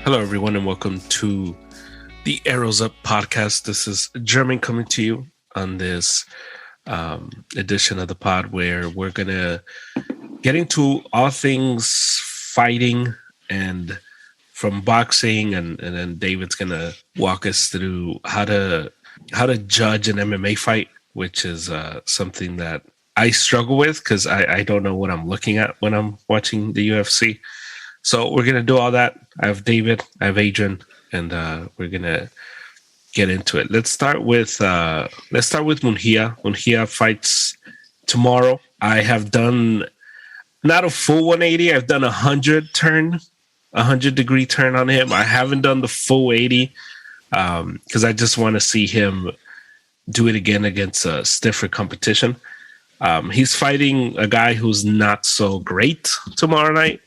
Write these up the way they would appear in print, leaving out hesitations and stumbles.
Hello, everyone, and welcome to the Arrows Up podcast. This is German coming to you on this edition of the pod where we're going to get into all things fighting and from boxing, and then David's going to walk us through how to judge an MMA fight, which is something that I struggle with because I don't know what I'm looking at when I'm watching the UFC. So we're going to do all that. I have David, I have Adrian, and we're going to get into it. Let's start with Munguia. Munguia fights tomorrow. I have done not a full 180. I've done 100-degree turn on him. I haven't done the full 80 because I just want to see him do it again against a stiffer competition. He's fighting a guy who's not so great tomorrow night.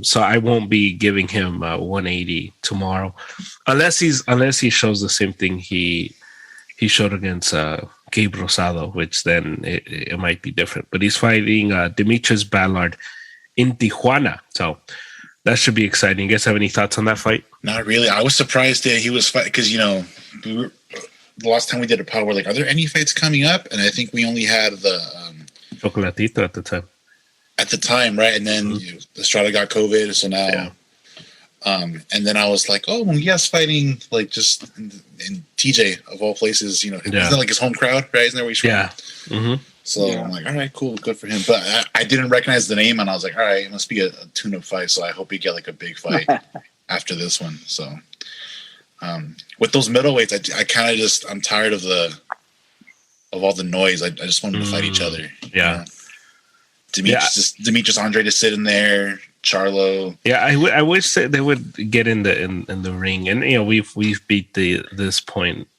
So I won't be giving him 180 tomorrow, unless he shows the same thing he showed against Gabe Rosado, which then it might be different. But he's fighting Demetrius Ballard in Tijuana, so that should be exciting. You guys have any thoughts on that fight? Not really. I was surprised that he was fighting because the last time we did a pod, we're like, are there any fights coming up? And I think we only had the Chocolatito at the time. At the time, right? And then Estrada got COVID, so now, and then I was like, oh, Munguia's fighting like just in TJ of all places, isn't that like his home crowd, right? Isn't that where he's from? Yeah. Mm-hmm. So I'm like, all right, cool, good for him. But I didn't recognize the name, and I was like, all right, it must be a tune-up fight. So I hope he get like a big fight after this one. So with those middleweights, I kind of I'm tired of all the noise. I just want them to fight each other. Yeah. Demetrius Andre just sitting there, Charlo. Yeah, I wish that they would get in the ring, and we've beat this point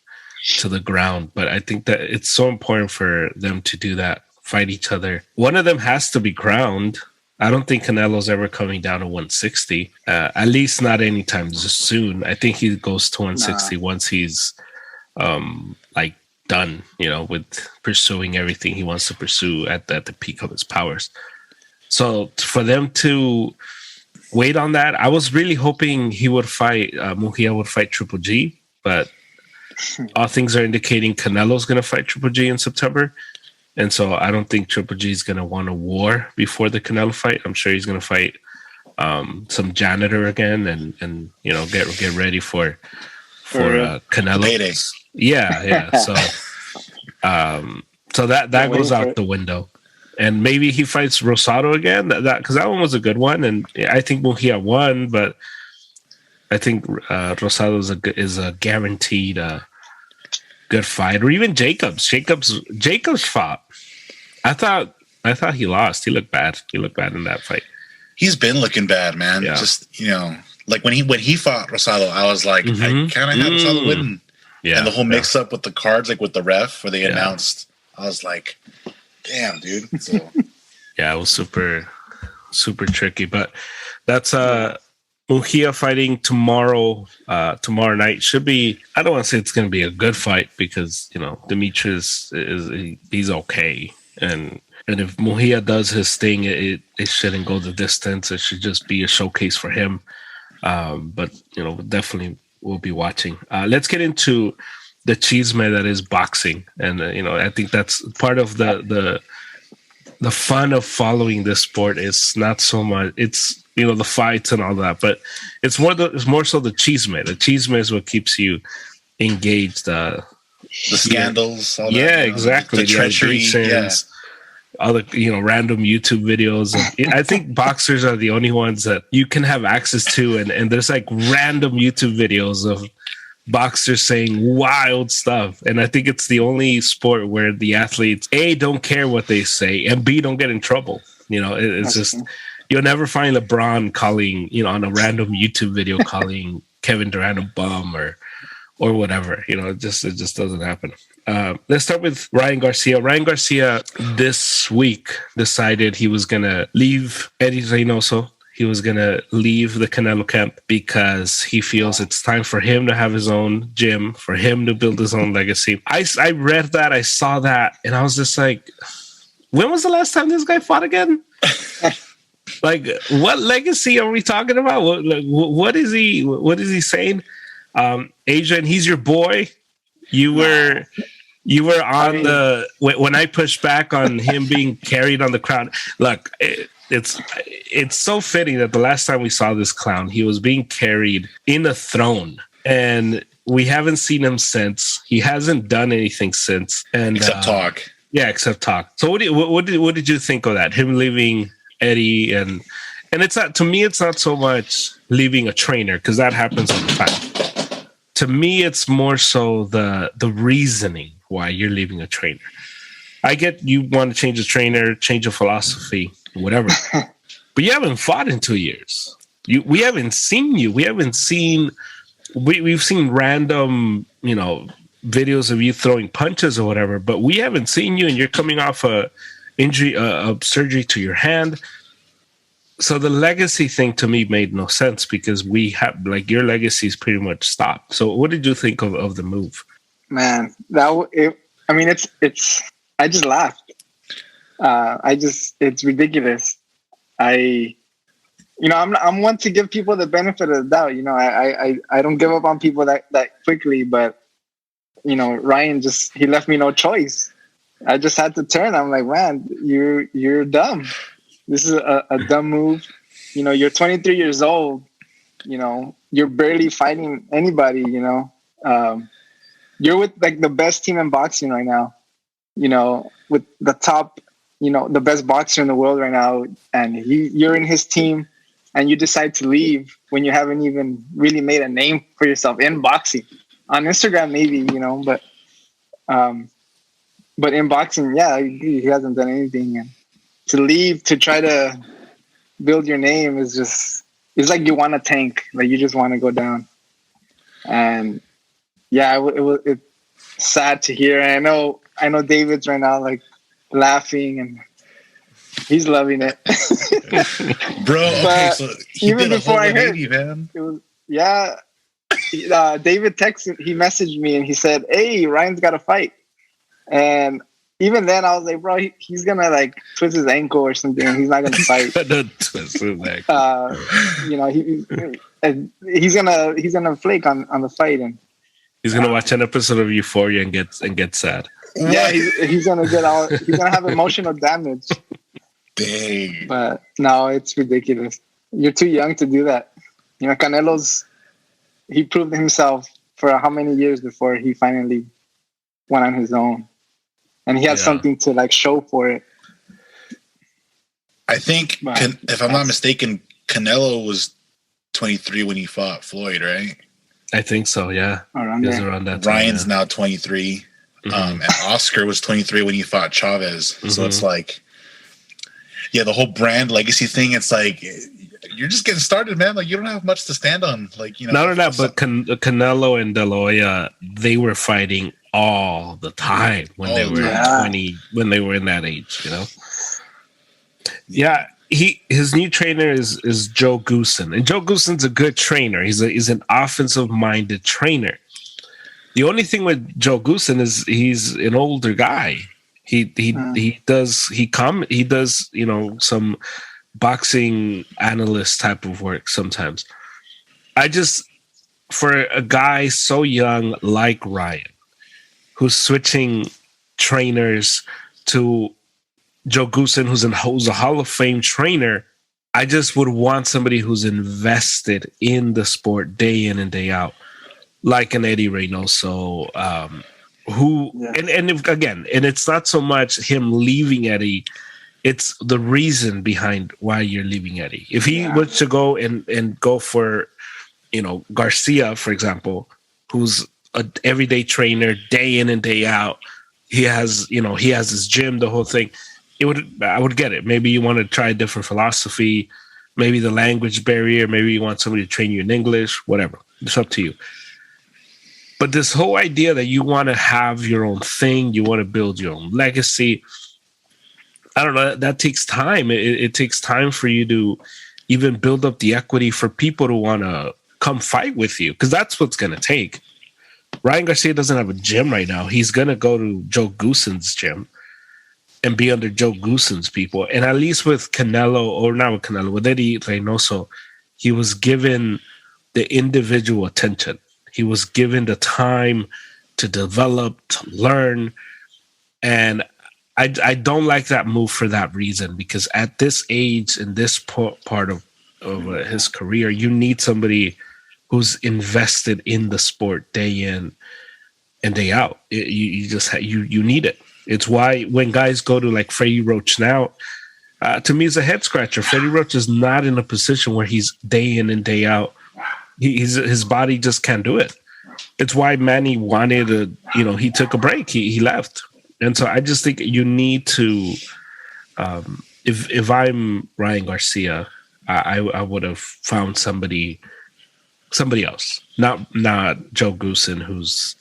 to the ground, but I think that it's so important for them to do that, fight each other. One of them has to be crowned. I don't think Canelo's ever coming down to 160, at least not anytime soon. I think he goes to 160 once he's done, with pursuing everything he wants to pursue at the peak of his powers. So for them to wait on that, I was really hoping he would fight, Munguia would fight Triple G, but all things are indicating Canelo's going to fight Triple G in September. And so I don't think Triple G is going to want a war before the Canelo fight. I'm sure he's going to fight some janitor again and get ready for Canelo. Payday. Yeah. So that goes out the window, and maybe he fights Rosado again. Because that one was a good one, and I think Munguia won, but I think Rosado is a guaranteed good fight. Or even Jacobs. Jacobs fought. I thought he lost. He looked bad. He looked bad in that fight. He's been looking bad, man. Yeah. Just like when he fought Rosado, I was like, I kind of had Rosado winning. Yeah, and the whole mix-up with the cards, like with the ref, where they announced, I was like, damn, dude. So. Yeah, it was super, super tricky. But that's Munguia fighting tomorrow night. Should be, I don't want to say it's going to be a good fight because, Demetrius, he's okay. And if Munguia does his thing, it shouldn't go the distance. It should just be a showcase for him. But, definitely we'll be watching. Let's get into the chisme that is boxing, and I think that's part of the fun of following this sport. Is not so much it's the fights and all that, but it's more so the chisme. The chisme is what keeps you engaged. The scandals, all that, exactly. The treachery, all the random YouTube videos. I think boxers are the only ones that you can have access to, and there's like random YouTube videos of boxers saying wild stuff, and I think it's the only sport where the athletes A, don't care what they say, and B, don't get in trouble. It's just you'll never find LeBron calling on a random YouTube video calling Kevin Durant a bum or whatever. It just doesn't happen. Let's start with Ryan Garcia. Ryan Garcia this week decided he was going to leave Eddie Reynoso. He was going to leave the Canelo camp because he feels it's time for him to have his own gym, for him to build his own legacy. I read that, I saw that, and I was just like, when was the last time this guy fought again? Like, what legacy are we talking about? What is he saying? Adrian, he's your boy. You were on when I pushed back on him being carried on the crowd. Look, it's so fitting that the last time we saw this clown, he was being carried in a throne, and we haven't seen him since. He hasn't done anything since, and except talk. Yeah, except talk. So what did you think of that? Him leaving Eddie, and it's not, to me, it's not so much leaving a trainer, because that happens all the time. To me, it's more so the reasoning why you're leaving a trainer. I get you want to change a trainer, change a philosophy, whatever, but you haven't fought in 2 years. We haven't seen you. We haven't seen. We've seen random, videos of you throwing punches or whatever, but we haven't seen you, and you're coming off a injury, surgery to your hand. So the legacy thing to me made no sense, because we have, like, your legacy's pretty much stopped. So what did you think of the move? Man, it's. I just laughed. It's ridiculous. I'm one to give people the benefit of the doubt. I don't give up on people that quickly, but Ryan he left me no choice. I just had to turn. I'm like, man, you're dumb. This is a dumb move. You're 23 years old. You're barely fighting anybody. You're with, like, the best team in boxing right now. With the top, the best boxer in the world right now, and you're in his team, and you decide to leave when you haven't even really made a name for yourself in boxing. On Instagram, maybe, but in boxing, yeah, he hasn't done anything. And to leave to try to build your name is it's like you want to tank, like you just want to go down. And yeah, it's sad to hear. And I know David's right now, like, laughing, and he's loving it. Bro, okay, so even before I heard, man. It was, yeah. David he messaged me, and he said, "Hey, Ryan's got a fight." And even then, I was like, "Bro, he's gonna, like, twist his ankle or something. He's not gonna fight." Twist his ankle. He's gonna flake on the fight, and he's gonna watch an episode of Euphoria and get sad. Yeah, he's gonna he's gonna have emotional damage. Dang. But no, it's ridiculous. You're too young to do that. Canelo's, he proved himself for how many years before he finally went on his own, and he had something to, like, show for it. I think, if I'm not mistaken, Canelo was 23 when he fought Floyd, right? I think so. Yeah, around that time. Ryan's now 23. And Oscar was 23 when he fought Chavez. So it's like, yeah, the whole brand legacy thing. It's like, you're just getting started, man. Like, you don't have much to stand on. Like, not only that, but Canelo and De La Hoya, they were fighting all the time when they were 20, when they were in that age. Yeah, his new trainer is Joe Goosen, and Joe Goosen's a good trainer. He's an offensive minded trainer. The only thing with Joe Goosen is he's an older guy. He does some boxing analyst type of work sometimes. For a guy so young like Ryan, who's switching trainers to Joe Goosen, who's a Hall of Fame trainer, I just would want somebody who's invested in the sport day in and day out, like an Eddie Reynoso, and it's not so much him leaving Eddie, it's the reason behind why you're leaving Eddie. If he was to go and go for, Garcia, for example, who's an everyday trainer, day in and day out, he has his gym, the whole thing. I would get it. Maybe you want to try a different philosophy, maybe the language barrier, maybe you want somebody to train you in English, whatever. It's up to you. But this whole idea that you want to have your own thing, you want to build your own legacy, I don't know, that takes time. It takes time for you to even build up the equity for people to want to come fight with you, because that's what's going to take. Ryan Garcia doesn't have a gym right now. He's going to go to Joe Goosen's gym. and be under Joe Goosen's people. And at least with Canelo, or not with Canelo, with Eddie Reynoso, he was given the individual attention. He was given the time to develop, to learn. And I don't like that move for that reason, because at this age, in this part of his career, you need somebody who's invested in the sport day in and day out. You just you need it. It's why when guys go to like Freddie Roach now, to me, it's a head scratcher. Freddie Roach is not in a position where he's day in and day out. His body just can't do it. It's why Manny wanted to, he took a break. He left. And so I just think you need to, if I'm Ryan Garcia, I would have found somebody else, not Joe Goosen, who's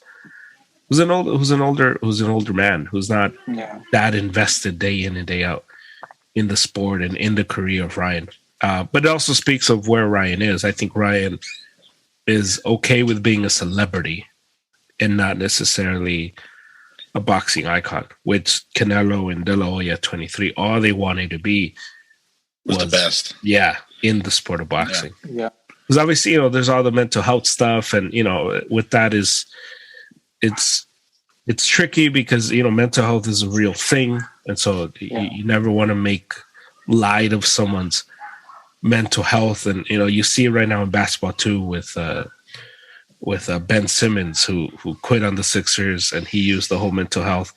an older man who's not that invested day in and day out in the sport and in the career of Ryan. But it also speaks of where Ryan is. I think Ryan is okay with being a celebrity and not necessarily a boxing icon, which Canelo and De La Hoya 23, all they wanted to be was the best. Yeah, in the sport of boxing. Yeah. Because obviously, there's all the mental health stuff, and with that it's tricky because mental health is a real thing, and so you never want to make light of someone's mental health. And you see it right now in basketball too with Ben Simmons who quit on the Sixers, and he used the whole mental health,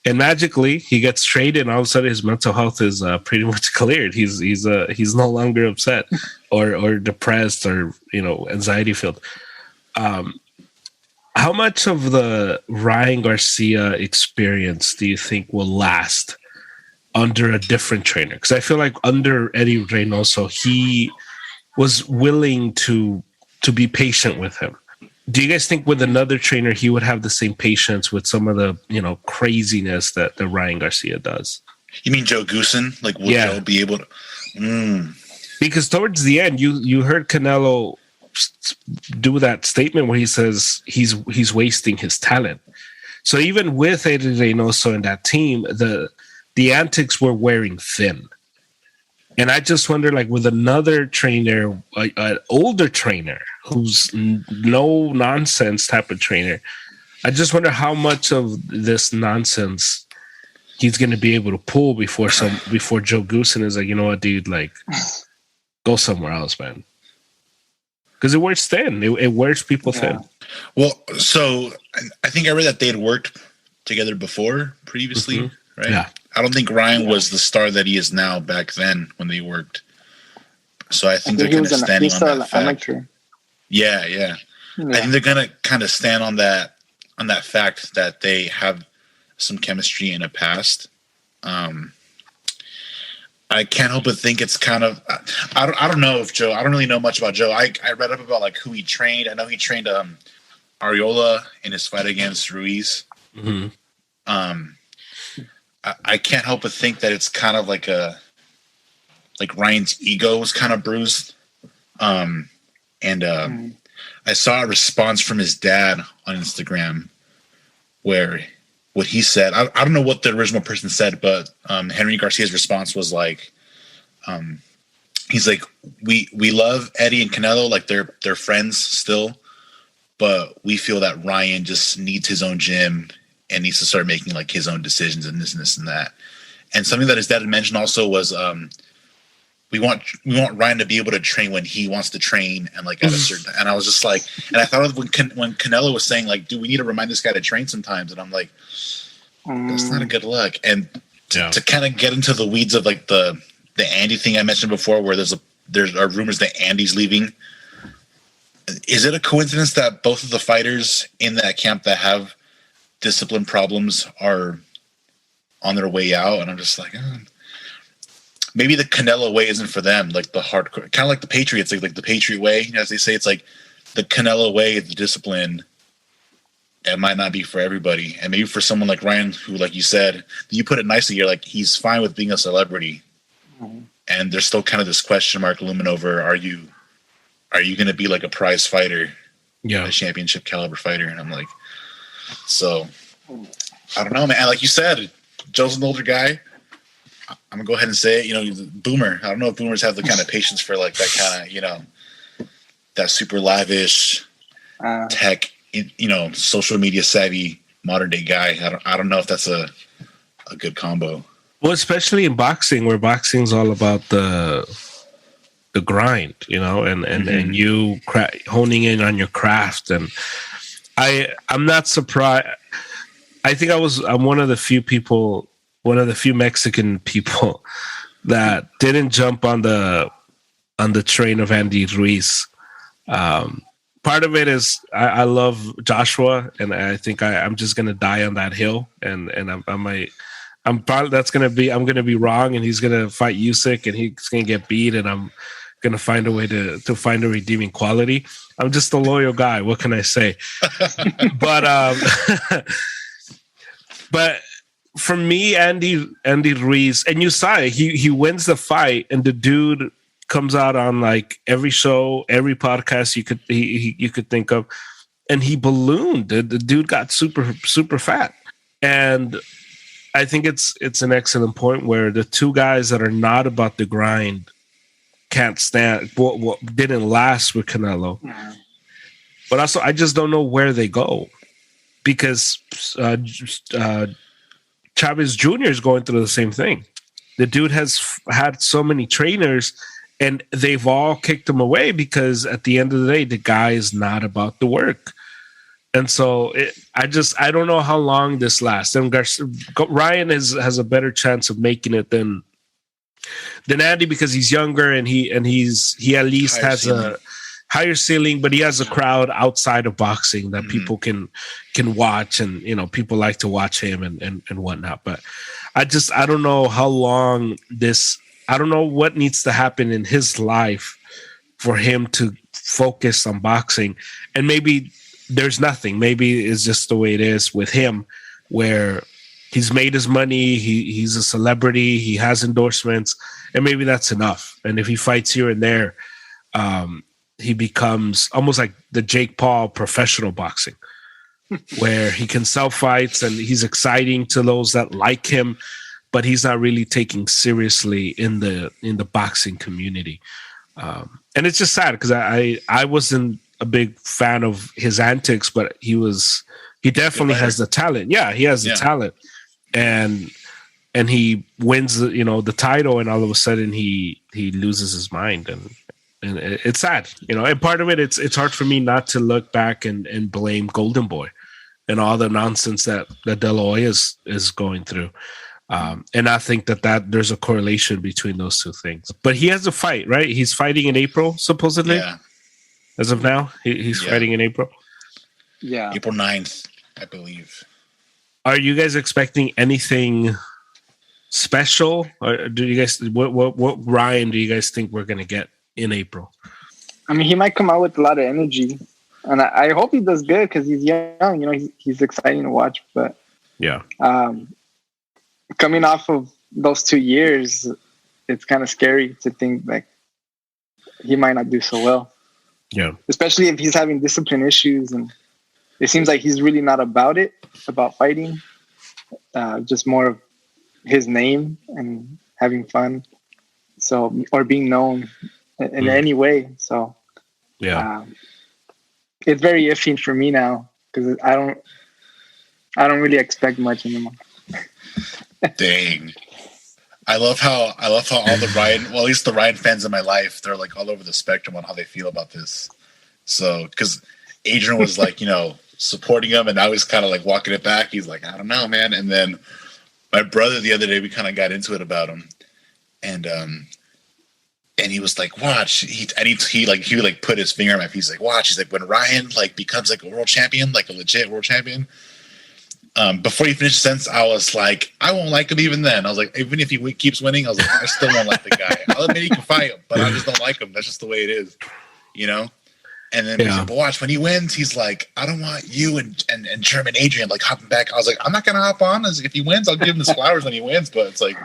and magically he gets traded, and all of a sudden his mental health is pretty much cleared. He's no longer upset or depressed or anxiety filled. How much of the Ryan Garcia experience do you think will last under a different trainer? Because I feel like under Eddie Reynoso, he was willing to be patient with him. Do you guys think with another trainer, he would have the same patience with some of the, craziness that Ryan Garcia does? You mean Joe Goosen? Like, will Joe be able to? Because towards the end, you heard Canelo do that statement where he says he's wasting his talent. So even with Eddie Reynoso and that team, the antics were wearing thin. And I just wonder, like, with another trainer, an older trainer who's no nonsense type of trainer, I just wonder how much of this nonsense he's going to be able to pull before Joe Goosen is like, you know what, dude, like, go somewhere else, man. Because it wears thin. It wears people thin. Well, so I think I read that they had worked together before previously, right? Yeah. I don't think Ryan was the star that he is now back then when they worked. So I think they're kind of standing on that fact. Yeah. I think they're going to kind of stand on that fact that they have some chemistry in the past. I can't help but think it's kind of I don't know if Joe. I don't really know much about Joe. I read up about like who he trained. I know he trained Ariola in his fight against Ruiz. Mm-hmm. I can't help but think that it's kind of like Ryan's ego was kind of bruised. I saw a response from his dad on Instagram where what he said, I don't know what the original person said, but Henry Garcia's response was like, he's like, we love Eddie and Canelo, like they're friends still, but we feel that Ryan just needs his own gym and needs to start making like his own decisions and this and that. And something that his dad had mentioned also was we want Ryan to be able to train when he wants to train and like at a certain. And I was just like, and I thought of when Canelo was saying like, "Do we need to remind this guy to train sometimes?" And I'm like, that's not a good look. And to kind of get into the weeds of like the Andy thing I mentioned before, where there's rumors that Andy's leaving. Is it a coincidence that both of the fighters in that camp that have discipline problems are on their way out? And I'm just like, maybe the Canelo way isn't for them. Like the hardcore, kind of like the Patriots, like the Patriot way, as they say, it's like the Canelo way, the discipline. It might not be for everybody. And maybe for someone like Ryan, who, like you said, you put it nicely, you're like, he's fine with being a celebrity. Mm-hmm. And there's still kind of this question mark looming over, are you going to be like a prize fighter? A championship caliber fighter? And I'm like, so I don't know, man. Like you said, Joe's an older guy. I'm gonna go ahead and say it. You know, he's a boomer. I don't know if boomers have the kind of patience for like that kind of, you know, that super lavish tech, you know, social media savvy modern day guy. I don't know if that's a good combo. Well, especially in boxing, where boxing's all about the grind, you know, and you honing in on your craft. And I'm not surprised. I think I'm one of the few Mexican people that didn't jump on the train of Andy Ruiz. Part of it is I love Joshua, and I think I'm just gonna die on that hill, and I'm probably I'm gonna be wrong, and he's gonna fight Usyk, and he's gonna get beat, and I'm gonna find a way to find a redeeming quality. I'm just a loyal guy. What can I say? But for me, Andy Ruiz, and you saw it, he wins the fight, and the dude comes out on like every show, every podcast you could think of, and he ballooned. The dude got super fat, and I think it's an excellent point where the two guys that are not about the grind can't stand. What didn't last with Canelo, but also I just don't know where they go, because Chavez Jr. is going through the same thing. The dude has had so many trainers, and they've all kicked him away because at the end of the day, the guy is not about the work. And so I don't know how long this lasts. And Ryan has a better chance of making it than Andy, because he's younger, and he at least has a higher ceiling, but he has a crowd outside of boxing that people can watch, and you know, people like to watch him and whatnot. But I don't know how long I don't know what needs to happen in his life for him to focus on boxing. And maybe there's nothing. Maybe it's just the way it is with him, where he's made his money, he's a celebrity, he has endorsements, and maybe that's enough. And if he fights here and there, he becomes almost like the Jake Paul professional boxing, where he can sell fights and he's exciting to those that like him, but he's not really taken seriously in the boxing community. And it's just sad, because I wasn't a big fan of his antics, but he definitely has the talent. Yeah, he has the talent. And he wins the title, and all of a sudden he loses his mind, and it's sad, you know. And part of it, it's hard for me not to look back and blame Golden Boy and all the nonsense that De La Hoya is going through. And I think that there's a correlation between those two things. But he has a fight, right? He's fighting in April, supposedly. Yeah. As of now, he's fighting in April. Yeah, April 9th, I believe. Are you guys expecting anything special, or do you guys what Ryan do you guys think we're gonna get in April? I mean, he might come out with a lot of energy, and I hope he does good, because he's young. You know, he's exciting to watch. But yeah, coming off of those 2 years, it's kind of scary to think like he might not do so well. Yeah, especially if he's having discipline issues, and it seems like he's really not about fighting, just more of his name and having fun. So, or being known in any way. So, yeah, it's very iffy for me now, because I don't really expect much anymore. Dang. I love how all the Ryan, well, at least the Ryan fans in my life, they're like all over the spectrum on how they feel about this. So, because Adrian was like, you know, supporting him, and now he's kind of like walking it back. He's like, I don't know, man. And then my brother the other day, we kind of got into it about him, and he was like, watch. He would put his finger on my face. He's like, watch. He's like, when Ryan like becomes like a world champion, like a legit world champion. Before he finished the sentence, I was like, I won't like him even then. I was like, even if he keeps winning, I was like, I still won't like the guy. I'll admit he can fight him, but I just don't like him. That's just the way it is, you know? And then he's like, but watch, when he wins, he's like, I don't want you and German Adrian like hopping back. I was like, I'm not going to hop on. If he wins, I'll give him his flowers when he wins. But it's like,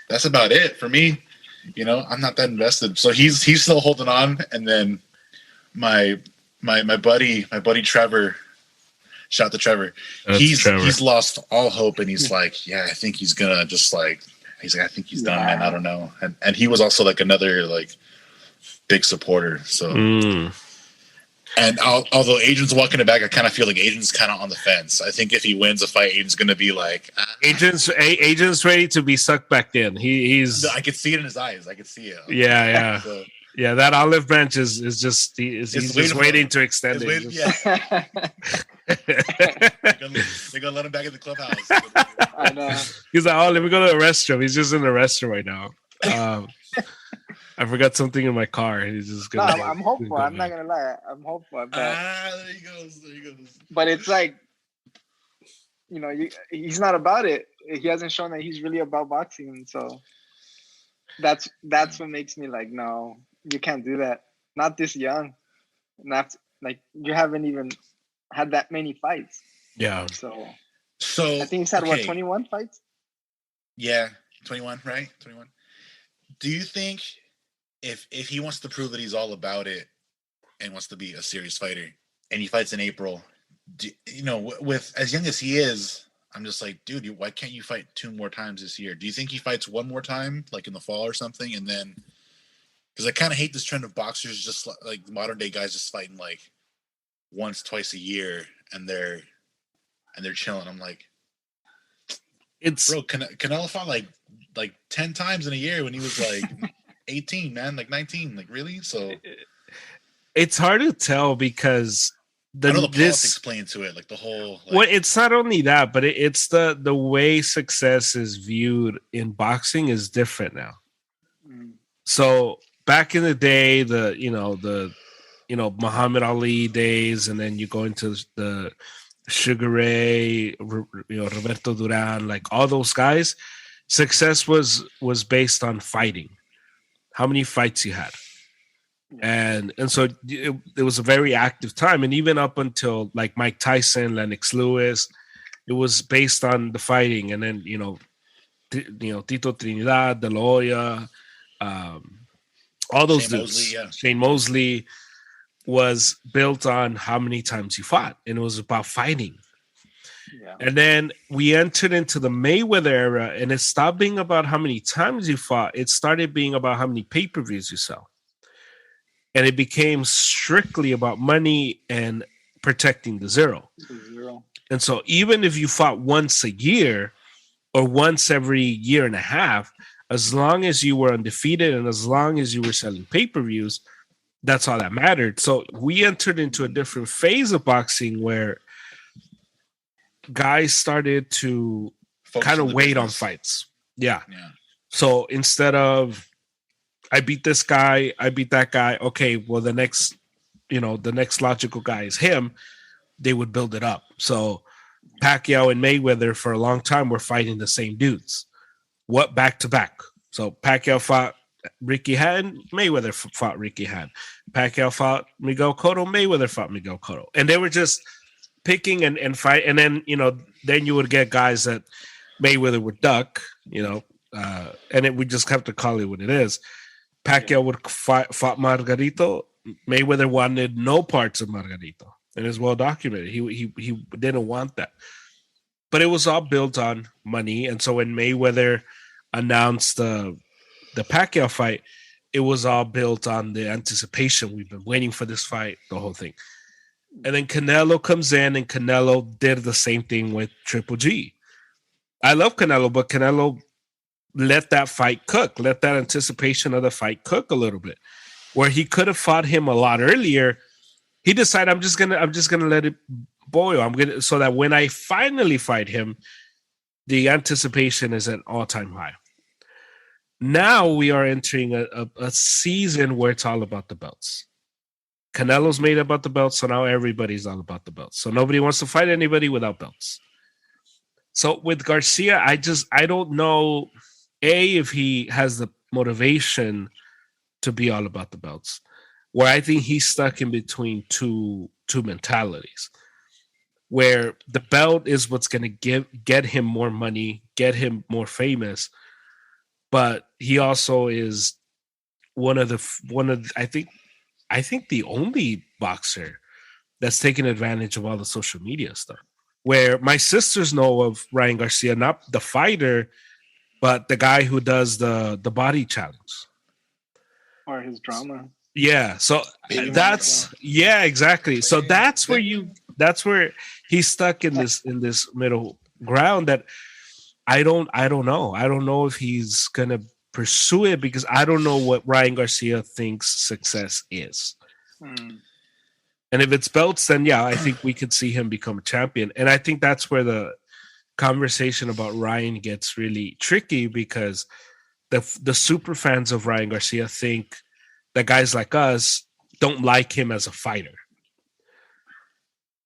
that's about it for me. You know, I'm not that invested. So he's still holding on. And then my buddy Trevor, Shout out to Trevor. Trevor. He's lost all hope, and he's like, yeah, I think he's gonna just like. He's like, I think he's done, man. I don't know. And he was also like another like big supporter. So, and although Adrian's walking it back, I kind of feel like Adrian's kind of on the fence. I think if he wins a fight, Adrian's gonna be like, Adrian's ready to be sucked back in. He's. I could see it in his eyes. I could see it. Yeah. So, yeah, that olive branch is just he's just waiting to extend it. Yeah. They're gonna let him back in the clubhouse. I know. He's like, oh, let me go to the restroom. He's just in the restroom right now. I forgot something in my car. He's just gonna. No, I'm hopeful. I'm not gonna lie. I'm hopeful. There he goes. But it's like, he's not about it. He hasn't shown that he's really about boxing, so that's what makes me like, no, you can't do that. Not this young. Not like you haven't even had that many fights. Yeah. So I think he's had 21 fights? Yeah, 21, right? 21. Do you think if he wants to prove that he's all about it and wants to be a serious fighter and he fights in April, with as young as he is, I'm just like, dude, why can't you fight 2 more times this year? Do you think he fights 1 more time, like in the fall or something, and then? Because I kind of hate this trend of boxers just like modern day guys just fighting like once, twice a year, and they're chilling. I'm like, bro, Canelo fought like 10 times in a year when he was like 18, man, like 19, like really. So it's hard to tell because I know the politics play into it, like the whole. Like, well, it's not only that, but it's the way success is viewed in boxing is different now. So back in the day, the Muhammad Ali days, and then you go into the Sugar Ray, Roberto Duran, like all those guys, success was based on fighting. How many fights you had. And so it was a very active time. And even up until like Mike Tyson, Lennox Lewis, it was based on the fighting. And then, Tito Trinidad, De La Hoya, all those dudes. Shane Mosley was built on how many times you fought. And it was about fighting. Yeah. And then we entered into the Mayweather era, and it stopped being about how many times you fought. It started being about how many pay-per-views you sell. And it became strictly about money and protecting the zero. And so even if you fought once a year or once every year and a half, as long as you were undefeated and as long as you were selling pay-per-views, that's all that mattered. So we entered into a different phase of boxing where guys started to kind of wait on fights. Yeah. So instead of I beat this guy, I beat that guy. Okay, well, the next logical guy is him. They would build it up. So Pacquiao and Mayweather for a long time were fighting the same dudes. What back to back? So Pacquiao fought Ricky Hatton, Mayweather fought Ricky Hatton. Pacquiao fought Miguel Cotto, Mayweather fought Miguel Cotto. And they were just picking and fight. And then, then you would get guys that Mayweather would duck, and we just have to call it what it is. Pacquiao would fought Margarito. Mayweather wanted no parts of Margarito, and it's well documented. He didn't want that, but it was all built on money. And so when Mayweather announced the Pacquiao fight, it was all built on the anticipation. We've been waiting for this fight, the whole thing. And then Canelo comes in, and Canelo did the same thing with Triple G. I love Canelo, but Canelo let that fight cook, let that anticipation of the fight cook a little bit. Where he could have fought him a lot earlier, he decided I'm just gonna let it boil. So that when I finally fight him, the anticipation is at all-time high. Now we are entering a season where it's all about the belts. Canelo's made about the belts, so now everybody's all about the belts. So nobody wants to fight anybody without belts. So with Garcia, I don't know, if he has the motivation to be all about the belts, where I think he's stuck in between two mentalities, where the belt is what's going to get him more money, get him more famous, but he also is one of I think the only boxer that's taking advantage of all the social media stuff. Where my sisters know of Ryan Garcia, not the fighter, but the guy who does the body challenge Or his drama. Yeah, so that's exactly. So that's where he's stuck in this middle ground that I don't know. I don't know if he's gonna pursue it because I don't know what Ryan Garcia thinks success is. And if it's belts, then yeah, I think we could see him become a champion. And I think that's where the conversation about Ryan gets really tricky because the super fans of Ryan Garcia think that guys like us don't like him as a fighter.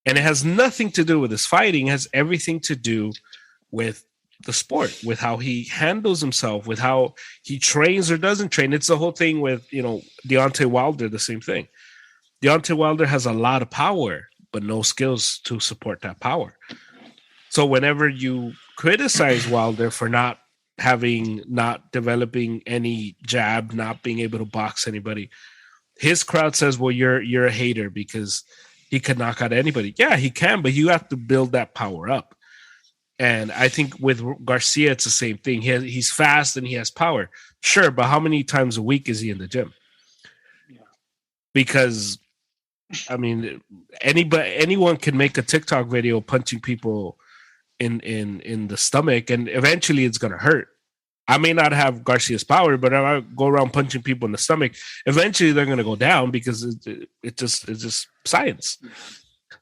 And it has nothing to do with his fighting. It has everything to do with the sport, with how he handles himself, with how he trains or doesn't train. It's the whole thing with, Deontay Wilder, the same thing. Deontay Wilder has a lot of power, but no skills to support that power. So whenever you criticize Wilder for not developing any jab, not being able to box anybody, his crowd says, well, you're a hater because he could knock out anybody. Yeah, he can, but you have to build that power up. And I think with Garcia, it's the same thing. He's fast and he has power. Sure, but how many times a week is he in the gym? Yeah. Because, I mean, anyone can make a TikTok video punching people in the stomach, and eventually it's going to hurt. I may not have Garcia's power, but if I go around punching people in the stomach, eventually they're going to go down because it's just science.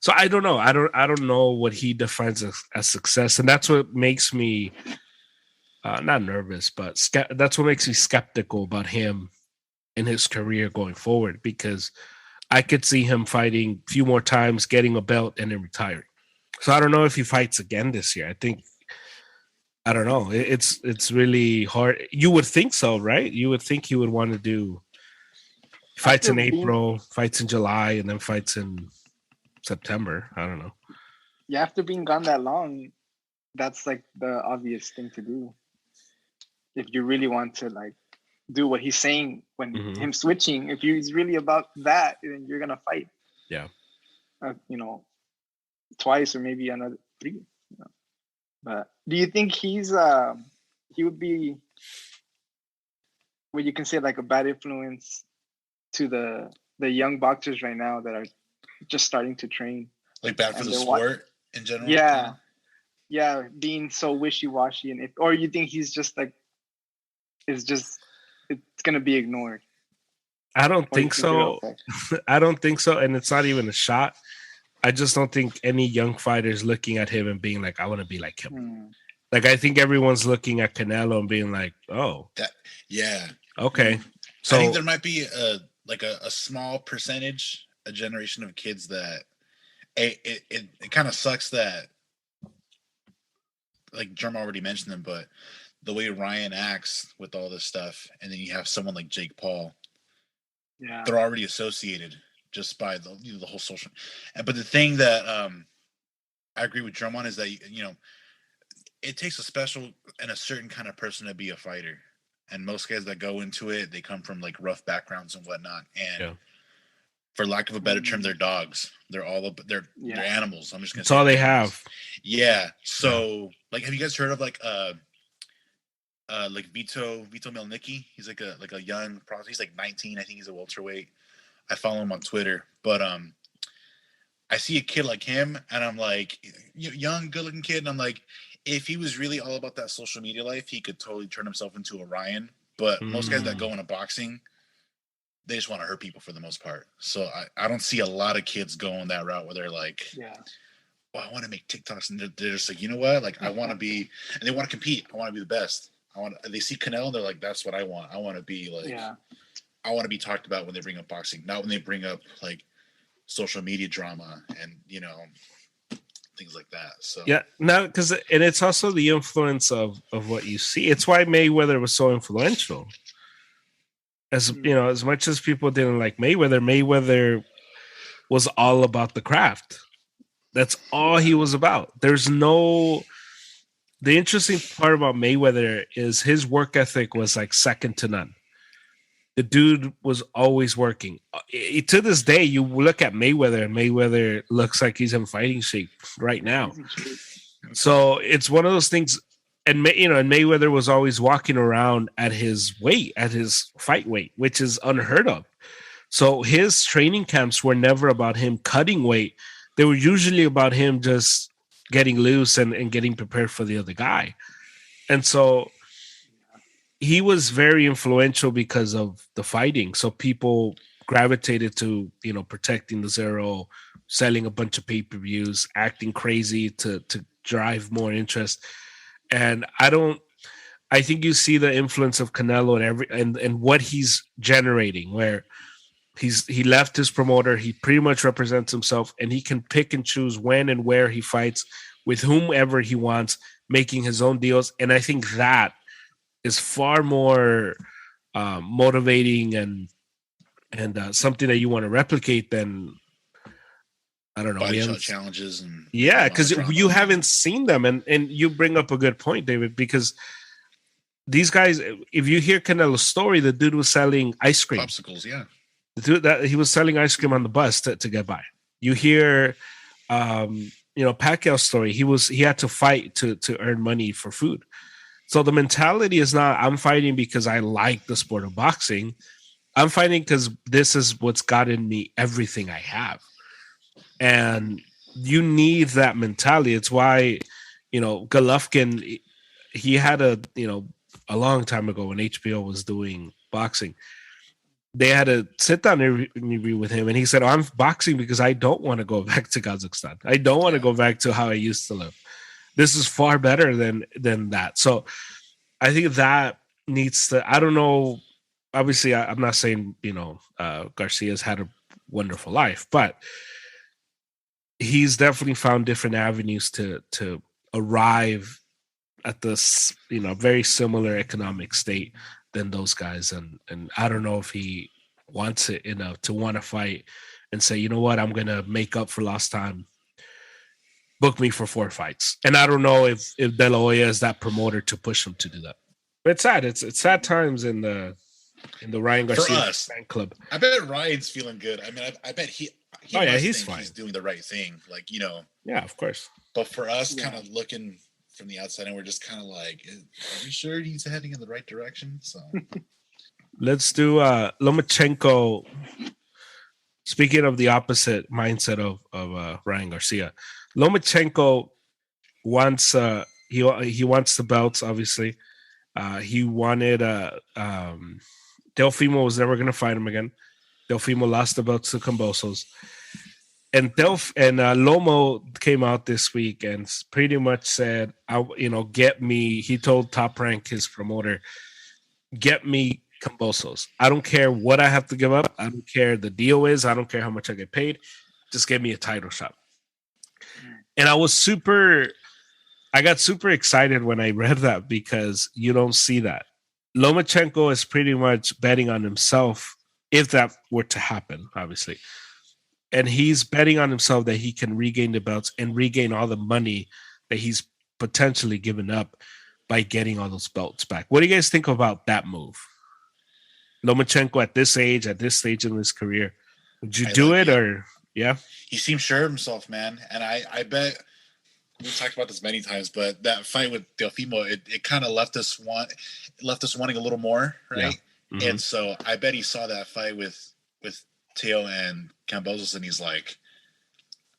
So I don't know. I don't know what he defines as success, and that's what makes me not nervous, but that's what makes me skeptical about him and his career going forward. Because I could see him fighting a few more times, getting a belt, and then retiring. So I don't know if he fights again this year. I don't know. It's really hard. You would think so, right? You would think he would want to do fights in April, fights in July, and then fights in September. I don't know. Yeah, after being gone that long, that's like the obvious thing to do. If you really want to like do what he's saying when him switching, if he's really about that, then you're gonna fight. Yeah. Twice or maybe another 3. But do you think he would be what you can say like a bad influence to the young boxers right now that are just starting to train? Like bad for the sport in general? Yeah. Yeah, being so wishy-washy. Or you think he's just like, it's going to be ignored? I don't think so. I don't think so. And it's not even a shot. I just don't think any young fighter is looking at him and being like, I want to be like him. Like, I think everyone's looking at Canelo and being like, oh. Okay. So I think there might be a small percentage, a generation of kids that it kind of sucks that, like Jerm already mentioned them, but the way Ryan acts with all this stuff, and then you have someone like Jake Paul, they're already associated just by the whole social. But the thing that I agree with Drum on is that it takes a special and a certain kind of person to be a fighter, and most guys that go into it, they come from like rough backgrounds and whatnot, and for lack of a better term, they're dogs. They're they're animals. I'm just gonna. That's all they have. Yeah. So like, have you guys heard of like Vito Mielnicki? He's like a young prospect. He's like 19. I think he's a welterweight. I follow him on Twitter, but I see a kid like him, and I'm like, young, good-looking kid, and I'm like, if he was really all about that social media life, he could totally turn himself into a Ryan. But most guys that go into boxing, they just want to hurt people for the most part. So I don't see a lot of kids going that route where they're like, well, I want to make TikToks, and they're just like, you know what? Like, I want to be, and they want to compete. I want to be the best. They see Canelo, and they're like, that's what I want. I want to be like, I want to be talked about when they bring up boxing, not when they bring up like social media drama and things like that. So because it's also the influence of what you see. It's why Mayweather was so influential. As as much as people didn't like Mayweather was all about the craft. That's all he was about. The interesting part about Mayweather is his work ethic was like second to none. the dude was always working. To this day, you look at Mayweather, and Mayweather looks like he's in fighting shape right now. So it's one of those things. And and Mayweather was always walking around at his weight, at his fight weight, which is unheard of. So his training camps were never about him cutting weight. They were usually about him just getting loose and getting prepared for the other guy. And so he was very influential because of the fighting. So people gravitated to, protecting the zero, selling a bunch of pay-per-views, acting crazy to drive more interest. And I think you see the influence of Canelo and what he's generating, where he left his promoter, he pretty much represents himself, and he can pick and choose when and where he fights with whomever he wants, making his own deals. And I think that is far more motivating and something that you want to replicate than, I don't know, body shot challenges. Because you haven't seen them. And you bring up a good point, David, because these guys, if you hear Canelo's story, the dude was selling ice cream. Popsicles, yeah. The dude that he was selling ice cream on the bus to get by. You hear Pacquiao's story. He had to fight to earn money for food. So the mentality is not, I'm fighting because I like the sport of boxing. I'm fighting because this is what's gotten me everything I have. And you need that mentality. It's why, Golovkin, he had a long time ago when HBO was doing boxing, they had a sit down interview with him. And he said, I'm boxing because I don't want to go back to Kazakhstan. I don't want to go back to how I used to live. This is far better than that. So I think that needs to, I don't know. Obviously, I'm not saying, Garcia's had a wonderful life, but he's definitely found different avenues to arrive at this, very similar economic state than those guys. And I don't know if he wants it enough to want to fight and say, you know what, I'm going to make up for lost time. Book me for 4 fights. And I don't know if De La Hoya is that promoter to push him to do that. But it's sad. It's sad times in the Ryan Garcia fan club. I bet Ryan's feeling good. I mean, I bet he's fine. He's doing the right thing. Yeah, of course. But for us, kind of looking from the outside, and we're just kind of like, are you sure he's heading in the right direction? So let's do Lomachenko. Speaking of the opposite mindset of Ryan Garcia, Lomachenko wants he wants the belts. Obviously, he wanted Teofimo was never going to fight him again. Teofimo lost the belts to Cambosos, and Lomo came out this week and pretty much said, get me. He told Top Rank, his promoter, get me Cambosos. I don't care what I have to give up. I don't care the deal is. I don't care how much I get paid. Just give me a title shot. And I got super excited when I read that because you don't see that. Lomachenko is pretty much betting on himself if that were to happen, obviously. And he's betting on himself that he can regain the belts and regain all the money that he's potentially given up by getting all those belts back. What do you guys think about that move? Lomachenko at this age, at this stage in his career, would you do it or yeah? He seems sure of himself, man. And I bet we've talked about this many times, but that fight with Teofimo, it kind of left us wanting a little more, right? Yeah. Mm-hmm. And so I bet he saw that fight with Teo and Cambosos, and he's like,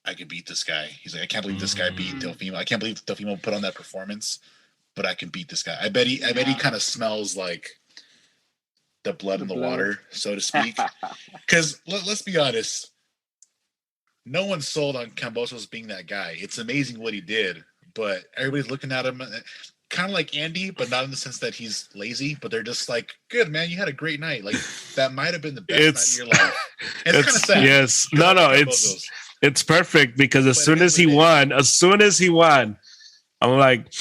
I could beat this guy. He's like, I can't believe this guy beat Teofimo. I can't believe Teofimo put on that performance, but I can beat this guy. I bet he kind of smells like the blood in the water, so to speak. Because let's be honest, no one's sold on Cambosos being that guy. It's amazing what he did, but everybody's looking at him kind of like Andy, but not in the sense that he's lazy, but they're just like, good, man, you had a great night. Like, that might have been the best night of your life. And it's kind of sad. Yes. No, it's perfect because as soon as he won, I'm like,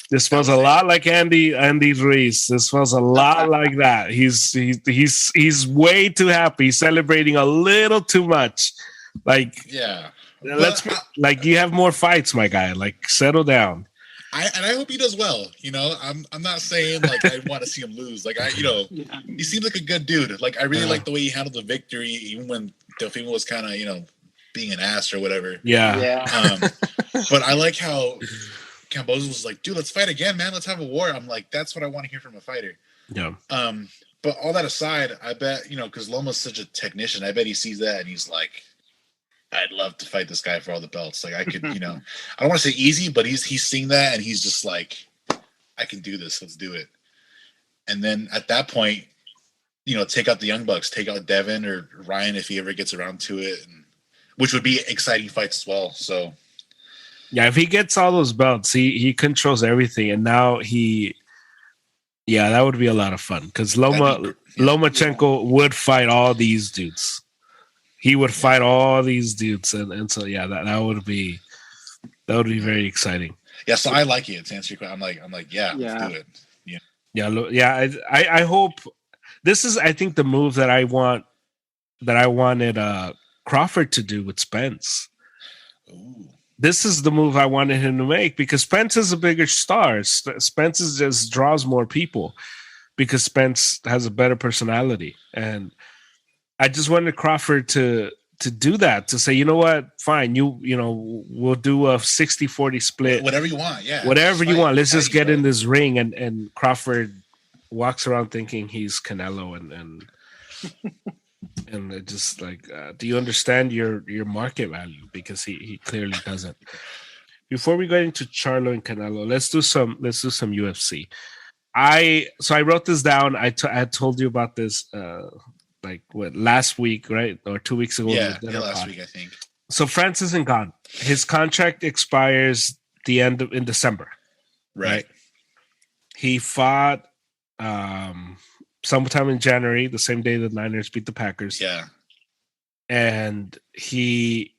this smells a lot like Andy Ruiz. This smells a lot like that. He's way too happy. He's celebrating a little too much. Like, yeah. You have more fights, my guy. Like, settle down. I hope he does well. You know, I'm not saying like I want to see him lose. Like he seems like a good dude. Like I really like the way he handled the victory, even when Delfino was kind of being an ass or whatever. Yeah. But I like how Camboza was like, dude, let's fight again, man. Let's have a war. I'm like, that's what I want to hear from a fighter. Yeah. But all that aside, I bet because Loma's such a technician. I bet he sees that and he's like, I'd love to fight this guy for all the belts. Like I could, I don't want to say easy, but he's seeing that and he's just like, I can do this. Let's do it. And then at that point, take out the Young Bucks, take out Devin or Ryan if he ever gets around to it, which would be exciting fights as well. So, yeah, if he gets all those belts, he controls everything, and now that would be a lot of fun because Lomachenko would fight all these dudes. He would fight all these dudes, and so that would be very exciting. Yeah, so I like it. To answer your question, I'm like, let's do it. Yeah. I hope this is. I think the move that I wanted Crawford to do with Spence. Ooh. This is the move I wanted him to make because Spence is a bigger star. Spence just draws more people because Spence has a better personality, and I just wanted Crawford to do that, to say, you know what, fine, we'll do a 60-40 split. Whatever you want, yeah. Whatever you want. Let's just get in this ring, and Crawford walks around thinking he's Canelo, and it just like, do you understand your market value? Because he clearly doesn't. Before we go into Charlo and Canelo, let's do some UFC. I wrote this down. I had told you about this last week, right? Or 2 weeks ago. Yeah, last week, I think. So Francis Ngannou, his contract expires in December. Right. He fought sometime in January, the same day the Niners beat the Packers. Yeah. And he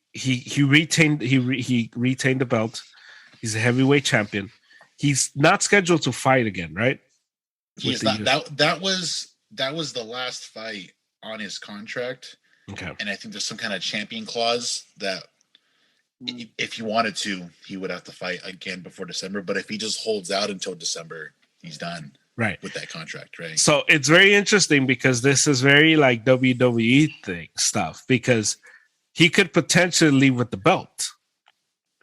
retained the belt. He's a heavyweight champion. He's not scheduled to fight again, right? He's not. That was the last fight on his contract. Okay. And I think there's some kind of champion clause that if he wanted to, he would have to fight again before December. But if he just holds out until December, he's done. Right. With that contract, right? So it's very interesting because this is very like WWE stuff, because he could potentially leave with the belt.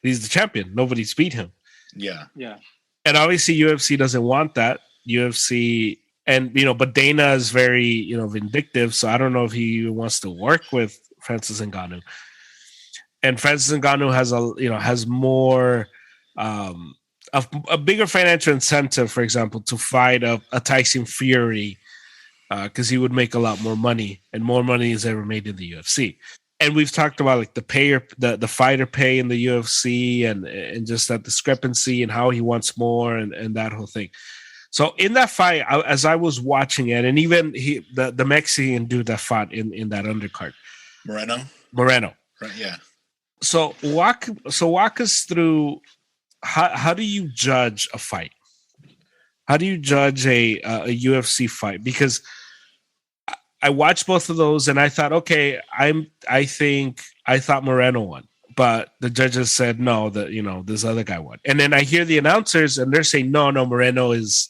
He's the champion. Nobody's beat him. Yeah. Yeah. And obviously UFC doesn't want that. UFC but Dana is very, vindictive. So I don't know if he wants to work with Francis Ngannou. And Francis Ngannou has more, a bigger financial incentive, for example, to fight a Tyson Fury, because he would make a lot more money, and more money is ever made in the UFC. And we've talked about like the fighter pay in the UFC and just that discrepancy and how he wants more and that whole thing. So in that fight, as I was watching it, and even the Mexican dude that fought in that undercard, Moreno, right? Yeah. So walk us through how do you judge a fight? How do you judge a UFC fight? Because I watched both of those and I thought, okay, I thought Moreno won, but the judges said no, that this other guy won. And then I hear the announcers and they're saying no, Moreno is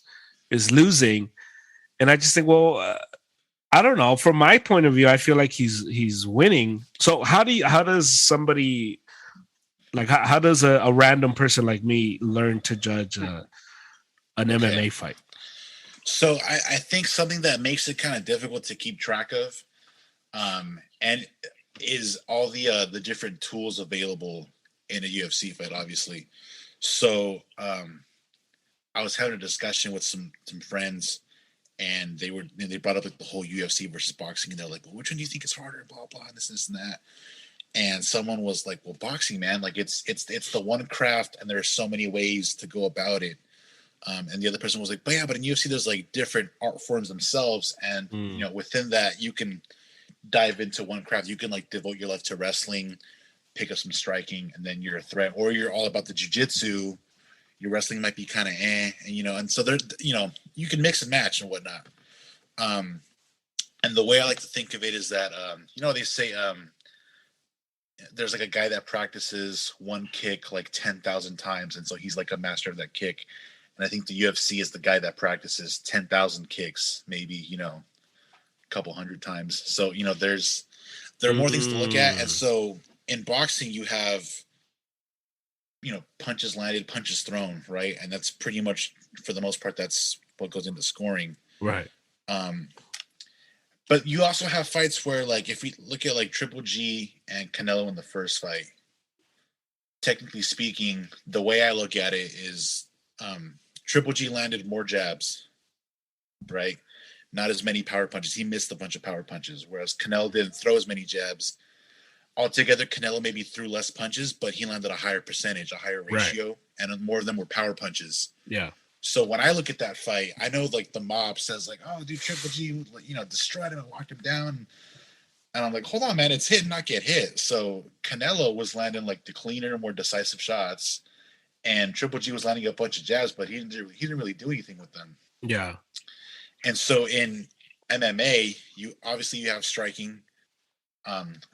losing, and I just think, well, I don't know. From my point of view, I feel like he's winning. So how does somebody like how does a random person like me learn to judge an MMA fight? So I think something that makes it kind of difficult to keep track of, and is all the different tools available in a UFC fight, obviously. So I was having a discussion with some friends, and they brought up like the whole UFC versus boxing, and they're like, well, which one do you think is harder? Blah blah, this and that. And someone was like, well, boxing, man, like it's the one craft, and there are so many ways to go about it. And the other person was like, but in UFC, there's like different art forms themselves, and within that, you can dive into one craft. You can like devote your life to wrestling, pick up some striking, and then you're a threat, or you're all about the jiu-jitsu. Your wrestling might be kind of and so there, you can mix and match and whatnot. And the way I like to think of it is that, they say there's like a guy that practices one kick like 10,000 times, and so he's like a master of that kick. And I think the UFC is the guy that practices 10,000 kicks, maybe, you know, a couple hundred times. So, you know, there are more things to look at. And so in boxing, you have, you know, punches landed, punches thrown, right? And that's pretty much, for the most part, that's what goes into scoring. Right. But you also have fights where, like, if we look at like Triple G and Canelo in the first fight, technically speaking, the way I look at it is Triple G landed more jabs, right? Not as many power punches. He missed a bunch of power punches, whereas Canelo didn't throw as many jabs. Altogether, Canelo maybe threw less punches, but he landed a higher percentage, a higher ratio, right. And more of them were power punches. Yeah. So when I look at that fight, I know like the mob says like, "Oh, dude, Triple G, you know, destroyed him and locked him down," and I'm like, "Hold on, man, it's hit, not get hit." So Canelo was landing like the cleaner, more decisive shots, and Triple G was landing a bunch of jabs, but he didn't really do anything with them. Yeah. And so in MMA, you have striking,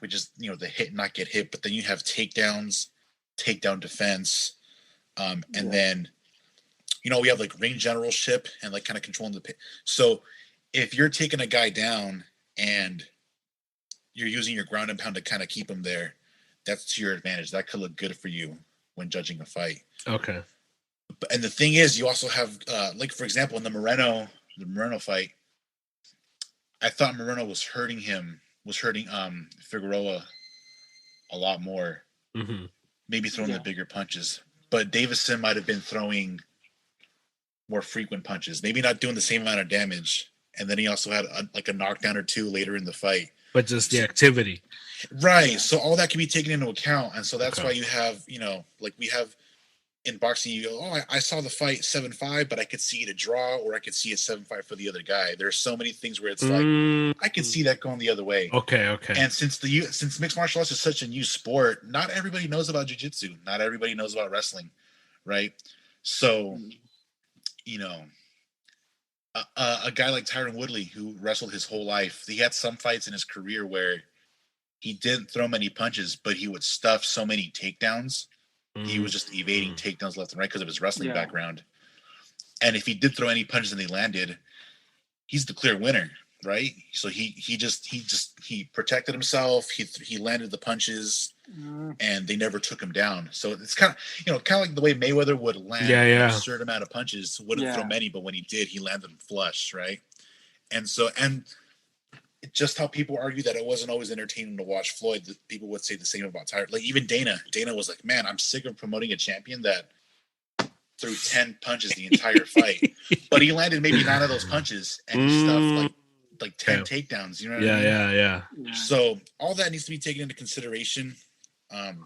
which is, you know, the hit, not get hit, but then you have takedowns, takedown defense, and then, you know, we have like ring generalship and like kind of controlling the pit. So if you're taking a guy down and you're using your ground and pound to kind of keep him there, that's to your advantage. That could look good for you when judging a fight. Okay. And the thing is, you also have, like, for example, in the Moreno fight, I thought Moreno was hurting Figueroa a lot more. Mm-hmm. Maybe throwing the bigger punches. But Davison might have been throwing more frequent punches, maybe not doing the same amount of damage. And then he also had a knockdown or two later in the fight. But just the activity. Right. Yeah. So all that can be taken into account. And so that's why you have, you know, like we have in boxing, you go, "Oh, I saw the fight 7-5, but I could see it a draw, or I could see it 7-5 for the other guy." There's so many things where it's like, I could see that going the other way. Okay. And since mixed martial arts is such a new sport, not everybody knows about jiu-jitsu. Not everybody knows about wrestling, right? So, you know, a guy like Tyron Woodley, who wrestled his whole life, he had some fights in his career where he didn't throw many punches, but he would stuff so many takedowns. He was just evading takedowns left and right because of his wrestling background. And if he did throw any punches and they landed, he's the clear winner, right? So he protected himself. He landed the punches, and they never took him down. So it's kind of like the way Mayweather would land an absurd amount of punches, wouldn't throw many, but when he did, he landed them flush, right? And just how people argue that it wasn't always entertaining to watch Floyd, people would say the same about Tyron. Like even Dana was like, "Man, I'm sick of promoting a champion that threw 10 punches the entire fight, but he landed maybe 9 of those punches and he stuffed like 10 takedowns." You know what I mean? Yeah. So all that needs to be taken into consideration. And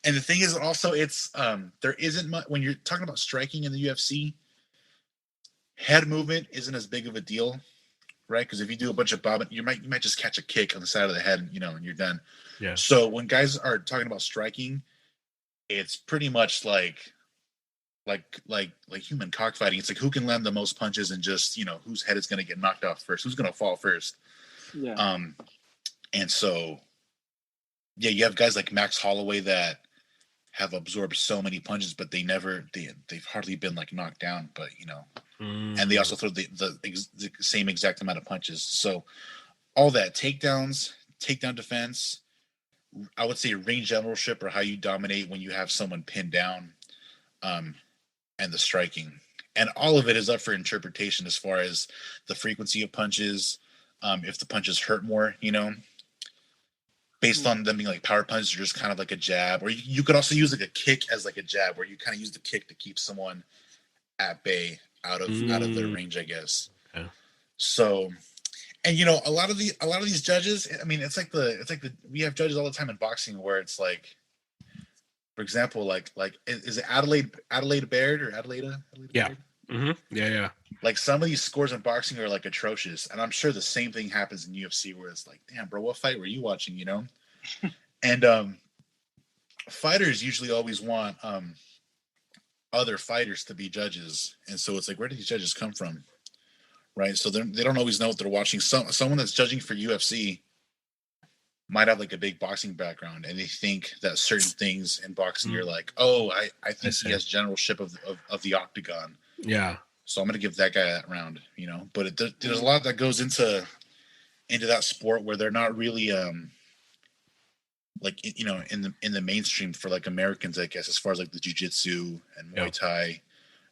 the thing is also, it's there isn't much when you're talking about striking in the UFC. Head movement isn't as big of a deal. Right, because if you do a bunch of bobbing, you might just catch a kick on the side of the head, you know, and you're done. Yeah. So when guys are talking about striking, it's pretty much like human cockfighting. It's like who can land the most punches and just, you know, whose head is going to get knocked off first, who's going to fall first. Yeah. And so, yeah, you have guys like Max Holloway that have absorbed so many punches, but they've hardly been like knocked down. But you know. And they also throw the same exact amount of punches. So all that takedowns, takedown defense, I would say ring generalship, or how you dominate when you have someone pinned down, and the striking. And all of it is up for interpretation as far as the frequency of punches, if the punches hurt more, you know, based on them being like power punches or just kind of like a jab. Or you could also use like a kick as like a jab, where you kind of use the kick to keep someone at bay, out of their range, I guess. Okay. So, and you know, a lot of these judges, I mean, it's like we have judges all the time in boxing where it's like, for example, like is it Adelaide Baird or Adelaida? Yeah. Mm-hmm. Yeah. Like some of these scores in boxing are like atrocious, and I'm sure the same thing happens in UFC where it's like, damn, bro, what fight were you watching? You know, and fighters usually always want other fighters to be judges, and so it's like, where do these judges come from, right? So they don't always know what they're watching. Someone that's judging for UFC might have like a big boxing background, and they think that certain things in boxing, you're like, oh, I think he has generalship of the octagon. Yeah. So I'm gonna give that guy that round, But there's a lot that goes into that sport where they're not really like in the mainstream for like Americans, I guess, as far as like the jiu-jitsu and Muay Thai.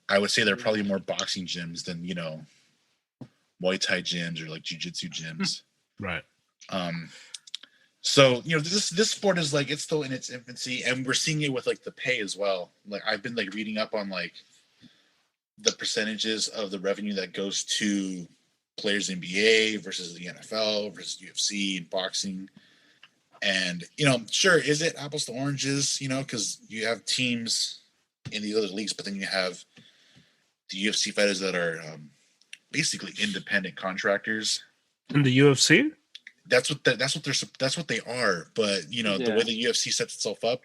I would say there are probably more boxing gyms than Muay Thai gyms or like jiu-jitsu gyms. Right. So this sport is like, it's still in its infancy, and we're seeing it with like the pay as well. Like I've been like reading up on like the percentages of the revenue that goes to players in NBA versus the NFL versus UFC and boxing. And, sure, is it apples to oranges, because you have teams in the other leagues, but then you have the UFC fighters that are basically independent contractors. In the UFC? That's what they are. But, the way the UFC sets itself up,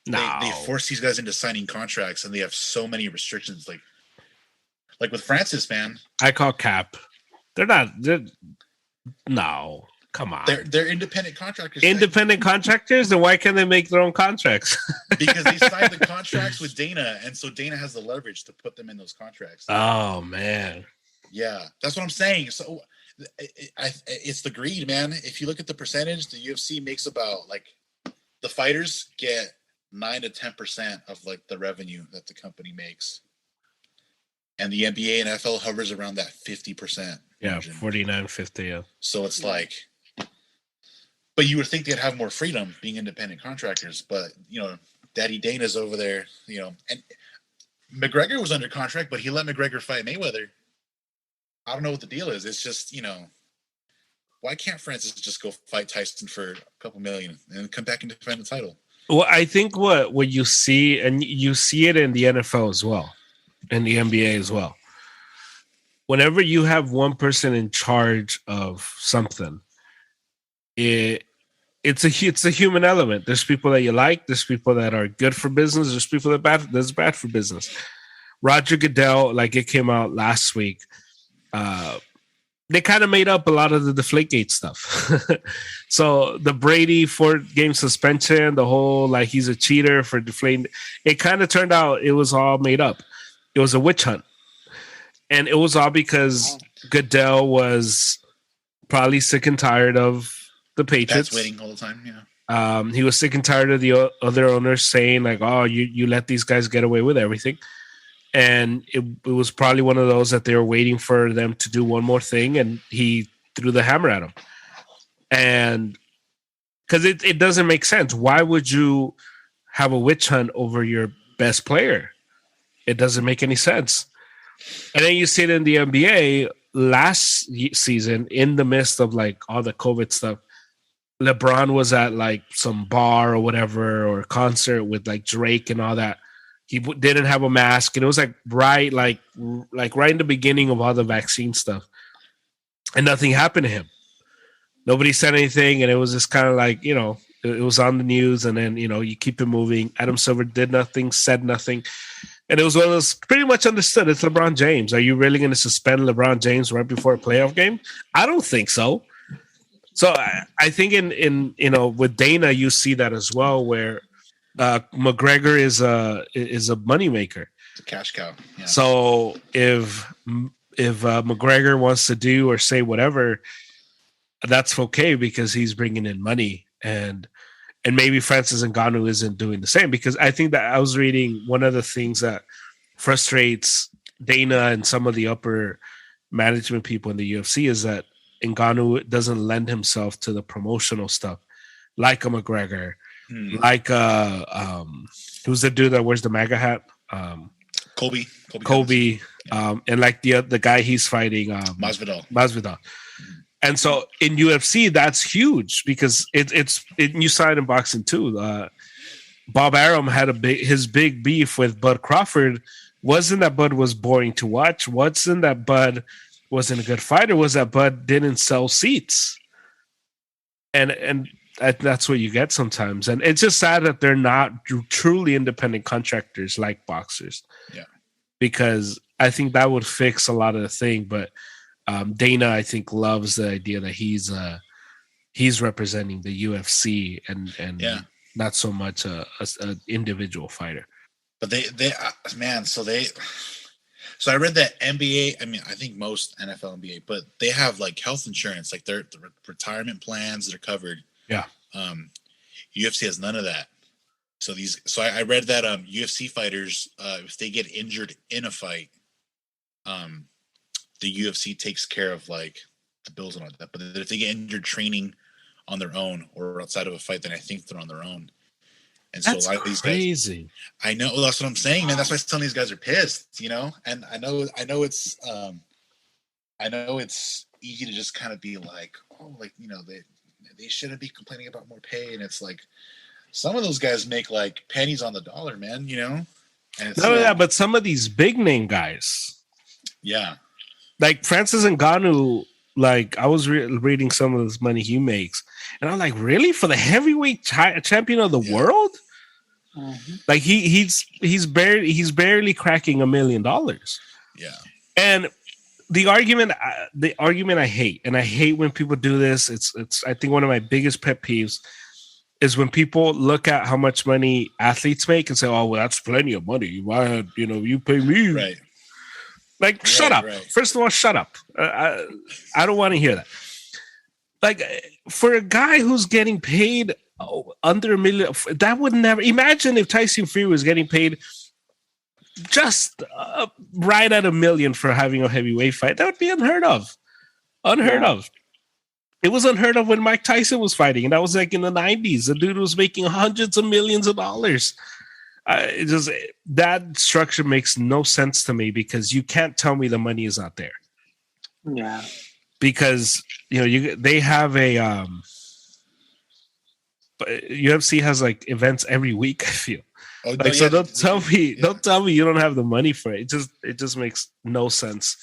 they force these guys into signing contracts, and they have so many restrictions. Like with Francis, man. I call cap. No. Come on. They're independent contractors. Independent contractors? Then why can't they make their own contracts? Because they signed the contracts with Dana, and so Dana has the leverage to put them in those contracts. Oh, man. Yeah, that's what I'm saying. So it's the greed, man. If you look at the percentage, the UFC makes about like the fighters get 9 to 10% of like the revenue that the company makes. And the NBA and NFL hovers around that 50%. Yeah, 49, 50, yeah. So it's like, but you would think they'd have more freedom being independent contractors, but Daddy Dana's over there, and McGregor was under contract, but he let McGregor fight Mayweather. I don't know what the deal is. It's just, why can't Francis just go fight Tyson for a couple million and come back and defend the title? Well, I think what you see, and you see it in the NFL as well, and the NBA as well. Whenever you have one person in charge of something, it's a human element. There's people that you like. There's people that are good for business. There's people that's bad for business. Roger Goodell, like it came out last week, they kind of made up a lot of the Deflategate stuff. So the Brady 4-game suspension, the whole like he's a cheater for deflating, it kind of turned out it was all made up. It was a witch hunt. And it was all because Goodell was probably sick and tired of the Patriots. That's waiting all the time, yeah. He was sick and tired of the other owners saying like, oh, you let these guys get away with everything. And it was probably one of those that they were waiting for them to do one more thing, and he threw the hammer at them. And because it doesn't make sense. Why would you have a witch hunt over your best player? It doesn't make any sense. And then you see it in the NBA last season, in the midst of like all the COVID stuff, LeBron was at like some bar or whatever, or concert with like Drake and all that. He didn't have a mask, and it was like right in the beginning of all the vaccine stuff, and nothing happened to him. Nobody said anything, and it was just kind of like, it was on the news, and then you keep it moving. Adam Silver did nothing, said nothing, and it was one of those pretty much understood. It's LeBron James. Are you really going to suspend LeBron James right before a playoff game? I don't think so. So I think in with Dana, you see that as well, where McGregor is a moneymaker. It's a cash cow. Yeah. So if McGregor wants to do or say whatever, that's okay because he's bringing in money, and maybe Francis Ngannou isn't doing the same, because I think that I was reading one of the things that frustrates Dana and some of the upper management people in the UFC is that Ngannou doesn't lend himself to the promotional stuff like a McGregor. Like who's the dude that wears the MAGA hat? Kobe. And like the guy he's fighting, Masvidal. And so in UFC, that's huge because you saw it in boxing too. Bob Arum had his big beef with Bud Crawford. Wasn't that Bud was boring to watch? Wasn't that Bud wasn't a good fighter? Was that Bud didn't sell seats? And that's what you get sometimes. And it's just sad that they're not truly independent contractors like boxers. Yeah. Because I think that would fix a lot of the thing. But Dana, I think, loves the idea that he's he's representing the UFC and Yeah. not so much a individual fighter. But they man, so I read that NBA, I mean, I think most NFL NBA, but they have like health insurance, like their retirement plans that are covered. Yeah. UFC has none of that. So I read that UFC fighters, if they get injured in a fight, the UFC takes care of like the bills and all that. But if they get injured training on their own or outside of a fight, then I think they're on their own. And That's so a lot of these crazy. guys, I know, that's what I'm saying, man. That's why some of these guys are pissed, you know. And I know it's easy to just kind of be like, oh, like, you know, they shouldn't be complaining about more pay, and it's like some of those guys make like pennies on the dollar, man, you know. And it's but some of these big name guys, yeah, like Francis Ngannou, like I was reading some of this money he makes, and I'm like, really, for the heavyweight champion of the world? Mm-hmm. Like he's barely cracking $1 million. Yeah. And the argument I hate, and I hate when people do this. It's I think one of my biggest pet peeves is when people look at how much money athletes make and say, "Oh, well, that's plenty of money. Why, you pay me?" Right. Like, shut up. Right. First of all, shut up. I don't want to hear that. Like, for a guy who's getting paid under $1 million, that would never. Imagine if Tyson Fury was getting paid just right at $1 million for having a heavyweight fight. That would be unheard of. Unheard of. It was unheard of when Mike Tyson was fighting, and that was like in the 90s. The dude was making hundreds of millions of dollars. That structure makes no sense to me, because you can't tell me the money is not there. Yeah. Because they have a UFC has like events every week, I feel. Oh, like, no, so yeah, don't tell me you don't have the money for it. It just makes no sense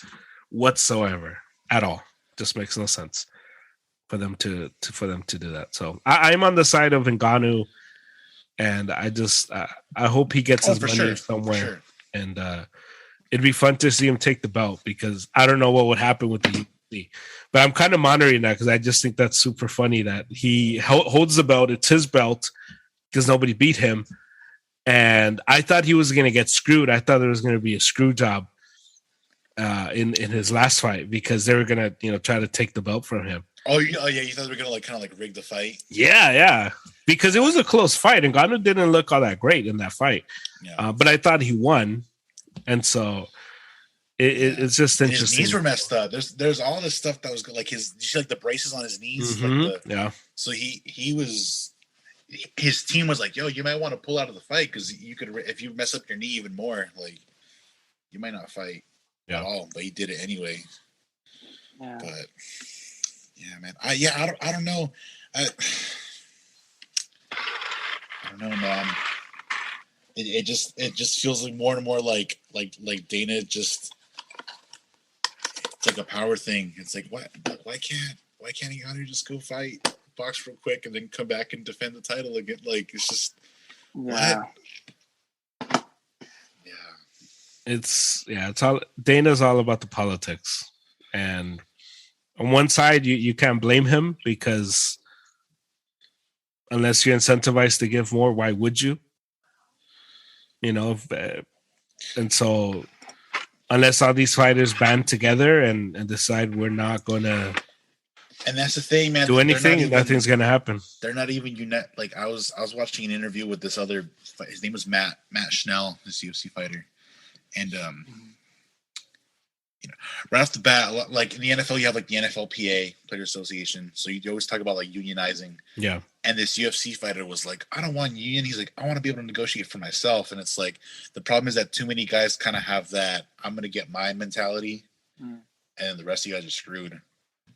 whatsoever at all. Just makes no sense for them to do that. So I'm on the side of Ngannou, and I hope he gets his money somewhere. Sure. And it'd be fun to see him take the belt, because I don't know what would happen with the UFC. But I'm kind of monitoring that, because I just think that's super funny that he holds the belt. It's his belt because nobody beat him. And I thought he was going to get screwed. I thought there was going to be a screw job in his last fight, because they were going to try to take the belt from him. Oh yeah, you thought they were going to like kind of like rig the fight? Yeah, because it was a close fight, and Ngannou didn't look all that great in that fight. Yeah. But I thought he won, and so it's just interesting. His knees were messed up. There's all this stuff that was like you see like the braces on his knees. Mm-hmm. Yeah. So his team was like, yo, you might want to pull out of the fight, because you could, if you mess up your knee even more, like you might not fight at all. But he did it anyway. Yeah. But yeah, man, I don't know. I don't know, man. It just feels like more and more like Dana just, it's like a power thing. It's like, why can't he just go fight, box real quick, and then come back and defend the title again? Like, it's just what? It's all Dana's all about the politics, and on one side you can't blame him, because unless you're incentivized to give more, why would you? And so unless all these fighters band together and decide we're not going to, and that's the thing, man, do anything, nothing's going to happen. They're not even unite. Like I was watching an interview with this other, his name was Matt Schnell, this UFC fighter, and right off the bat, like in the NFL, you have like the NFLPA, Player Association, so you always talk about like unionizing. Yeah. And this UFC fighter was like, I don't want union. He's like, I want to be able to negotiate for myself. And it's like, the problem is that too many guys kind of have that I'm going to get my mentality, and the rest of you guys are screwed.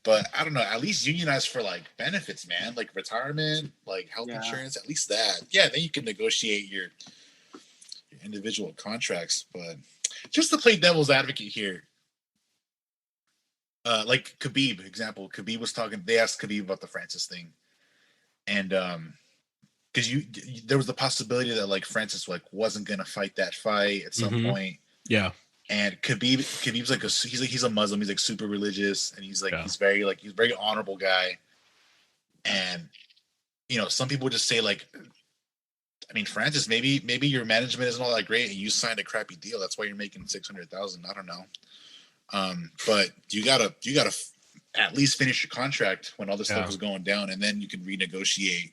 But I don't know, at least unionize for like benefits, man, like retirement, like health insurance, at least that. Yeah, then you can negotiate your individual contracts. But just to play devil's advocate here, like Khabib, example, Khabib was talking, they asked Khabib about the Francis thing. And because there was the possibility that like Francis like wasn't gonna fight that fight at some point. Yeah. And Khabib's like he's a Muslim. He's like super religious, and he's like he's very honorable guy. And some people just say like, I mean, Francis, maybe your management isn't all that great, and you signed a crappy deal. That's why you're making $600,000. I don't know, but you gotta at least finish your contract when all this stuff is going down, and then you can renegotiate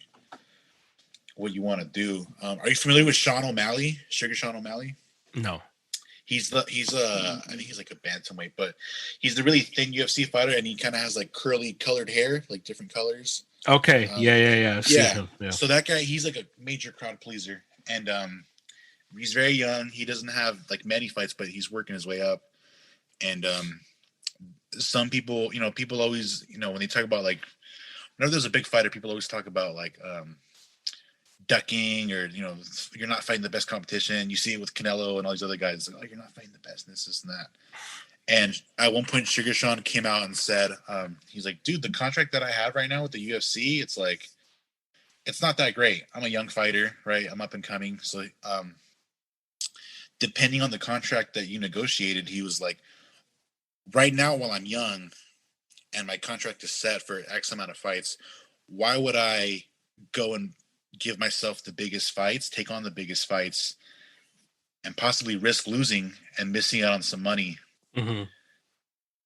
what you want to do. Are you familiar with Sean O'Malley, Sugar Sean O'Malley? No. He's I think he's like a bantamweight, but he's the really thin UFC fighter, and he kind of has like curly colored hair, like different colors. Okay. Yeah. So that guy, he's like a major crowd pleaser, and he's very young. He doesn't have like many fights, but he's working his way up. And some people, people always, when they talk about like, whenever there's a big fighter, people always talk about like ducking, or you're not fighting the best competition. You see it with Canelo and all these other guys. Like, oh, you're not fighting the best, this and that. And at one point, Sugar Sean came out and said, he's like, dude, the contract that I have right now with the UFC, it's like, it's not that great. I'm a young fighter, right? I'm up and coming. So depending on the contract that you negotiated, he was like, right now, while I'm young and my contract is set for X amount of fights, why would I go and give myself the biggest fights, take on the biggest fights, and possibly risk losing and missing out on some money,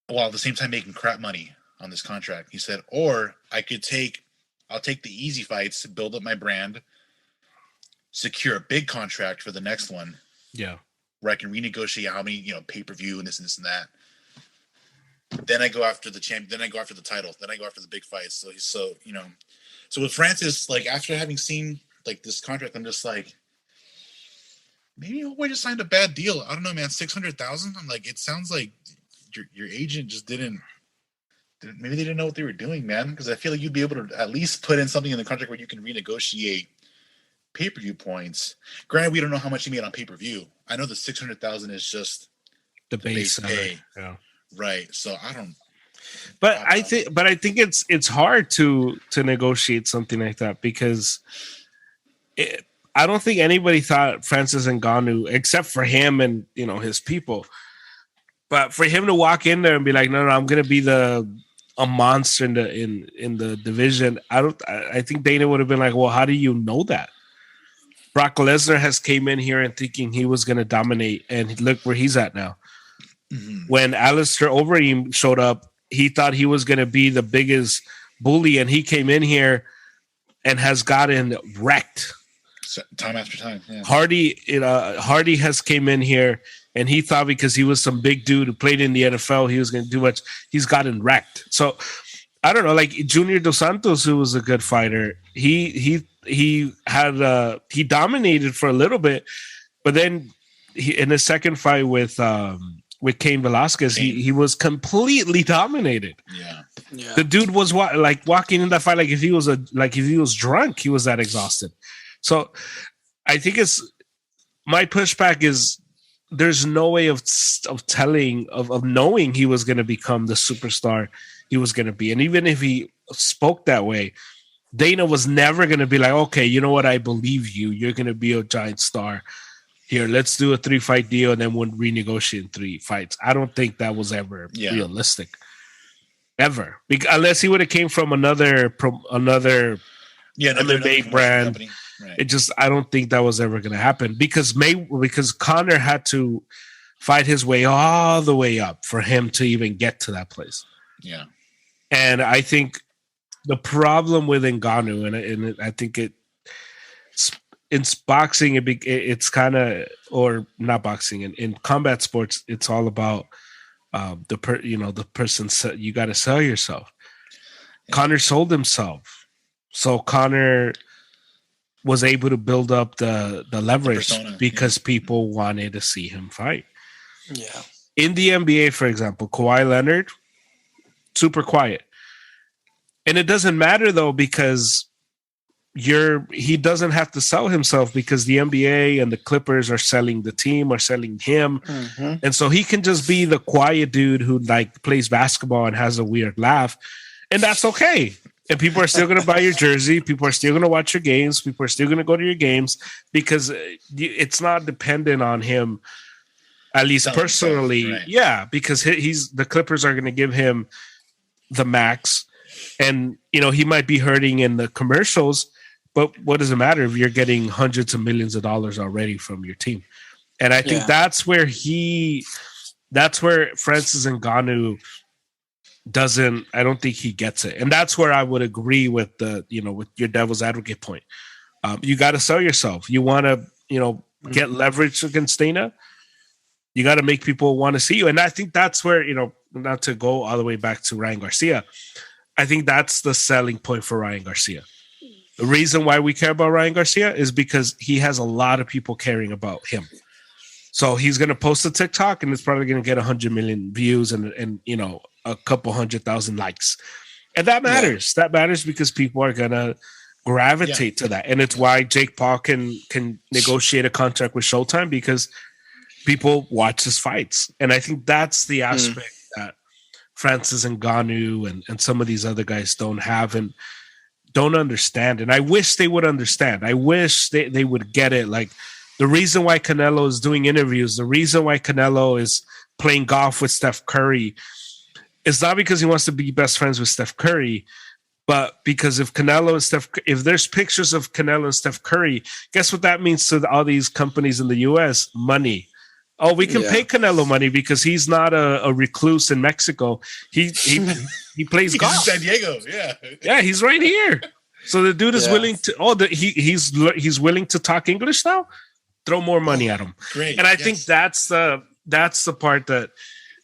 while at the same time making crap money on this contract? He said, or I'll take the easy fights, build up my brand, secure a big contract for the next one, where I can renegotiate how many, pay-per-view and this and that. Then I go after the champion. Then I go after the title. Then I go after the big fights. So with Francis, like, after having seen like this contract, I'm just like, maybe we just signed a bad deal. I don't know, man. $600,000. I'm like, it sounds like your agent just didn't. Maybe they didn't know what they were doing, man. Because I feel like you'd be able to at least put in something in the contract where you can renegotiate pay-per-view points. Granted, we don't know how much he made on pay-per-view. I know the $600,000 is just the base pay. Yeah. Right. So I don't. But I think it's hard to negotiate something like that, because I don't think anybody thought Francis Ngannou, except for him and his people. But for him to walk in there and be like, no, I'm going to be a monster in the division. I think Dana would have been like, well, how do you know that? Brock Lesnar has came in here and thinking he was going to dominate, and look where he's at now. When Alistair Overeem showed up, he thought he was going to be the biggest bully, and he came in here and has gotten wrecked time after time. Yeah. Hardy has came in here, and he thought because he was some big dude who played in the NFL, he was going to do much. He's gotten wrecked. So I don't know, like Junior Dos Santos, who was a good fighter, he dominated for a little bit, but then in the second fight with Cain Velasquez, he was completely dominated. Yeah. The dude was walking in that fight like if he was drunk, he was that exhausted. So I think my pushback is there's no way of knowing he was going to become the superstar he was going to be. And even if he spoke that way, Dana was never going to be like, okay, you know what? I believe you. You're going to be a giant star. Here, let's do a 3-fight deal and then we'll renegotiate 3 fights. I don't think that was ever realistic. Ever. Unless he would have came from another MMA brand. Right. I don't think that was ever going to happen because Conor had to fight his way all the way up for him to even get to that place. Yeah. And I think the problem with Ngannou, and I think in boxing, it's kind of, or not boxing, in combat sports, it's all about the person. You got to sell yourself. Yeah. Conor sold himself, so Conor was able to build up the leverage because people wanted to see him fight. Yeah. In the NBA, for example, Kawhi Leonard, super quiet, and it doesn't matter though because he doesn't have to sell himself because the NBA and the Clippers are selling the team or selling him. Mm-hmm. And so he can just be the quiet dude who like plays basketball and has a weird laugh. And that's okay. And people are still going to buy your jersey. People are still going to watch your games. People are still going to go to your games because it's not dependent on him, at least personally. Right. Yeah, because the Clippers are going to give him the max. And, he might be hurting in the commercials, but what does it matter if you're getting hundreds of millions of dollars already from your team? And I think that's where Francis Ngannou I don't think he gets it. And that's where I would agree with with your devil's advocate point. You got to sell yourself. You want to, get leverage against Dana. You got to make people want to see you. And I think that's where, not to go all the way back to Ryan Garcia, I think that's the selling point for Ryan Garcia. The reason why we care about Ryan Garcia is because he has a lot of people caring about him. So he's going to post a TikTok and it's probably going to get 100 million views and a couple 100,000 likes. And that matters. Yeah. That matters because people are going to gravitate to that. And it's why Jake Paul can negotiate a contract with Showtime, because people watch his fights. And I think that's the aspect that Francis Ngannou and some of these other guys don't have and don't understand. And I wish they would understand. I wish they would get it. Like, the reason why Canelo is doing interviews, the reason why Canelo is playing golf with Steph Curry is not because he wants to be best friends with Steph Curry, but because if there's pictures of Canelo and Steph Curry, guess what that means to all these companies in the US? Money. Oh, we can pay Canelo money because he's not a recluse in Mexico. He plays golf. He's in San Diego. Yeah. Yeah, he's right here. So the dude is willing to. He's willing to talk English now. Throw more money at him. Great. And I think that's the part that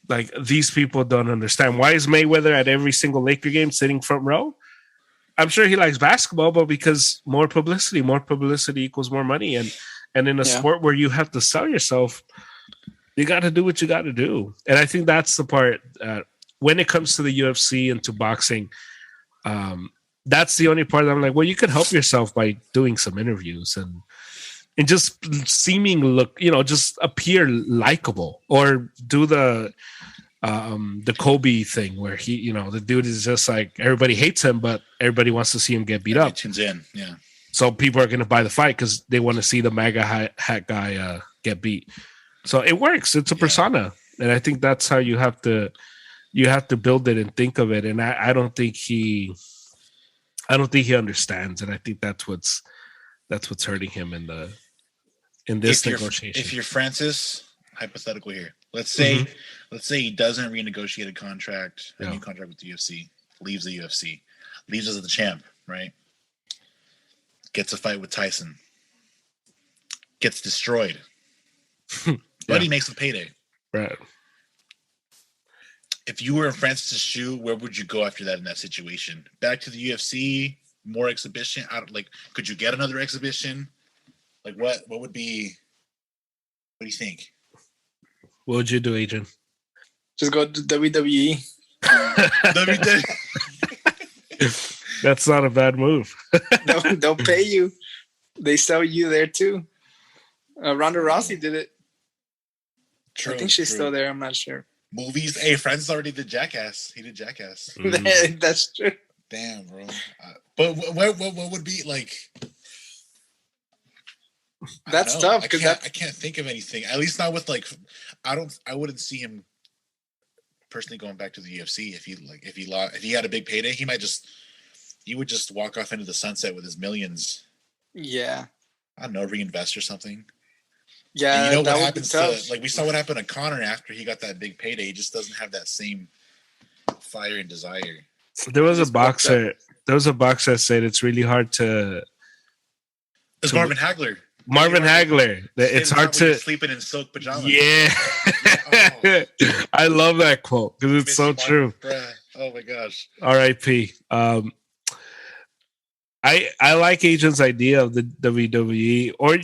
like these people don't understand. Why is Mayweather at every single Laker game sitting front row? I'm sure he likes basketball, but because more publicity equals more money. And in a sport where you have to sell yourself, you got to do what you got to do. And I think that's the part when it comes to the UFC and to boxing, that's the only part that I'm like, well, you could help yourself by doing some interviews and just just appear likable, or do the Kobe thing where he, the dude is just like, everybody hates him, but everybody wants to see him get beat up. Tunes in, yeah. So people are going to buy the fight because they want to see the MAGA hat guy get beat. So it works. It's a persona, and I think that's how you have to build it and think of it. And I don't think he understands, and I think that's what's hurting him in this negotiation. If you're Francis, hypothetical here, let's say he doesn't renegotiate a contract, new contract with the UFC, leaves the UFC, leaves as the champ, right? Gets a fight with Tyson, gets destroyed, but he makes the payday. Right. If you were in Francis' shoe, where would you go after that in that situation? Back to the UFC, more exhibition? Could you get another exhibition? Like, what would be? What do you think? What would you do, Adrian? Just go to WWE. WWE. That's not a bad move. They'll pay you. They sell you there too. Ronda Rousey did it. True, I think she's still there. I'm not sure. Movies. Hey, Francis already did Jackass. He did Jackass. That's true. Damn, bro. But what would be like? That's tough because I can't think of anything. At least not with I wouldn't see him personally going back to the UFC if he had a big payday. He would just walk off into the sunset with his millions. Yeah. I don't know, reinvest or something. Yeah, and what happens to we saw what happened to Conor after he got that big payday. He just doesn't have that same fire and desire. There was a boxer that said it's really hard to. It's Marvin Hagler. Marvin Hagler. It's hard to sleeping in silk pajamas. Yeah. I love that quote because it's so true. Oh my gosh. R.I.P. I like Adrian's idea of the WWE, or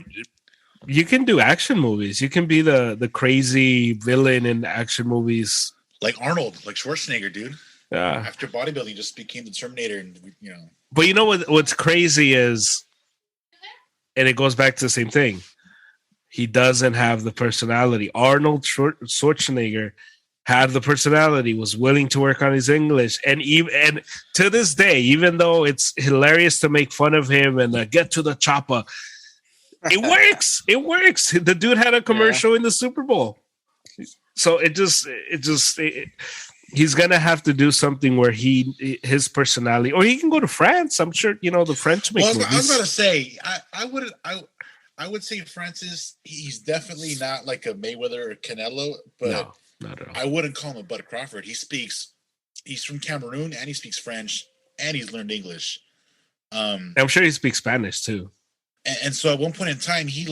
you can do action movies. You can be the crazy villain in action movies, like Arnold, like Schwarzenegger, dude. Yeah. After bodybuilding, just became the Terminator, and But you know what's crazy is, and it goes back to the same thing. He doesn't have the personality. Arnold Schwarzenegger had the personality, was willing to work on his English, and to this day, even though it's hilarious to make fun of him and get to the chopper, it works. It works. The dude had a commercial in the Super Bowl, so he's gonna have to do something where his personality, or he can go to France. I'm sure the French make movies. I was about to say I would say Francis. He's definitely not like a Mayweather or Canelo, but No, not at all. I wouldn't call him a Bud Crawford. He's from Cameroon and he speaks French and he's learned English. I'm sure he speaks Spanish too. And so at one point in time, he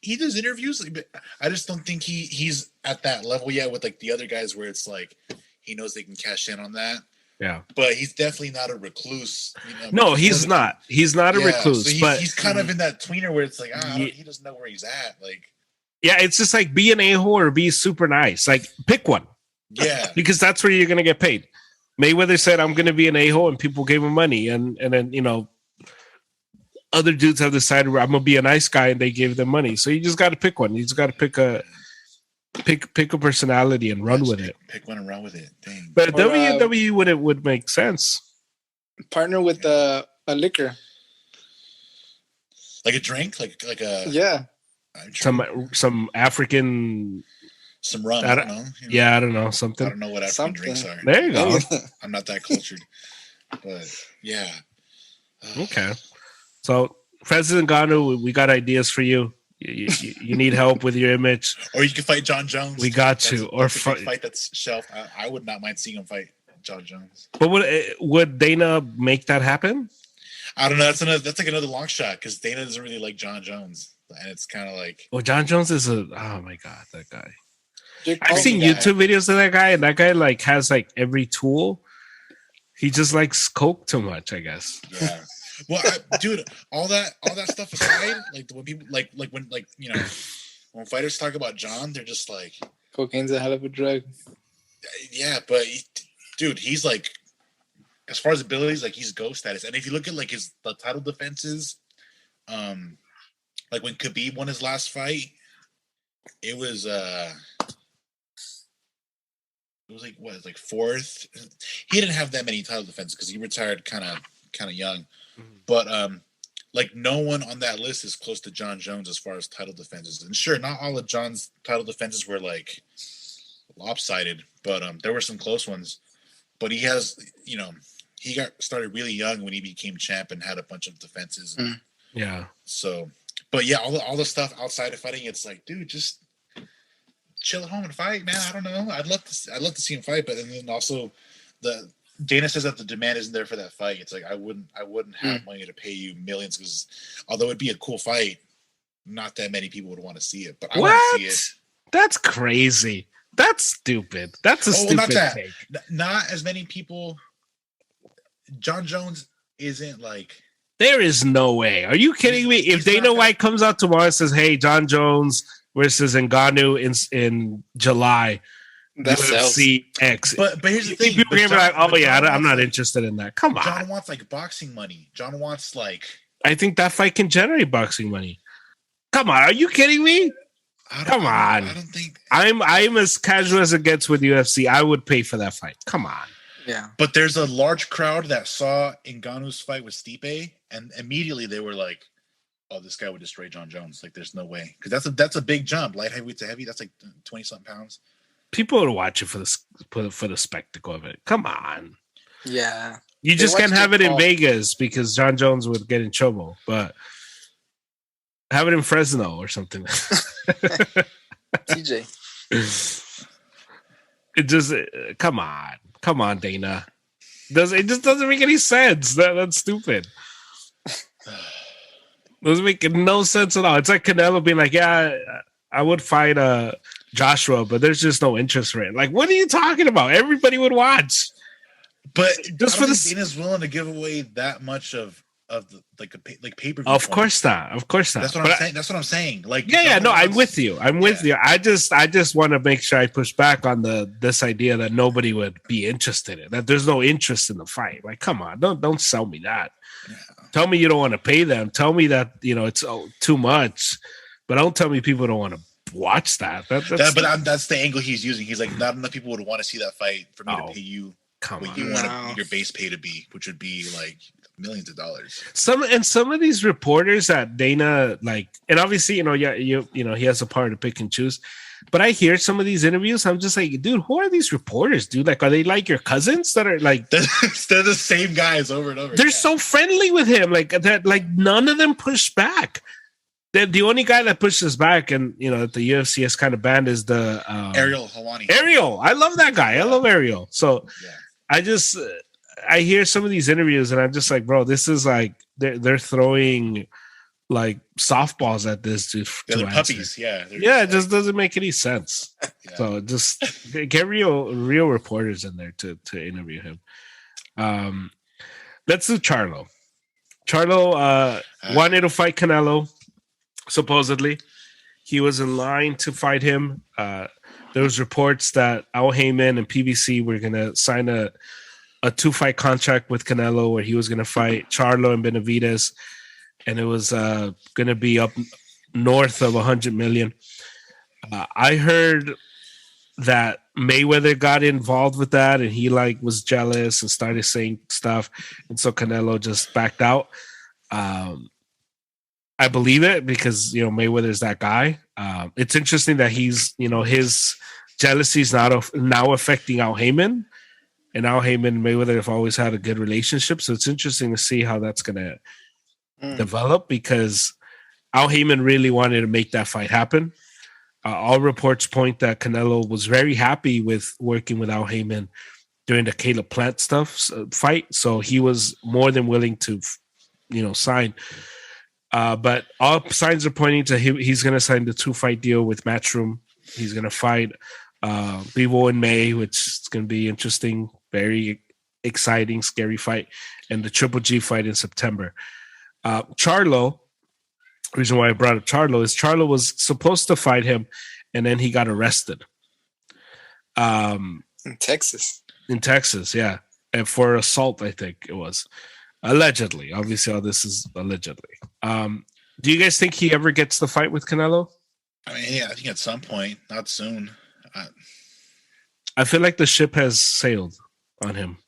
he does interviews, but I just don't think he's at that level yet with like the other guys where it's like he knows they can cash in on that. Yeah, but he's definitely not a recluse. No, he's not. He's not a recluse. So but he's kind of in that tweener where it's like, he doesn't know where he's at. Like, yeah, it's just like be an a-hole or be super nice. Like pick one. Yeah, because that's where you're gonna get paid. Mayweather said, "I'm gonna be an a-hole," and people gave him money, and then other dudes have decided I'm gonna be a nice guy, and they gave them money. So you just got to pick one. You just got to pick a personality and run with it. Pick one and run with it. Dang. But WWE would make sense. Partner with a liquor, like a drink, like a some African. Some rum. I don't know. Yeah, I don't know. Something. I don't know what African drinks are. There you go. I'm not that cultured. But yeah. Okay. So President Ngannou, we got ideas for you. You need help with your image. Or you can fight John Jones. We got you. Or fight that's shelf. I would not mind seeing him fight John Jones. But would Dana make that happen? I don't know. That's like another long shot because Dana doesn't really like John Jones. And it's kind of like... Well, John Jones is oh my God, that guy. I've seen YouTube videos of that guy, and that guy like has like every tool. He just likes coke too much, I guess. Yeah. Well, dude, all that stuff aside, like when people when fighters talk about John, they're just like, cocaine's a hell of a drug. Yeah, but dude, he's like, as far as abilities, like he's GOAT status. And if you look at like the title defenses, like when Khabib won his last fight, it was like fourth. He didn't have that many title defenses because he retired kind of young. Mm-hmm. But like no one on that list is close to John Jones as far as title defenses. And sure, not all of John's title defenses were like lopsided, but there were some close ones. But he has, he got started really young when he became champ and had a bunch of defenses. Mm. Yeah. So, but yeah, all the stuff outside of fighting, it's like, dude, just chill at home and fight, man. I don't know. I'd love to see him fight, but then also Dana says that the demand isn't there for that fight. It's like I wouldn't have money to pay you millions because although it'd be a cool fight, not that many people would want to see it. But I want to see it. That's crazy. That's stupid. That's a stupid take. Not as many people. John Jones isn't like. There is no way. Are you kidding me? If Dana White comes out tomorrow and says, "Hey, John Jones versus Ngannou in July, UFC X." But here's the thing: people are like, "Oh yeah, I'm not interested in that." Come on. John wants like boxing money. John wants like. I think that fight can generate boxing money. Come on, are you kidding me? Come on. I don't think I'm as casual as it gets with UFC. I would pay for that fight. Come on. Yeah. But there's a large crowd that saw Ngannou's fight with Stipe, and immediately they were like, "Oh, this guy would destroy John Jones." Like, there's no way, because that's a big jump. Light heavyweight to heavy, that's like 20-something pounds. People would watch it for the spectacle of it. Come on. Yeah. You just can't have it in Vegas because John Jones would get in trouble, but have it in Fresno or something. TJ. It just come on, Dana. It just doesn't make any sense. That's stupid. Doesn't make no sense at all. It's like Canelo being like, "Yeah, I would fight Joshua, but there's just no interest in it." Like, what are you talking about? Everybody would watch. But just for Dana's willing to give away that much of the pay-per-view. Of course not. That's what I'm saying. That's what I'm saying. Like, no, I'm with you. You. I just want to make sure I push back on this idea that nobody would be interested in, that there's no interest in the fight. Like, come on, don't sell me that. Yeah. Tell me you don't want to pay them. Tell me that it's too much, but don't tell me people don't want to watch that. That's the angle he's using. He's like, not enough people would want to see that fight for me to pay you. Come on, you want your base pay to be, which would be like millions of dollars. Some of these reporters that Dana like, and obviously, he has a part to pick and choose. But I hear some of these interviews, I'm just like, dude, who are these reporters, dude? Like, are they like your cousins that are like they're the same guys over and over? They're so friendly with him, like that. Like none of them push back. The only guy that pushes back, and that the UFC has kind of banned, is the Ariel Helwani. Ariel, I love that guy. I love Ariel. So I hear some of these interviews, and I'm just like, bro, this is like they're throwing like softballs at this dude. They're puppies, it just doesn't make any sense. Yeah. So just get real reporters in there to interview him. Let's do Charlo. Charlo wanted to fight Canelo. Supposedly, he was in line to fight him. There was reports that Al Heyman and PBC were going to sign a 2-fight contract with Canelo, where he was going to fight Charlo and Benavidez, and it was going to be up north of 100 million. I heard that Mayweather got involved with that, and he like was jealous and started saying stuff, and so Canelo just backed out. I believe it because Mayweather's that guy. It's interesting that he's his jealousy is now affecting Al Heyman, and Al Heyman and Mayweather have always had a good relationship. So it's interesting to see how that's going to develop, because Al Heyman really wanted to make that fight happen. All reports point that Canelo was very happy with working with Al Heyman during the Caleb Plant fight, so he was more than willing to, sign. But all signs are pointing to him. He's going to sign the 2-fight deal with Matchroom. He's going to fight Bivol in May, which is going to be interesting, very exciting, scary fight, and the Triple G fight in September. Charlo, the reason why I brought up Charlo is Charlo was supposed to fight him, and then he got arrested. In Texas. In Texas, yeah. And for assault, I think it was. Allegedly. Obviously, all this is allegedly. Do you guys think he ever gets the fight with Canelo? I mean, yeah, I think at some point, not soon. I feel like the ship has sailed on him.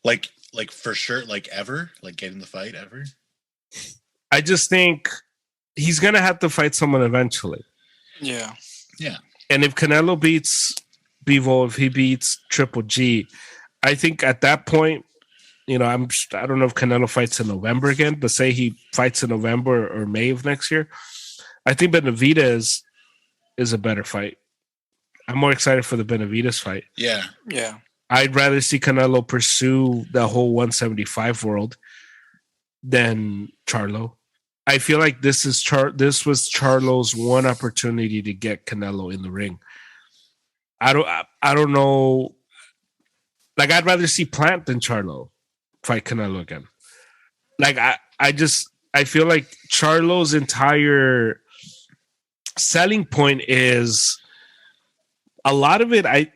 Like for sure, like ever? Like getting the fight ever? I just think he's going to have to fight someone eventually. Yeah. Yeah. And if Canelo beats Bivol, if he beats Triple G, I think at that point, I don't know if Canelo fights in November again, but say he fights in November or May of next year, I think Benavidez is a better fight. I'm more excited for the Benavidez fight. Yeah. Yeah. I'd rather see Canelo pursue the whole 175 world than Charlo. I feel like this was Charlo's one opportunity to get Canelo in the ring. I don't know. Like, I'd rather see Plant than Charlo fight Canelo again. Like, I feel like Charlo's entire selling point is a lot of it. I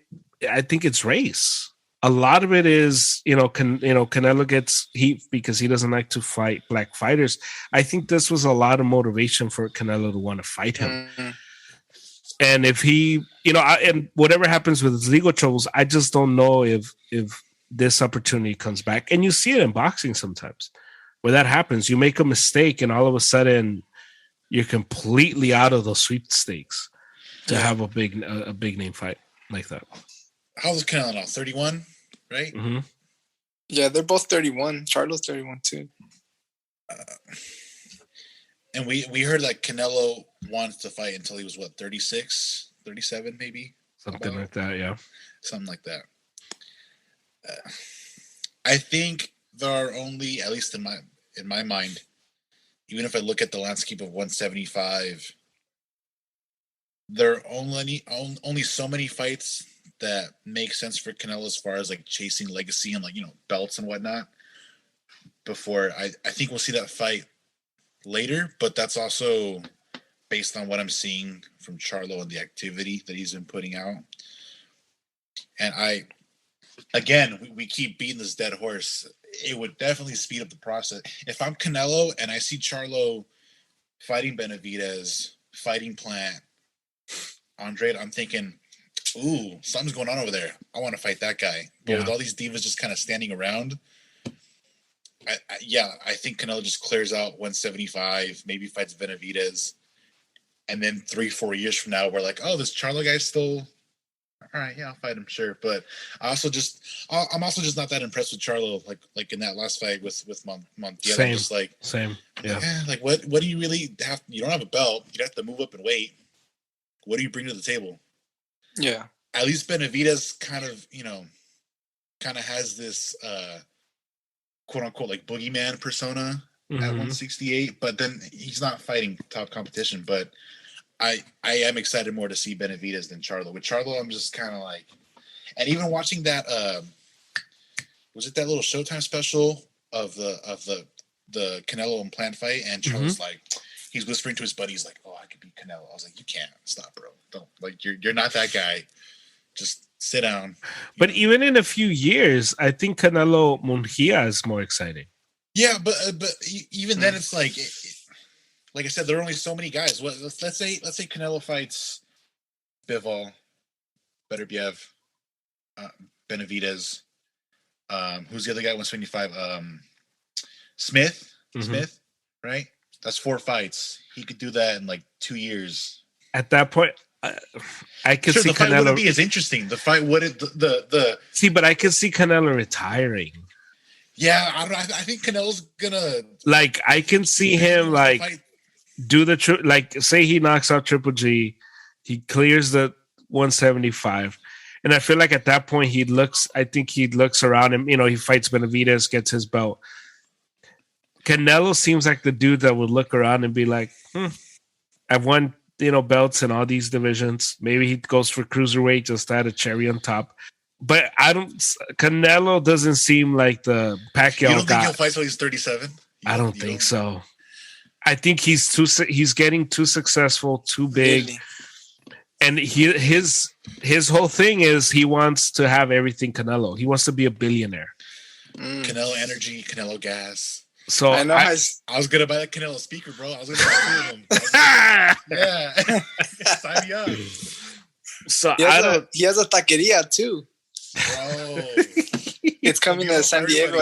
think it's race. A lot of it is, Canelo gets heat because he doesn't like to fight black fighters. I think this was a lot of motivation for Canelo to want to fight him. Mm-hmm. And if he, and whatever happens with his legal troubles, I just don't know if this opportunity comes back. And you see it in boxing sometimes where that happens. You make a mistake and all of a sudden you're completely out of the sweepstakes to have a big name fight like that. How's Canelo now? 31, right? Mm-hmm. Yeah, they're both 31. Charlo's 31 too. And we heard that Canelo wants to fight until he was 36, 37 maybe? Something like that, yeah. Something like that. I think there are only, at least in my mind, even if I look at the landscape of 175, there are only so many fights that make sense for Canelo as far as like chasing legacy and like, belts and whatnot. Before I think we'll see that fight later, but that's also based on what I'm seeing from Charlo and the activity that he's been putting out. And we keep beating this dead horse. It would definitely speed up the process. If I'm Canelo and I see Charlo fighting Benavidez, fighting Plant, Andre, I'm thinking, ooh, something's going on over there. I want to fight that guy. But with all these divas just kind of standing around, I think Canelo just clears out 175, maybe fights Benavidez, and then 3-4 years from now, we're like, oh, this Charlo guy's still all right. Yeah, I'll fight him, sure. But I'm also just not that impressed with Charlo. Like in that last fight with Montiel. Same. Just like Same. Yeah. like what do you really have? You don't have a belt. You have to move up and wait. What do you bring to the table? Yeah. At least Benavidez kind of has this quote unquote like boogeyman persona at 168, but then he's not fighting top competition. But I am excited more to see Benavidez than Charlo. With Charlo, I'm just kind of like, and even watching that was it that little Showtime special of the Canelo and Plant fight, and Charlo's like, he's whispering to his buddies like, oh, I could beat Canelo. I was like, you can't, stop, bro, don't, like, you're not that guy, just sit down. But even in a few years, I think Canelo Mungía is more exciting. Yeah, but even then, it's like I said, there are only so many guys. Let's say Canelo fights Bivol, Beterbiev, Benavidez. Who's the other guy? 175. Smith. Smith, right? That's 4 fights. He could do that in like 2 years. At that point, I could see the fight Canelo wouldn't be as interesting. The fight wouldn't the see, but I could see Canelo retiring. Yeah, I think Canelo's gonna like. I can see him like fight. Do the like. Say he knocks out Triple G, he clears the 175, and I feel like at that point he looks. I think he looks around him. He fights Benavidez, gets his belt. Canelo seems like the dude that would look around and be like, I've won, belts in all these divisions. Maybe he goes for cruiserweight, just to add a cherry on top. But Canelo doesn't seem like the Pacquiao guy. You don't think he'll fight till he's 37? I don't think so. I think he's getting too successful, too big. Really? And his whole thing is he wants to have everything Canelo. He wants to be a billionaire. Canelo energy, Canelo gas. So I was gonna buy that Canelo speaker, bro. I was gonna buy 2 of them. Yeah, sign me up. So he has a taqueria too, bro. It's coming to San Diego.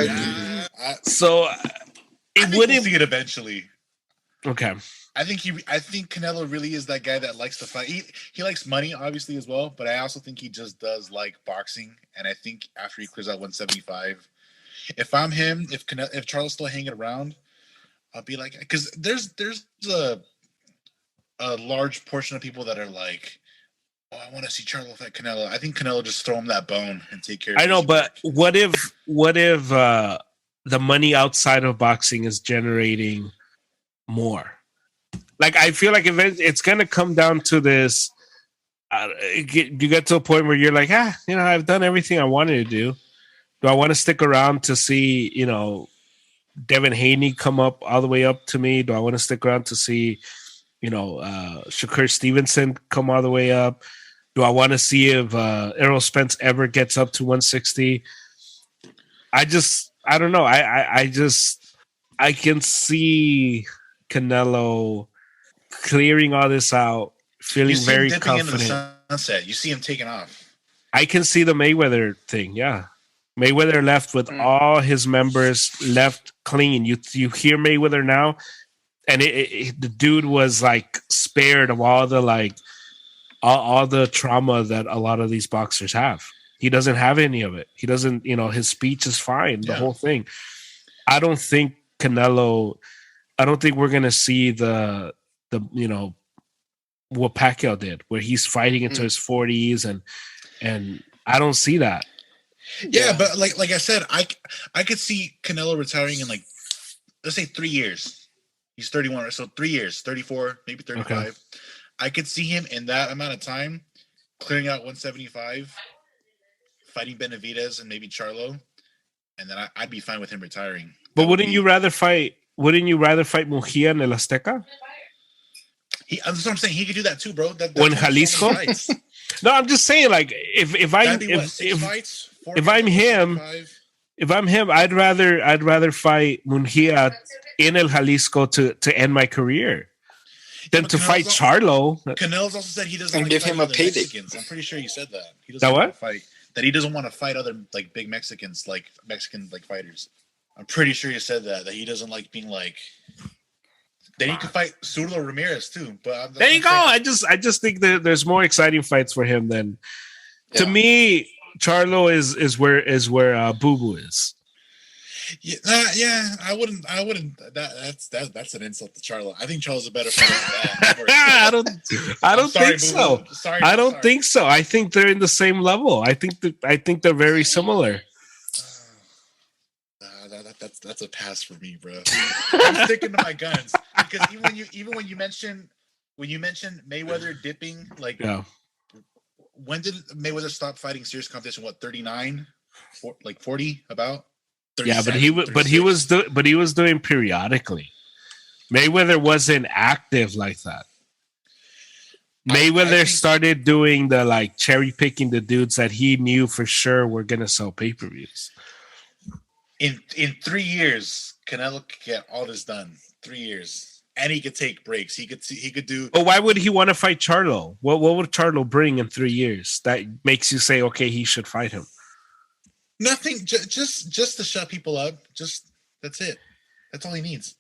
So it wouldn't see it eventually. Okay. I think Canelo really is that guy that likes to fight. He likes money, obviously, as well. But I also think he just does like boxing. And I think after he clears out 175. If I'm him, if Charlo's still hanging around, I'll be like, because there's a large portion of people that are like, oh, I want to see Charlo fight Canelo. I think Canelo just throw him that bone and take care of it. I know, but what if the money outside of boxing is generating more? Like, I feel like it's going to come down to this. You get to a point where you're like, I've done everything I wanted to do. Do I want to stick around to see, Devin Haney come up all the way up to me? Do I want to stick around to see, Shakur Stevenson come all the way up? Do I want to see if Errol Spence ever gets up to 160? I don't know. I can see Canelo clearing all this out, feeling very confident. Into the sunset. You see him taking off. I can see the Mayweather thing, yeah. Mayweather left with all his members left clean. You hear Mayweather now, and the dude was like spared of all the all the trauma that a lot of these boxers have. He doesn't have any of it. He doesn't, his speech is fine. The whole thing. I don't think Canelo. I don't think we're gonna see the what Pacquiao did, where he's fighting into his 40s, and I don't see that. Yeah, but like I said, I could see Canelo retiring in like, let's say 3 years. He's 31, so 3 years, 34, maybe 35. Okay. I could see him in that amount of time clearing out 175, fighting Benavidez and maybe Charlo, and then I'd be fine with him retiring. But wouldn't you rather fight Mujia in El Azteca? That's what I'm saying. He could do that too, bro. When Jalisco? No, I'm just saying, like, if I'm him, I'd rather fight Mujia in El Jalisco to end my career than to fight Charlo. Canelo's also said he doesn't give him a payday. Mexicans. I'm pretty sure he said that. He doesn't want to fight. That he doesn't want to fight other like big Mexicans, like Mexican like fighters. I'm pretty sure he said that he doesn't like being like. Then he could fight Surlo Ramirez too. But there you go. I just think that there's more exciting fights for him than to me. Charlo is where Boo Boo is. Yeah, I wouldn't. That's an insult to Charlo. I think Charlo's a better fighter than that. I don't think so. Sorry, I don't think so. I think they're in the same level. I think they're very similar. That's a pass for me, bro. I'm sticking to my guns because even when you mention Mayweather dipping, like, when did Mayweather stop fighting serious competition? What, 39, like 40, about? Yeah, but he was doing periodically. Mayweather wasn't active like that. Mayweather started doing the like cherry picking the dudes that he knew for sure were gonna sell pay-per-views. In 3 years, Canelo could get all this done. 3 years, and he could take breaks. He could do. But why would he want to fight Charlo? What would Charlo bring in 3 years that makes you say, okay, he should fight him? Nothing. Just to shut people up. That's it. That's all he needs.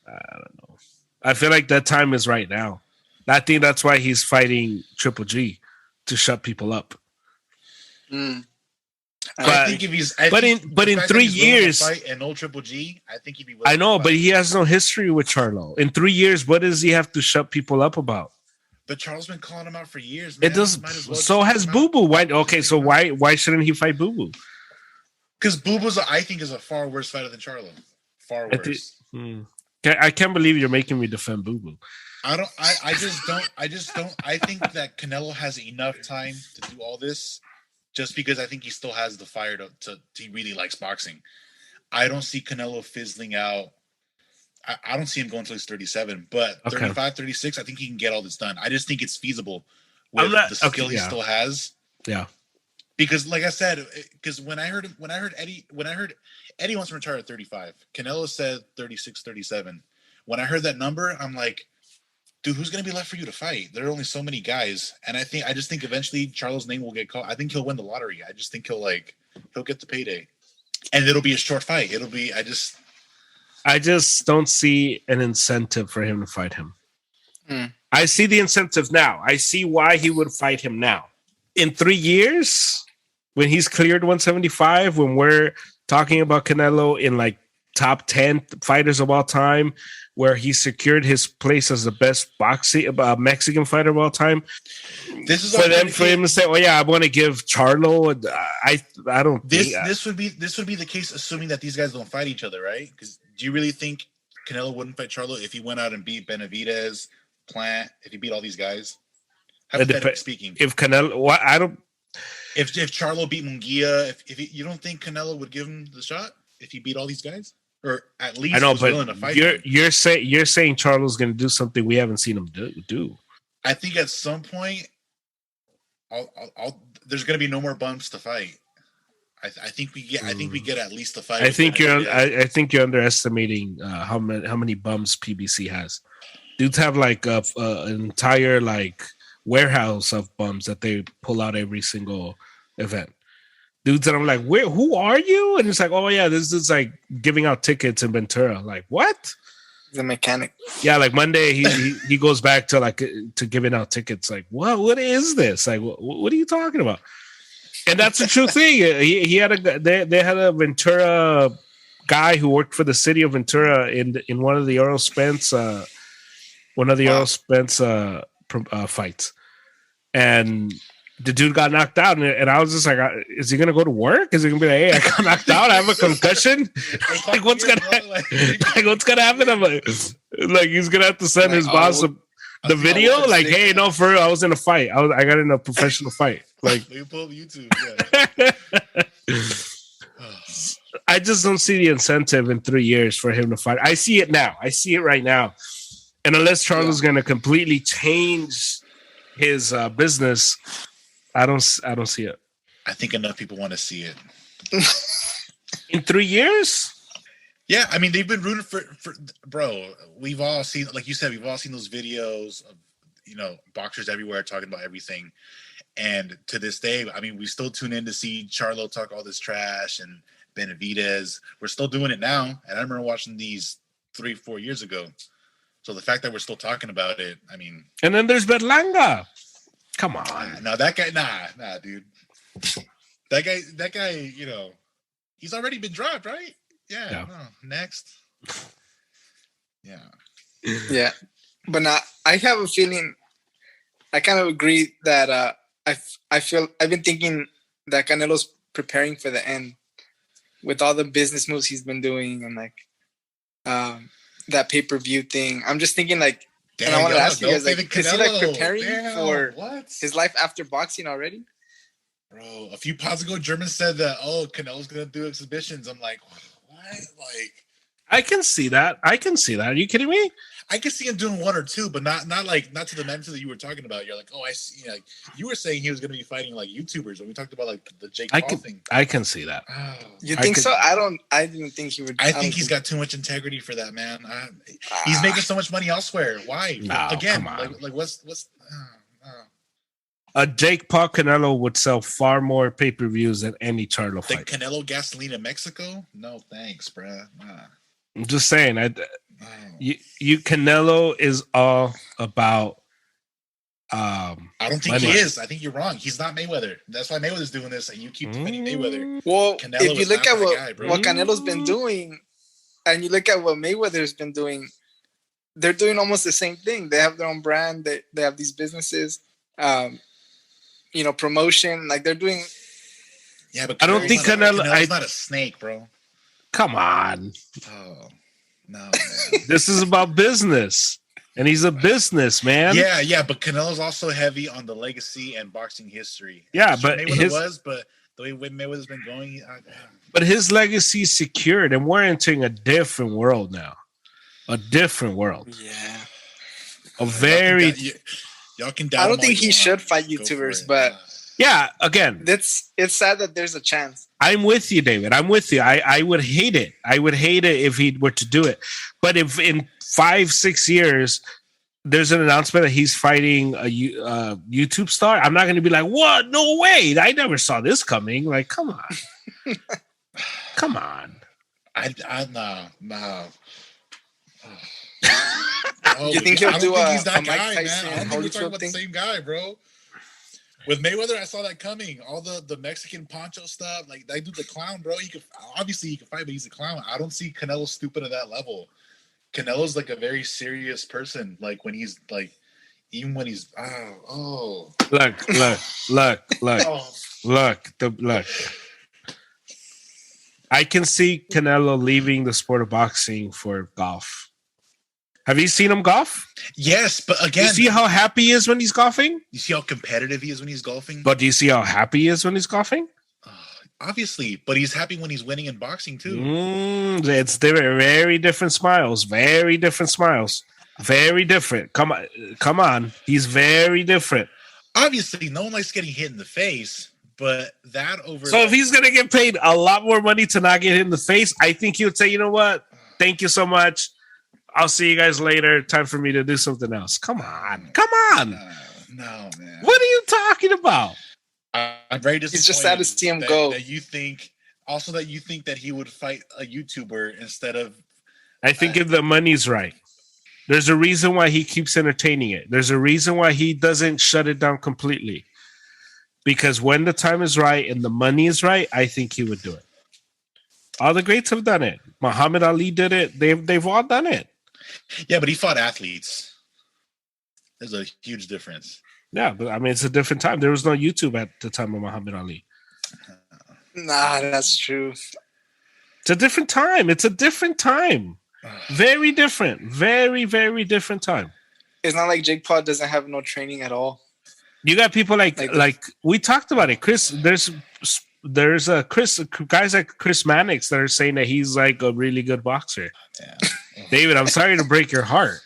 I don't know. I feel like that time is right now. I think that's why he's fighting Triple G, to shut people up. I think if he's, in 3 years, fight and no Triple G, I think he'd be. I know, but he has no history with Charlo. In 3 years, what does he have to shut people up about? But Charles been calling him out for years. Man. It does. So has Boo Boo. Why? Okay, so why shouldn't he fight Boo Boo? Because Boo Boo's, I think, is a far worse fighter than Charlo. Far worse. I can't believe you're making me defend Boo Boo. I just don't. I think that Canelo has enough time to do all this, just because I think he still has the fire to he really likes boxing. I don't see Canelo fizzling out. I don't see him going until he's 37, but 35, 36, I think he can get all this done. I just think it's feasible with the skill he still has. Yeah. Because, like I said, because when I heard Eddie wants to retire at 35, Canelo said 36, 37. When I heard that number, I'm like, dude, who's going to be left for you to fight? There are only so many guys, and I just think eventually Charlo's name will get called. I think he'll win the lottery. I just think he'll get the payday, and it'll be a short fight. I just don't see an incentive for him to fight him. I see the incentive now. I see why he would fight him now. In 3 years, when he's cleared 175, when we're talking about Canelo in like top 10 fighters of all time, where he secured his place as the best Mexican fighter of all time. This is for him to say, "Oh yeah, I want to give Charlo." I don't. This would be the case, assuming that these guys don't fight each other, right? Because do you really think Canelo wouldn't fight Charlo if he went out and beat Benavidez, Plant, if he beat all these guys? Hypothetically speaking, if Canelo, I don't. If Charlo beat Munguia, you don't think Canelo would give him the shot if he beat all these guys? Or at least willing to fight. You're saying Charlo's going to do something we haven't seen him do. I think at some point, there's going to be no more bumps to fight. I think we get at least a fight. I think you're underestimating how many bumps PBC has. Dudes have like an entire like warehouse of bums that they pull out every single event. Dudes that I'm like, who are you? And it's like, oh yeah, this is like giving out tickets in Ventura. Like, what? The mechanic. Yeah, like Monday he goes back to like to giving out tickets. Like, what is this? Like, what are you talking about? And that's the true thing. He had they had a Ventura guy who worked for the city of Ventura in one of the Earl Spence fights, and the dude got knocked out, and I was just like, is he gonna go to work? Is he gonna be like, hey, I got knocked out, I have a concussion? Like, what's gonna happen? I'm like he's gonna have to send his boss the video, like, hey, no, for real, I was in a fight. I got in a professional fight. Like, you pull up YouTube, yeah. I just don't see the incentive in 3 years for him to fight. I see it now. I see it right now. And unless Charlo's gonna completely change his business, I don't see it. I think enough people want to see it. In 3 years? Yeah, I mean, they've been rooting for bro. We've all seen, like you said, we've all seen those videos of, boxers everywhere talking about everything. And to this day, I mean, we still tune in to see Charlo talk all this trash and Benavidez. We're still doing it now, and I remember watching these 3-4 years ago. So the fact that we're still talking about it, I mean. And then there's Berlanga. Come on. No, that guy, nah, dude. That guy, you know, he's already been dropped, right? Yeah. No, next. Yeah. But now I have a feeling, I kind of agree that I feel, I've been thinking that Canelo's preparing for the end with all the business moves he's been doing and like that pay-per-view thing. I'm just thinking like, and I want to ask you guys, like, is he like preparing for his life after boxing already? Bro, a few pods ago, German said that, Canelo's going to do exhibitions. I'm like, what? Like, I can see that. Are you kidding me? I can see him doing one or two, but not to the magnitude that you were talking about. You're like, I see. Like, you were saying he was going to be fighting like YouTubers when we talked about like the Jake Paul thing. I can see that. You think so? I didn't think he would. I think he's got too much integrity for that, man. He's making so much money elsewhere. Why? No, again, come on. like what's Jake Paul Canelo would sell far more pay-per-views than any Charlo fight. The Canelo gasoline in Mexico? No, thanks, bruh. Nah. I'm just saying. You Canelo is all about. I don't think he is. I think you're wrong. He's not Mayweather. That's why Mayweather's doing this, and you keep defending Mayweather. Well, Canelo if you look at what Canelo's been Mm. doing, and you look at what Mayweather's been doing, they're doing almost the same thing. They have their own brand. They have these businesses. Promotion. Like they're doing. Yeah, but I don't think Canelo's not a snake, bro. Come on. Oh no, man. This is about business, and he's a business man. Yeah, but Canelo's also heavy on the legacy and boxing history. Yeah, Sure, but the way Mayweather's been going, but his legacy is secured, and we're entering a different world now. A different world. Yeah. A very. Y'all can doubt. I don't think he should fight YouTubers, but yeah. Again, it's sad that there's a chance. I'm with you, David. I'm with you. I would hate it. I would hate it if he were to do it. But if in 5-6 years there's an announcement that he's fighting a YouTube star, I'm not going to be like, "What? No way! I never saw this coming." Like, come on, come on. No. You think he'll do he's that Mike guy, Tyson? man? I don't think we're talking about the same guy, bro. With Mayweather, I saw that coming. All the Mexican poncho stuff, like that dude, the clown, bro. He can fight, but he's a clown. I don't see Canelo stupid at that level. Canelo's like a very serious person. Like when he's like, even when he's Look. Oh. Look. I can see Canelo leaving the sport of boxing for golf. Have you seen him golf? Yes, but again, you see how happy he is when he's golfing? You see how competitive he is when he's golfing? But do you see how happy he is when he's golfing? Obviously, but he's happy when he's winning in boxing too. It's very different smiles. Very different smiles. Very different. Come on. He's very different. Obviously, no one likes getting hit in the face, but that over. So if he's gonna get paid a lot more money to not get hit in the face, I think he would say, "You know what? Thank you so much. I'll see you guys later. Time for me to do something else." Come on. No, man. What are you talking about? I'm very disappointed. It's just sad to see him go. That you think that he would fight a YouTuber instead of. I think if the money's right. There's a reason why he keeps entertaining it. There's a reason why he doesn't shut it down completely. Because when the time is right and the money is right, I think he would do it. All the greats have done it. Muhammad Ali did it. They've all done it. Yeah, but he fought athletes. There's a huge difference. Yeah, but I mean, it's a different time. There was no YouTube at the time of Muhammad Ali. Nah, that's true. It's a different time. Very different. Very, very different time. It's not like Jake Paul doesn't have no training at all. You got people like we talked about it. Chris, there's guys like Chris Mannix that are saying that he's like a really good boxer. Yeah. David, I'm sorry to break your heart.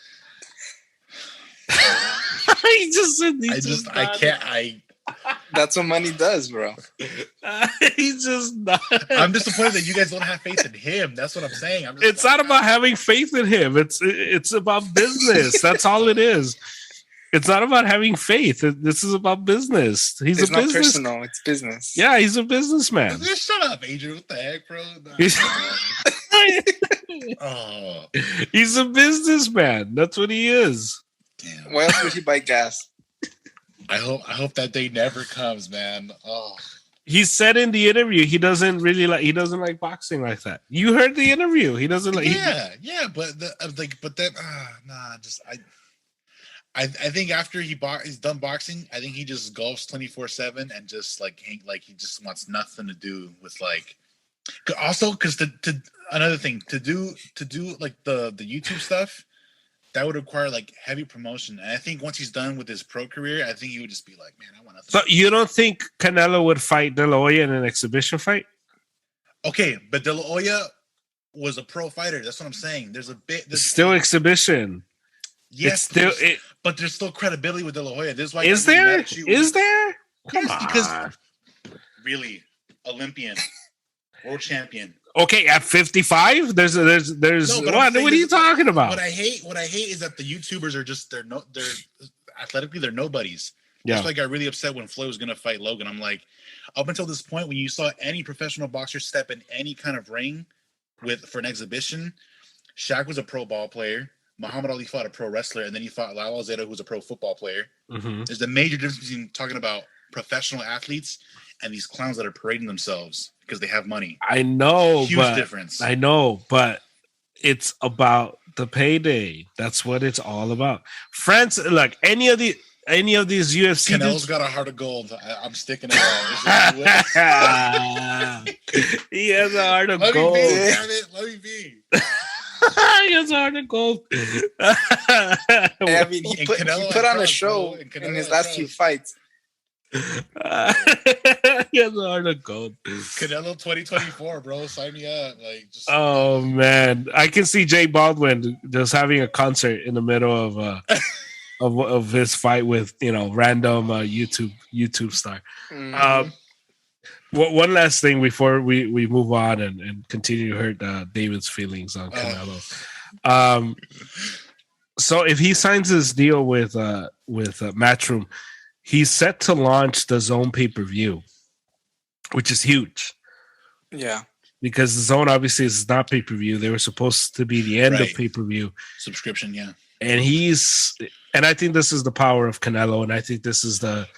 That's what money does, bro. He's just not. I'm disappointed that you guys don't have faith in him. That's what I'm saying. It's not about having faith in him. It's about business. That's all it is. It's not about having faith. This is about business. He's It's a not business. personal. It's business. Yeah, he's a businessman. Just shut up, Adrian. What the heck, bro? Oh, He's a businessman. That's what he is. damn. Why else would he buy gas? I hope that day never comes, man. Oh, He said in the interview he doesn't like boxing like that. You heard the interview. He doesn't like. yeah, but I think after he's done boxing, I think he just golfs 24/7 and just like he just wants nothing to do with like. Also, because to another thing to do like the YouTube stuff, that would require like heavy promotion. And I think once he's done with his pro career, I think he would just be like, man, I want nothing. So you don't think Canelo would fight De La Hoya in an exhibition fight? Okay, but De La Hoya was a pro fighter. That's what I'm saying. There's still exhibition. Yes, but there's still credibility with De La Hoya. This is why is there? Is there? Come on. Because really, Olympian, world champion. Okay, at 55, there's No, what are you talking about? What I hate is that the YouTubers are just they're athletically they're nobodies. Yeah. That's why I got really upset when Floyd was gonna fight Logan. I'm like, up until this point, when you saw any professional boxer step in any kind of ring for an exhibition, Shaq was a pro ball player. Muhammad Ali fought a pro wrestler, and then he fought Lyle Alzado, who was a pro football player. Mm-hmm. There's a major difference between talking about professional athletes and these clowns that are parading themselves because they have money. I know, Huge difference. I know, but it's about the payday. That's what it's all about. France, look, any of these UFC Canelo's got a heart of gold. I'm sticking it out. He has a heart of Let gold. me be, damn it. Let me be. He has a heart of gold. I mean, he put on a show in his last few fights. He has a heart of gold. Canelo 2024, bro. Sign me up. Oh man, I can see Jay Baldwin just having a concert in the middle of his fight with random YouTube star. Mm-hmm. One last thing before we move on and continue to hurt David's feelings on Canelo. So if he signs his deal with Matchroom, he's set to launch the Zone pay-per-view, which is huge. Yeah. Because the Zone obviously is not pay-per-view. They were supposed to be the end of pay-per-view. Subscription, yeah. And I think this is the power of Canelo, and I think this is the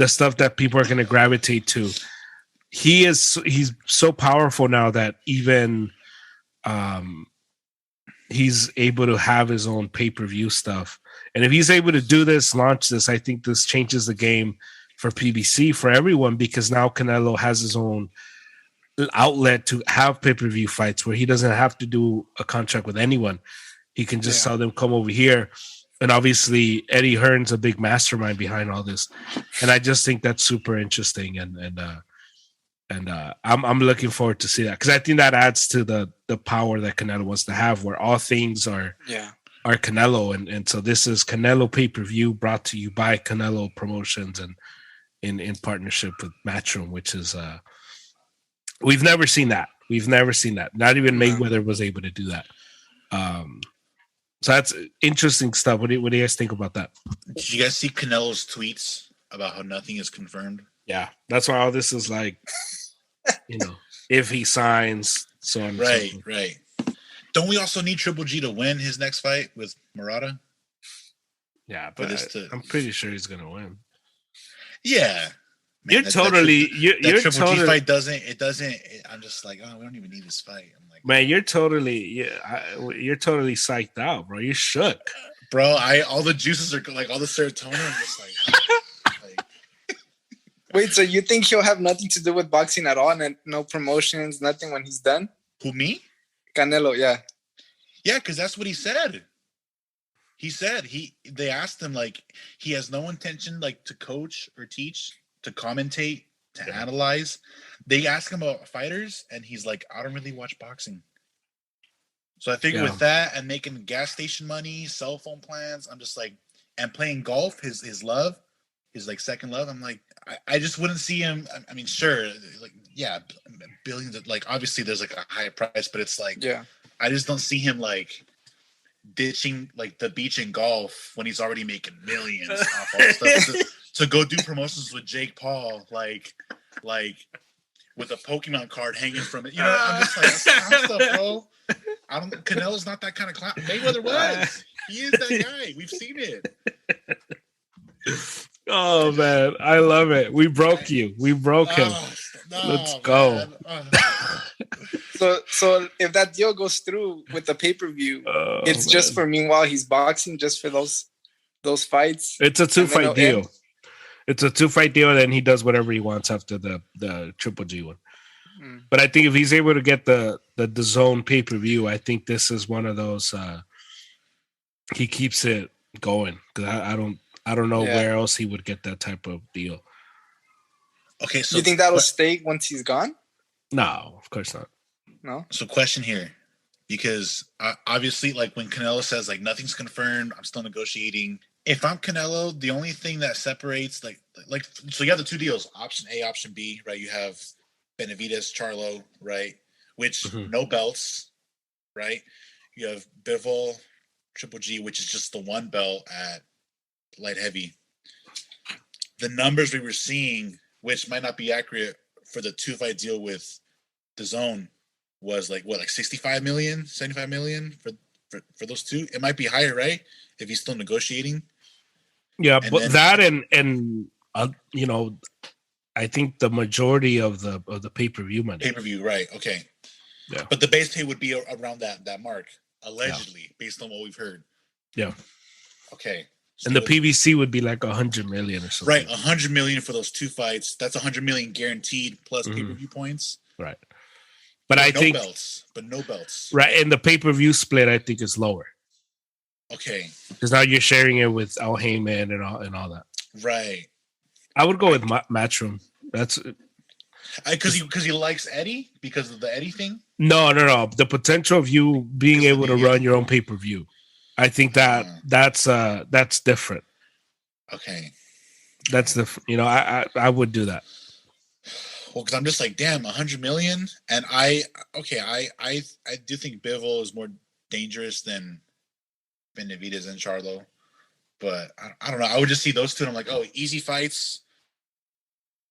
stuff that people are going to gravitate to. He's so powerful now that even he's able to have his own pay-per-view stuff. And if he's able to do this, launch this, I think this changes the game for PBC, for everyone, because now Canelo has his own outlet to have pay-per-view fights where he doesn't have to do a contract with anyone. He can just tell them, come over here. And obviously Eddie Hearn's a big mastermind behind all this. And I just think that's super interesting. And I'm looking forward to see that, because I think that adds to the power that Canelo wants to have, where all things are Canelo. And so this is Canelo pay-per-view brought to you by Canelo Promotions and in partnership with Matchroom, which is we've never seen that. Not even Mayweather was able to do that. So that's interesting stuff. What do you guys think about that? Did you guys see Canelo's tweets about how nothing is confirmed? Yeah, that's why all this is like, if he signs, so on. Right. Don't we also need Triple G to win his next fight with Murata? Yeah, but I'm pretty sure he's gonna win. Yeah, man, Triple G fight doesn't. I'm just like, oh, we don't even need this fight. I'm like, man, you're totally psyched out, bro. You're shook, bro. All the juices are like all the serotonin. I'm just like. Wait, so you think he'll have nothing to do with boxing at all, and no promotions, nothing when he's done? Who, me? Canelo, yeah. Yeah, because that's what he said. He said they asked him like he has no intention like to coach or teach, to commentate, to analyze. They asked him about fighters, and he's like, I don't really watch boxing. So I figure with that and making gas station money, cell phone plans, I'm just like, and playing golf, his love, his like second love. I'm like, I just wouldn't see him. I mean, sure, like billions. Like obviously, there's like a high price, but it's like, I just don't see him like ditching like the beach and golf when he's already making millions off all this stuff to go do promotions with Jake Paul, like with a Pokemon card hanging from it. You know, I'm just like, that's clown stuff, bro. Canelo's not that kind of clown. Mayweather was. He is that guy. We've seen it. Oh man, I love it. We broke you. We broke him. Let's go. So if that deal goes through with the pay-per-view, it's just for meanwhile he's boxing, just for those fights. It's a 2-fight deal. End. It's a 2-fight deal, and then he does whatever he wants after the Triple G one. But I think if he's able to get the DAZN pay-per-view, I think this is one of those. He keeps it going because I don't know where else he would get that type of deal. Okay, so you think that'll stay once he's gone? No, of course not. No. So question here, because obviously, like when Canelo says like nothing's confirmed, I'm still negotiating. If I'm Canelo, the only thing that separates like so you have the two deals, option A, option B, right? You have Benavidez, Charlo, right? Which no belts, right? You have Bivol, Triple G, which is just the one belt at light heavy. The numbers we were seeing, which might not be accurate for the 2-fight deal with DAZN, was like 65 million, 75 million for those two. It might be higher, right? If he's still negotiating. Yeah, and but then, that and you know, I think the majority of the pay-per-view money. Pay-per-view, right? Okay. Yeah. But the base pay would be around that mark, allegedly, based on what we've heard. Yeah. Okay. So and the PBC would be like 100 million or something. Right, 100 million for those two fights. That's 100 million guaranteed plus pay-per-view points. Right. But I think no belts. Right, and the pay-per-view split I think is lower. Okay. Because now you're sharing it with Al Heyman and all that. Right. I would go with Matchroom. That's because he likes Eddie because of the Eddie thing. No. The potential of you being able to run your own pay-per-view. I think that's different. Okay. That's I would do that. Well, because I'm just like, damn, 100 million, and I do think Bivol is more dangerous than Benavidez and Charlo, but I don't know. I would just see those two, and I'm like, oh, easy fights,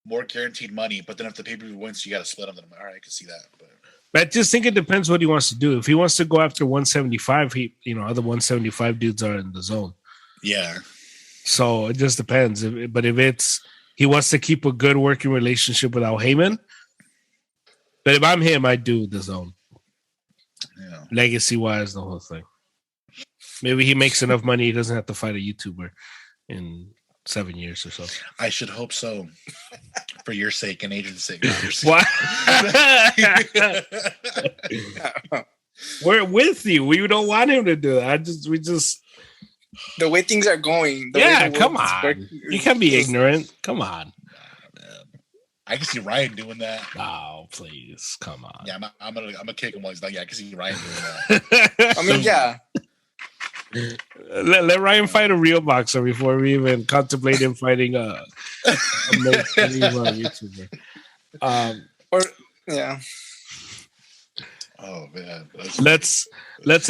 more guaranteed money. But then if the pay-per-view wins, you got to split them. Then I'm like, all right, I can see that. But I just think it depends what he wants to do. If he wants to go after 175, other 175 dudes are in the zone. Yeah. So it just depends. But if it's he wants to keep a good working relationship with Al Heyman, but if I'm him, I'd do the zone. Yeah. Legacy-wise, the whole thing. Maybe he makes enough money he doesn't have to fight a YouTuber in 7 years or so. I should hope so. For your sake and Adrian's sake. What? We're with you. We don't want him to do that. We just the way things are going. Come on. You can't be ignorant. Come on. Man. I can see Ryan doing that. Oh, please. Come on. Yeah, I'm gonna kick him while he's not. Yeah, I can see Ryan doing that. I mean, yeah. Let Ryan fight a real boxer before we even contemplate him fighting a YouTuber. Yeah. Oh man. Let's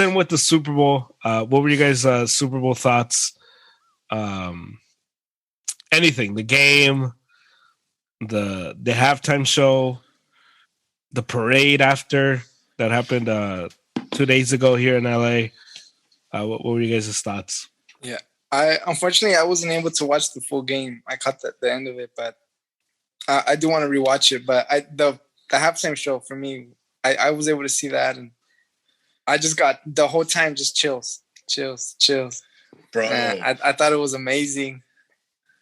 end with the Super Bowl. What were you guys' Super Bowl thoughts? Anything, the game, the halftime show, the parade after that happened 2 days ago here in LA. What were you guys' thoughts? Yeah, unfortunately I wasn't able to watch the full game. I caught the end of it, but I do want to rewatch it. But the halftime show for me, I was able to see that, and I just got the whole time just chills, bro. I thought it was amazing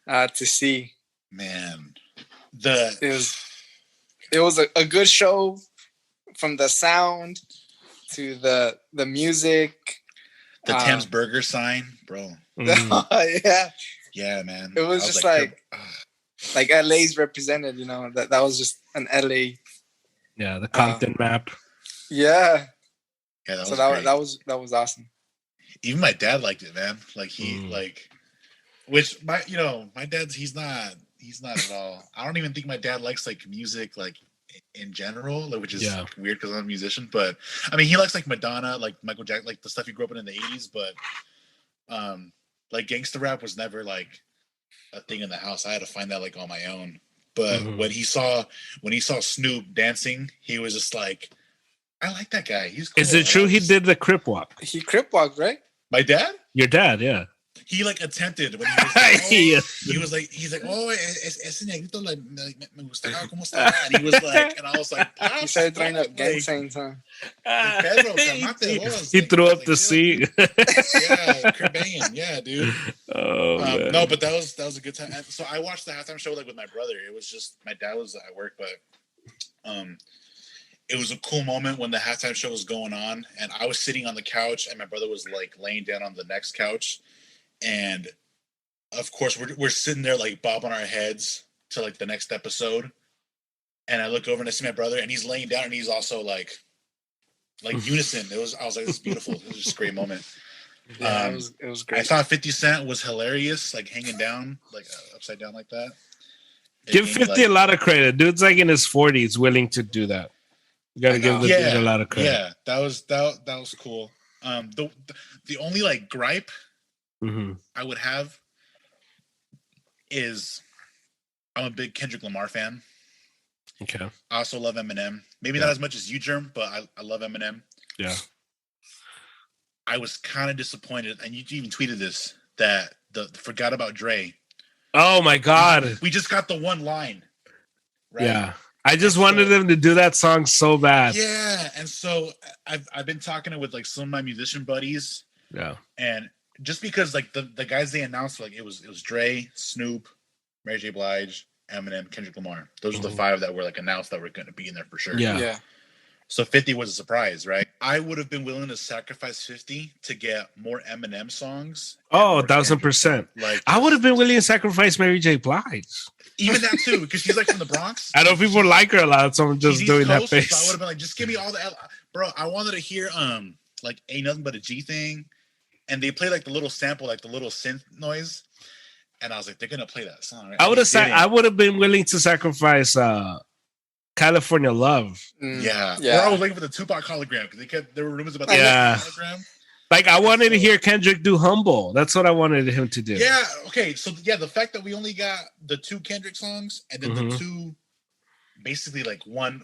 to see. Man, it was a good show, from the sound to the music. The Tim's Burger sign, bro. Yeah, man. It was just like LA's represented, that was just an LA. Yeah, the Compton map. Yeah. Yeah, that was awesome. Even my dad liked it, man. Like which my dad's he's not at all. I don't even think my dad likes like music like in general, like, which is Yeah. weird because I'm a musician. But I mean, he likes like Madonna, like Michael Jackson, like the stuff he grew up in the '80s. But like gangster rap was never like a thing in the house. I had to find that like on my own. But when he saw Snoop dancing, he was just like, I like that guy. He's cool. Is it true he did the crip walk? He crip walked, right? My dad? Your dad, yeah. He like attempted when he was like, Yeah. he's like, oh, ese negrito like me gustaba como estaba. And he was like, and I was like, He started throwing up gang signs, huh? Pedro, calmate vos. He Like, threw I was up like, the chill, seat. Yeah, crib banging, yeah, dude. Oh, man. No, but that was a good time. And so I watched the halftime show like with my brother. It was just my dad was at work, but it was a cool moment when the halftime show was going on, and I was sitting on the couch, and my brother was like laying down on the next couch, and of course we're sitting there like bobbing our heads to like the next episode, and I look over and I see my brother, and he's laying down, and he's also like unison. I was like, this is beautiful. It was just a great moment. Yeah, it was great. I thought 50 Cent was hilarious, like hanging down, like upside down like that. Give 50 a lot of credit. Dude's like in his 40s, willing to do that. You got to give the dude a lot of credit. Yeah, that was cool. The only like gripe I would have is I'm a big Kendrick Lamar fan. Okay. I also love Eminem. Maybe not as much as you, Germ, but I love Eminem. Yeah. I was kind of disappointed, and you even tweeted this, that the Forgot About Dre. Oh my God. We just got the one line. Right? Yeah. I just wanted them to do that song so bad. Yeah. And so I've been talking with like some of my musician buddies. Yeah. And just because like the guys they announced, like it was Dre, Snoop, Mary J. Blige, Eminem, Kendrick Lamar. Those are the 5 that were like announced that were going to be in there for sure. Yeah. So 50 was a surprise, right? I would have been willing to sacrifice 50 to get more Eminem songs. Oh, 1,000%. Like I would have been willing to sacrifice Mary J. Blige. Even that too, because she's like from the Bronx. I know people like her a lot, so I'm just doing that face. So I would have been like, just give me all the bro. I wanted to hear like Ain't Nothing But a G Thing, and they play like the little sample, like the little synth noise, and I was like, they're gonna play that song. Right? I would have been willing to sacrifice California Love. Yeah. Or I was looking for the Tupac hologram because there were rumors about the hologram. Like I wanted to hear Kendrick do Humble. That's what I wanted him to do. Yeah. Okay. So yeah, the fact that we only got the 2 Kendrick songs and then the 2, basically like one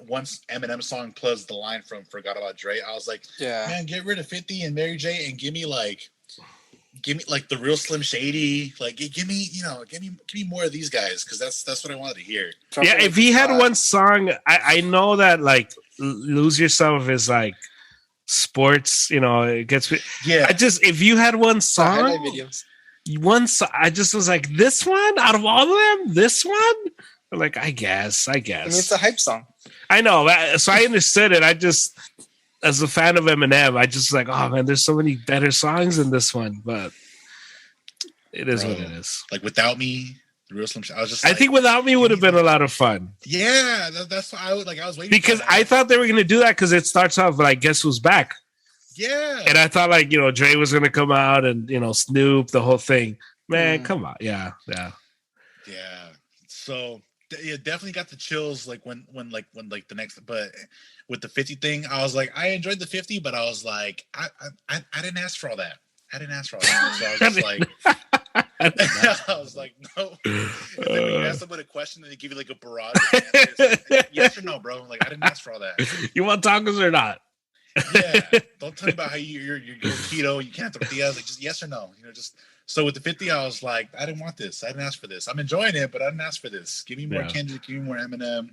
Eminem song plus the line from Forgot About Dre, I was like, man, get rid of 50 and Mary J and give me like the real Slim Shady. Like give me more of these guys, because that's what I wanted to hear. Yeah. If he had one song, I know that like Lose Yourself is like sports, it gets if you had one song, I just was like, this one out of all of them, this one, like I guess. I mean, it's a hype song. I know, so I understood it. I just, as a fan of Eminem, I just like, oh man, there's so many better songs in this one, but it is what it is. Like Without Me, the real Slim Shady. I think Without Me would have been a lot of fun. Yeah, that's what I was waiting because for. I thought they were going to do that because it starts off like Guess Who's Back. Yeah. And I thought like, Dre was going to come out and, Snoop, the whole thing. Man, come on. Yeah. So definitely got the chills like when the next, but with the 50 thing, I was like, I enjoyed the 50, but I was like, I didn't ask for all that. So I was just like, I was like, no. And then when you ask someone a question and they give you like a barrage of answers, like, yes or no, bro. Like, I didn't ask for all that. You want tacos or not? Yeah. Don't tell me about how you're keto, you can't have tortillas. Like, just yes or no. Just so with the 50, I was like, I didn't want this. I didn't ask for this. I'm enjoying it, but I didn't ask for this. Give me more Kendrick. Give me more Eminem.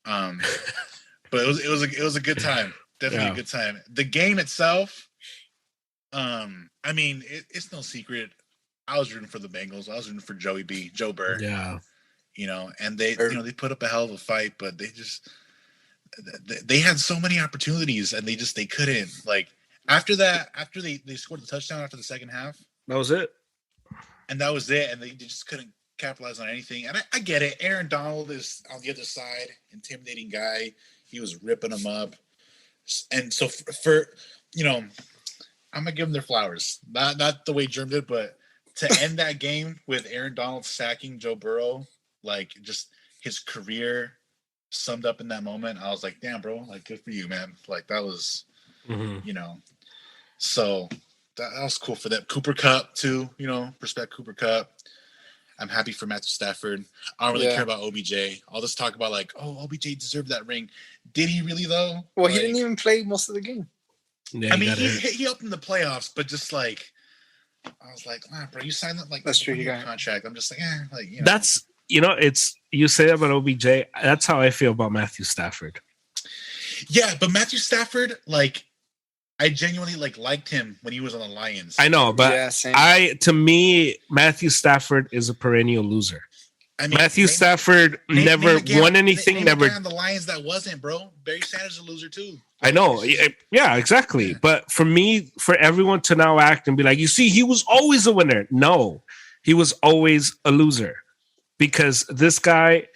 But it was a good time. Definitely a good time. The game itself. I mean, it's no secret. I was rooting for the Bengals. I was rooting for Joe Burr. Yeah. And they they put up a hell of a fight, but they had so many opportunities and they couldn't. Like after they scored the touchdown after the second half. That was it. And that was it. And they just couldn't capitalize on anything. And I get it. Aaron Donald is on the other side, intimidating guy. He was ripping them up. And so for I'm gonna give them their flowers. Not the way Germ did, but to end that game with Aaron Donald sacking Joe Burrow, like just his career summed up in that moment. I was like, damn, bro, like good for you, man. Like that was, you know, so that was cool for them. Cooper Kupp too, you know, respect Cooper Kupp. I'm happy for Matthew Stafford. I don't really care about OBJ. I'll just talk about like, oh, OBJ deserved that ring. Did he really though? Well, like, he didn't even play most of the game. Yeah, I mean, he helped in the playoffs, but just like, I was like, bro, you signed up like that's true. He got contract. I'm just like, like you know. That's it's you say that about OBJ. That's how I feel about Matthew Stafford. Yeah, but Matthew Stafford, like, I genuinely liked him when he was on the Lions. I know, but to me, Matthew Stafford is a perennial loser. I mean, Matthew Stafford never won anything. Never on the Lions. That wasn't, bro. Barry Sanders is a loser too. I know. Yeah, exactly. Yeah. But for me, for everyone to now act and be like, you see, he was always a winner. No, he was always a loser because this guy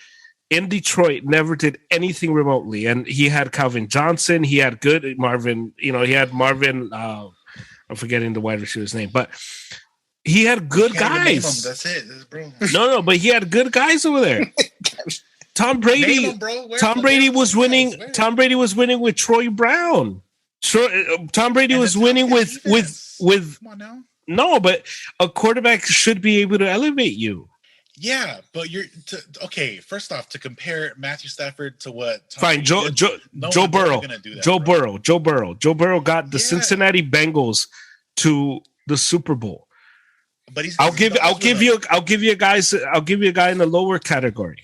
in Detroit never did anything remotely. And he had Calvin Johnson. He had good Marvin. He had Marvin. I'm forgetting the wide receiver's name, but he had good guys. That's it, bro. No, but he had good guys over there. Tom Brady. Tom Brady was winning. Tom Brady was winning with Troy Brown. Tom Brady was winning with. Come on now. No, but a quarterback should be able to elevate you. Yeah, but okay. First off, to compare Matthew Stafford to what? Fine, Joe Burrow. Joe Burrow got the Cincinnati Bengals to the Super Bowl. But I'll give you a guy in the lower category.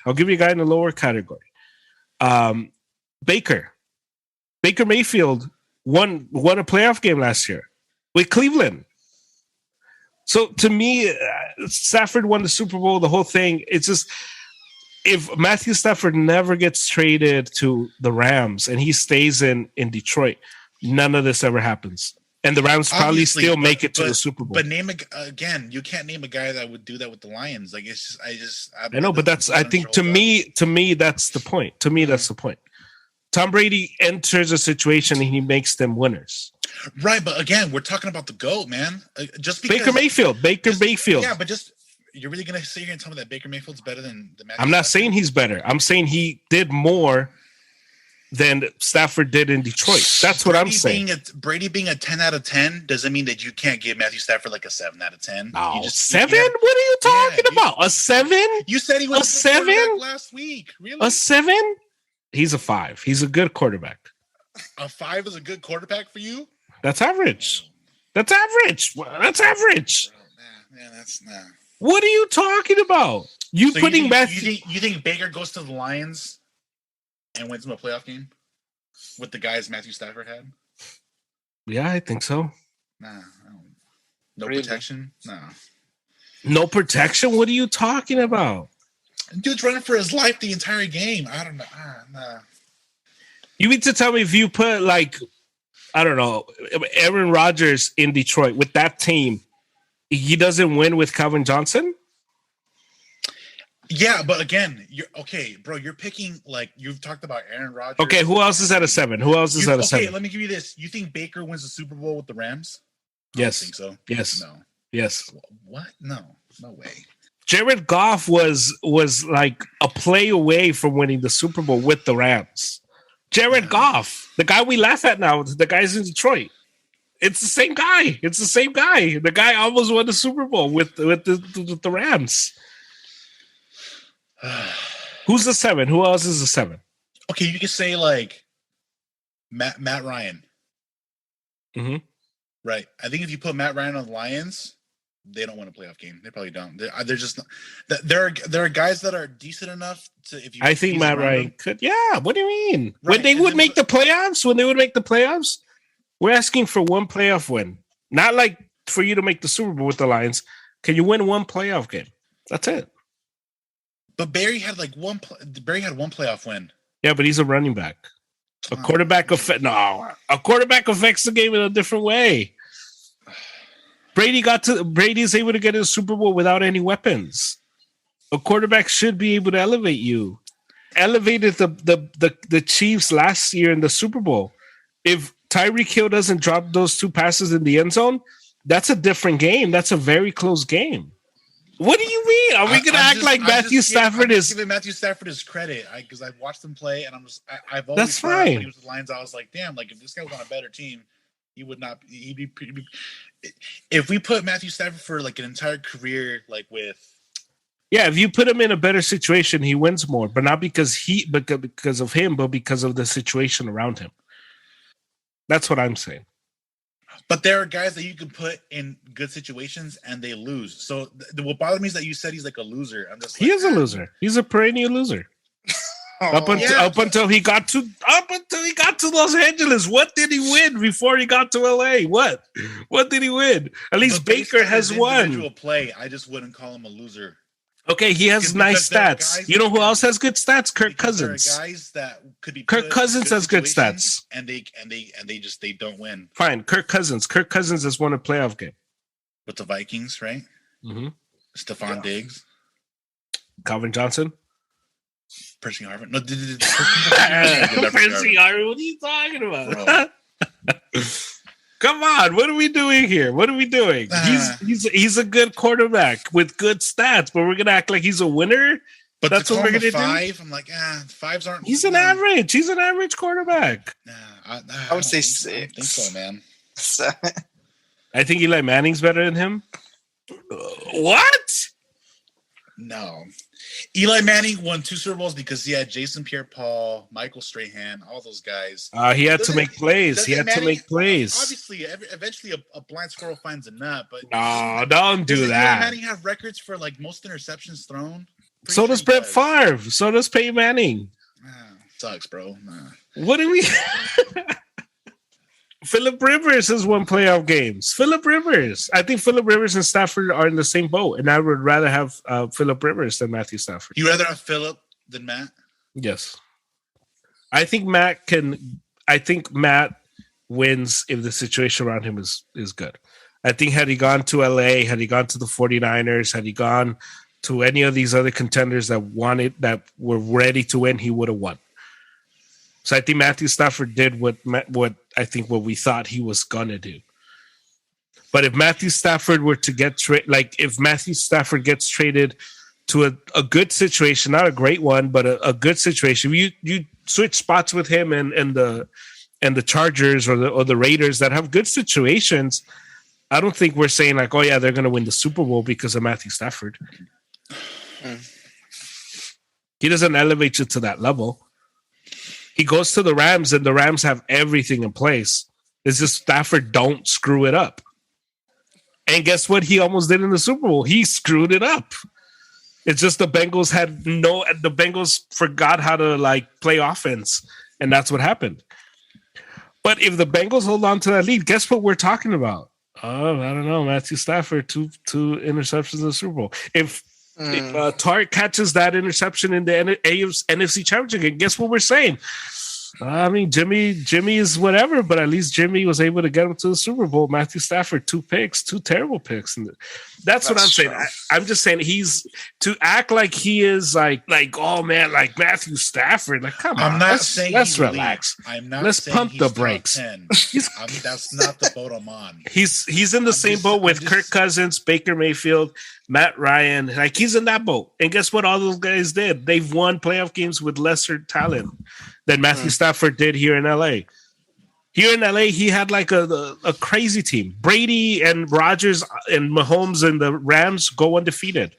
Baker Mayfield won a playoff game last year with Cleveland. So to me, Stafford won the Super Bowl, the whole thing. It's just if Matthew Stafford never gets traded to the Rams and he stays in Detroit, none of this ever happens. And the Rams probably still make it to the Super Bowl. But you can't name a guy that would do that with the Lions. Like it's just, I know, but I think to me, that's the point. To me, that's the point. Tom Brady enters a situation and he makes them winners. Right, but again, we're talking about the GOAT, man. Just because Baker Mayfield. Yeah, but you're really gonna sit here and tell me that Baker Mayfield's better than the Matthew I'm not saying he's better. I'm saying he did more than Stafford did in Detroit. That's what I'm saying. Brady being a 10 out of 10 doesn't mean that you can't give Matthew Stafford like a 7 out of 10. No, 7? What are you talking about? A 7? You said he was a 7 last week. Really? A 7? He's a 5. He's a good quarterback. A 5 is a good quarterback for you? That's average. That's average. That's average. Man, that's nah. What are you talking about? You think Baker goes to the Lions and wins him a playoff game with the guys Matthew Stafford had? Yeah, I think so. Nah, no protection. Nah, no protection. What are you talking about? Dude's running for his life the entire game. I don't know. Nah. You mean to tell me if you put I don't know, Aaron Rodgers in Detroit with that team, he doesn't win with Calvin Johnson? Yeah, but again, you're picking you've talked about Aaron Rodgers. Okay, who else is at a 7? Who else is at a 7? Okay, let me give you this. You think Baker wins the Super Bowl with the Rams? Yes. I don't think so. Yes. No. Yes. What? No way. Jared Goff was like a play away from winning the Super Bowl with the Rams. Jared Goff, the guy we laugh at now, the guy's in Detroit. It's the same guy. The guy almost won the Super Bowl with the Rams. Who's the 7? Who else is the 7? Okay, you could say Matt Ryan. Mm-hmm. Right. I think if you put Matt Ryan on the Lions, they don't win a playoff game. They probably don't. They're just not. There are guys that are decent enough to. I think Matt Ryan could. Yeah. What do you mean? Right. When they would make the playoffs, we're asking for one playoff win, not like for you to make the Super Bowl with the Lions. Can you win one playoff game? That's it. But Barry had one playoff win. Yeah, but he's a running back. A quarterback affects the game in a different way. Brady's able to get in the Super Bowl without any weapons. A quarterback should be able to elevate you. Elevated the Chiefs last year in the Super Bowl. If Tyreek Hill doesn't drop those 2 passes in the end zone, that's a different game. That's a very close game. What do you mean? Are we gonna act like Matthew Stafford is giving Matthew Stafford his credit? Because I've watched him play, and I've always That's thought fine. when he was with the Lions, I was like, damn, like if this guy was on a better team, he would not. He'd be. If we put Matthew Stafford for like an entire career, like with. Yeah, if you put him in a better situation, he wins more, but not because of him, but because of the situation around him. That's what I'm saying. But there are guys that you can put in good situations and they lose. So what bothers me is that you said he's like a loser. I'm just like, he is a loser. He's a perennial loser. Up until he got to Los Angeles. What did he win before he got to LA? What did he win? At least Baker has won. Individual play, I just wouldn't call him a loser. Okay, he has nice stats. You know who else has good stats? Kirk Cousins. There are guys that could be. Kirk Cousins has good stats, and they don't win. Fine, Kirk Cousins. Kirk Cousins has won a playoff game with the Vikings, right? Mm-hmm. Stephon Diggs, Calvin Johnson, Percy Harvin. No, Percy Harvin. What are you talking about? Come on, what are we doing here? What are we doing? He's a good quarterback with good stats, but we're gonna act like he's a winner. But that's what we're gonna do. I'm like, fives aren't. He's an average. He's an average quarterback. I would say 6. I don't think so, man. 7. I think Eli Manning's better than him. What? No. Eli Manning won 2 Super Bowls because he had Jason Pierre-Paul, Michael Strahan, all those guys. He had to make plays. Obviously, eventually a blind squirrel finds a nut. But no, don't do that. Eli Manning have records for like most interceptions thrown. So does Brett Favre. So does Peyton Manning. Sucks, bro. What do we? Phillip Rivers has won playoff games. Phillip Rivers. I think Phillip Rivers and Stafford are in the same boat, and I would rather have Phillip Rivers than Matthew Stafford. You rather have Phillip than Matt? Yes. I think Matt wins if the situation around him is good. I think had he gone to LA, had he gone to the 49ers, had he gone to any of these other contenders that were ready to win, he would have won. So I think Matthew Stafford did what we thought he was gonna do. But if Matthew Stafford were to get if Matthew Stafford gets traded to a good situation, not a great one, but a good situation, you switch spots with him and the Chargers or the Raiders that have good situations. I don't think we're saying like, oh yeah, they're gonna win the Super Bowl because of Matthew Stafford. He doesn't elevate you to that level. He goes to the Rams, and the Rams have everything in place. It's just Stafford don't screw it up. And guess what he almost did in the Super Bowl? He screwed it up. It's just the Bengals forgot how to play offense, and that's what happened. But if the Bengals hold on to that lead, guess what we're talking about? Oh, I don't know. Matthew Stafford, two interceptions in the Super Bowl. If Tark catches that interception in the NFC Championship game, guess what we're saying? I mean, Jimmy is whatever, but at least Jimmy was able to get him to the Super Bowl. Matthew Stafford, 2 terrible picks. And that's what I'm saying. I'm just saying he's to act like he is like, oh man, like Matthew Stafford. Like, come on. Let's relax. Let's pump the brakes. That's not the boat I'm on. He's in the same boat with Kirk Cousins, Baker Mayfield, Matt Ryan. Like, he's in that boat. And guess what all those guys did? They've won playoff games with lesser talent than Matthew Stafford did here in LA. Here in LA, he had like a crazy team. Brady and Rodgers and Mahomes and the Rams go undefeated.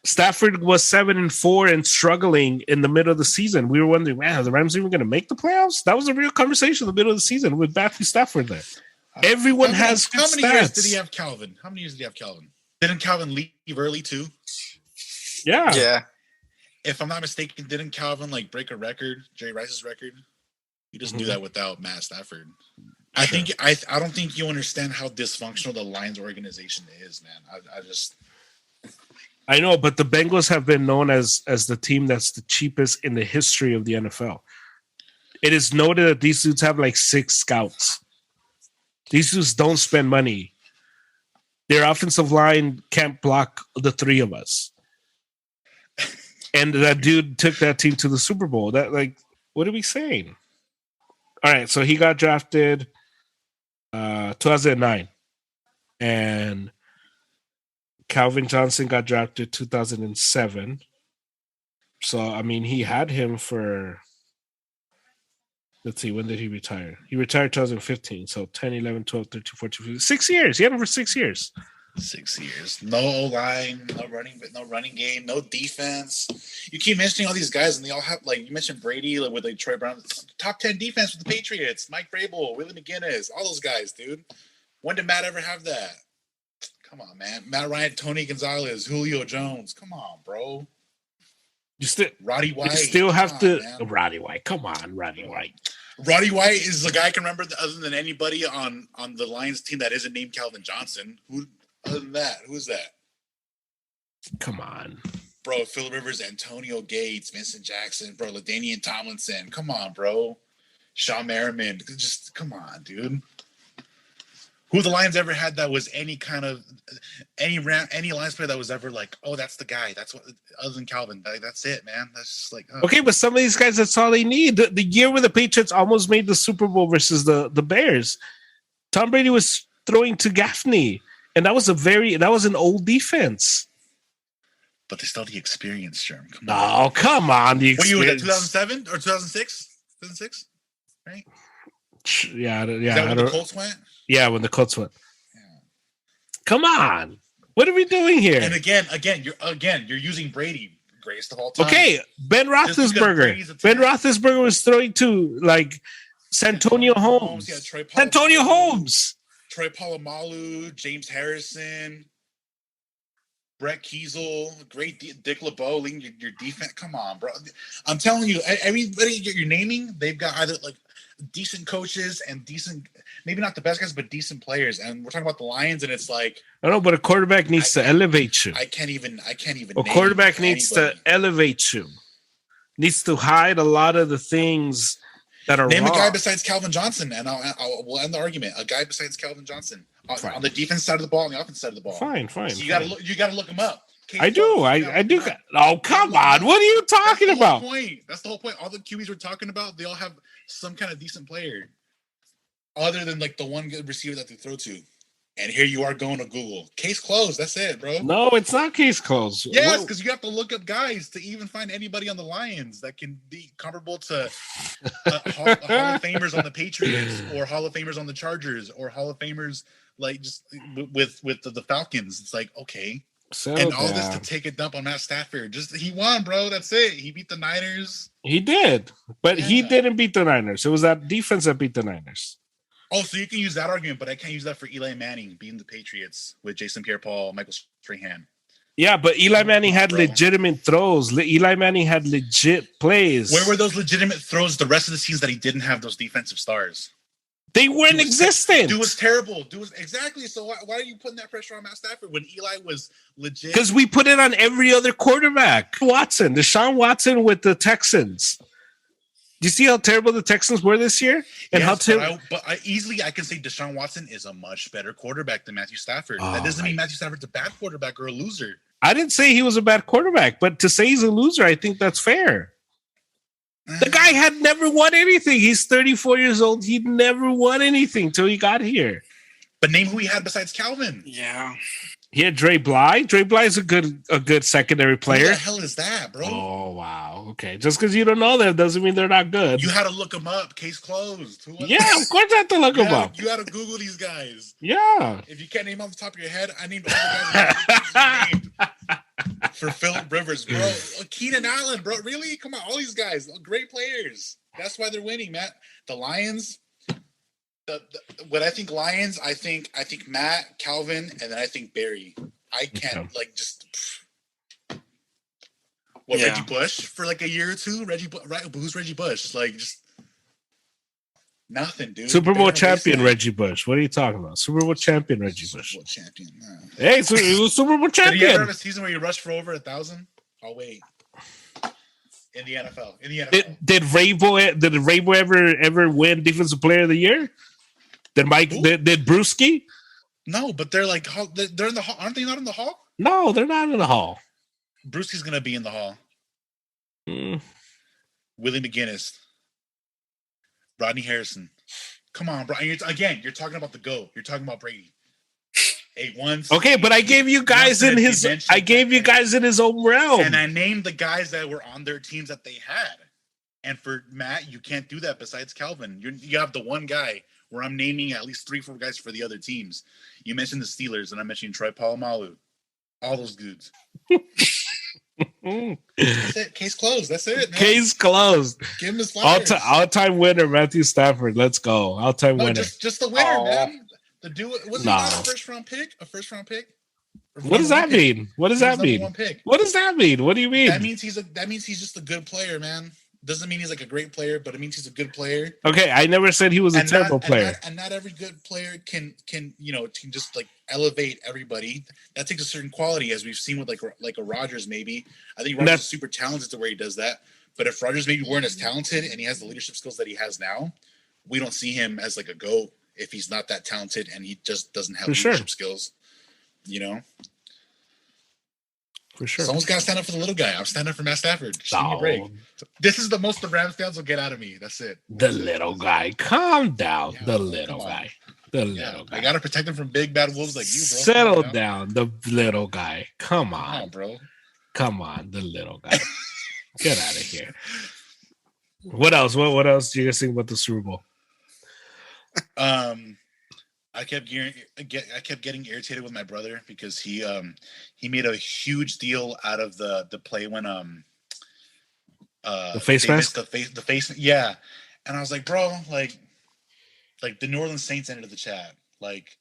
Stafford was 7-4 and struggling in the middle of the season. We were wondering, man, are the Rams even going to make the playoffs? That was a real conversation in the middle of the season with Matthew Stafford there. Everyone has good How many stats. years did he have Calvin? How many years did he have Calvin? Didn't Calvin leave early too? Yeah. If I'm not mistaken, didn't Calvin break a record, Jerry Rice's record? You just do that without Matt Stafford. I think I don't think you understand how dysfunctional the Lions organization is, man. I know, but the Bengals have been known as the team that's the cheapest in the history of the NFL. It is noted that these dudes have 6 scouts. These dudes don't spend money. Their offensive line can't block the 3 of us. And that dude took that team to the Super Bowl. What are we saying? All right, so he got drafted 2009. And Calvin Johnson got drafted 2007. So, I mean, he had him for, let's see, when did he retire? He retired 2015. So 10, 11, 12, 13, 14, 15, 6 years. He had him for 6 years. 6 years. No O-line, no running game, no defense. You keep mentioning all these guys, and they all have, like, you mentioned Brady with like Troy Brown, top 10 defense with the Patriots, Mike Vrabel, Willie McGinnis, all those guys, dude. When did Matt ever have that? Come on, man. Matt Ryan, Tony Gonzalez, Julio Jones. Come on, bro. Roddy White. You Roddy White. Come on, Roddy White. Roddy White is the guy I can remember other than anybody on the Lions team that isn't named Calvin Johnson. Who other than that? Who is that? Come on. Bro, Phil Rivers, Antonio Gates, Vincent Jackson, bro, LaDainian Tomlinson. Come on, bro. Sean Merriman. Just come on, dude. Who the Lions ever had that was any Lions player that was ever like, oh, that's the guy. That's what, other than Calvin. That's it, man. That's just like, oh. Okay, but some of these guys, that's all they need. The year where the Patriots almost made the Super Bowl versus the Bears, Tom Brady was throwing to Gaffney, and that was an old defense. But they still had the experience, Sherm. Come on. The experience. What year was that, 2007 or 2006? 2006, right? Yeah. Is that when the Colts went? Yeah, when the Colts went. Yeah. Come on. What are we doing here? And again, you're using Brady, greatest of all time. Okay, Ben Roethlisberger. Ben Roethlisberger was throwing to like Santonio Holmes. Yeah, Santonio Holmes. Troy Polamalu, James Harrison, Brett Kiesel, great Dick LeBeau leading your defense. Come on, bro. I'm telling you, everybody you're naming, they've got either like decent coaches and decent, maybe not the best guys, but decent players. And we're talking about the Lions, and it's like, I know, but a quarterback needs to elevate you. I can't even. A quarterback needs to elevate you. Needs to hide a lot of the things that are Name wrong. a guy besides Calvin Johnson, and we'll end the argument. A guy besides Calvin Johnson on the defense side of the ball, and the offense side of the ball. Fine. So you gotta look him up. I do. Oh, come on. What are you talking about? That's the whole point. All the QBs we're talking about, they all have some kind of decent player, other than like the one good receiver that they throw to. And here you are going to Google. Case closed. That's it, bro. No, it's not case closed. Yes, because you have to look up guys to even find anybody on the Lions that can be comparable to Hall of Famers on the Patriots, or Hall of Famers on the Chargers, or Hall of Famers like just with the Falcons. It's like, okay. This to take a dump on Matt Stafford. He won, bro. That's it. He beat the Niners. He did, but he didn't beat the Niners. It was that defense that beat the Niners. Oh, so you can use that argument, but I can't use that for Eli Manning beating the Patriots with Jason Pierre-Paul, Michael Strahan. Yeah, but Eli Manning had legitimate throws. Eli Manning had legit plays. Where were those legitimate throws the rest of the seasons that he didn't have those defensive stars? They weren't existent. Dude was terrible. Exactly. So why are you putting that pressure on Matt Stafford when Eli was legit? Because we put it on every other quarterback. Deshaun Watson with the Texans. Do you see how terrible the Texans were this year? And how terrible. But I can say Deshaun Watson is a much better quarterback than Matthew Stafford. That doesn't mean Matthew Stafford's a bad quarterback or a loser. I didn't say he was a bad quarterback, but to say he's a loser, I think that's fair. The guy had never won anything. He's 34 years old. He'd never won anything till he got here. But name who he had besides Calvin. Yeah. He had Dre Bly. Dre Bly is a good secondary player. Who the hell is that, bro? Oh, wow. Okay. Just because you don't know them doesn't mean they're not good. You had to look them up. Case closed. Yeah, of course I have to look them up. You had to Google these guys. Yeah. If you can't name off the top of your head, I named all the guys named for Phillip Rivers, bro. Keenan Allen, bro. Really? Come on. All these guys. Great players. That's why they're winning, Matt. The Lions... What I think Lions, I think Matt, Calvin, and then I think Barry. I can't Reggie Bush for like a year or two? Who's Reggie Bush? Like just nothing, dude. Super Bowl champion Reggie Bush. What are you talking about? Super Bowl champion Reggie Bush. Super Bowl champion. No. Hey, so he was Super Bowl champion. Did he ever have a season where he rushed for over 1,000? I'll wait. In the NFL. Did Raybo ever win Defensive Player of the Year? Did Brewski? No, but they're like they're in the hall. Aren't they not in the hall? No, they're not in the hall. Brewski's gonna be in the hall. Willie McGinnis, Rodney Harrison. Come on, bro. You're talking about the GOAT. You're talking about Brady. once. Okay, but I gave you guys in his. I gave you guys in his own realm, and I named the guys that were on their teams that they had. And for Matt, you can't do that. Besides Calvin, you have the one guy where I'm naming at least 3-4 guys for the other teams. You mentioned the Steelers, and I'm mentioning Troy Polamalu. All those dudes. That's it. Case closed. That's it, man. Case closed. Give him his flowers. All-time winner, Matthew Stafford. Let's go. All-time winner. Just the winner, man. The dude was he not a first-round pick? A first-round pick? What does that mean? What does that mean? What does that mean? What do you mean? That means he's just a good player, man. Doesn't mean he's like a great player, but it means he's a good player. Okay, I never said he was a terrible player. And not every good player can just like elevate everybody. That takes a certain quality, as we've seen with like a Rodgers maybe. I think Rodgers is super talented to where he does that. But if Rodgers maybe weren't as talented and he has the leadership skills that he has now, we don't see him as like a GOAT if he's not that talented and he just doesn't have leadership skills. You know? For sure. Someone's got to stand up for the little guy. I'm standing up for Matt Stafford. Just give me a break. This is the most the Rams fans will get out of me. That's it. The little guy. Calm down. Yeah, the little guy. The little guy. I got to protect him from big, bad wolves like you, bro. Settle down. The little guy. Come on, bro. Come on. The little guy. Get out of here. What else? What else do you guys think about the Super Bowl? I kept getting irritated with my brother because he made a huge deal out of the play when the face mask, the face, yeah. And I was like, bro, like the New Orleans Saints ended the chat. Like,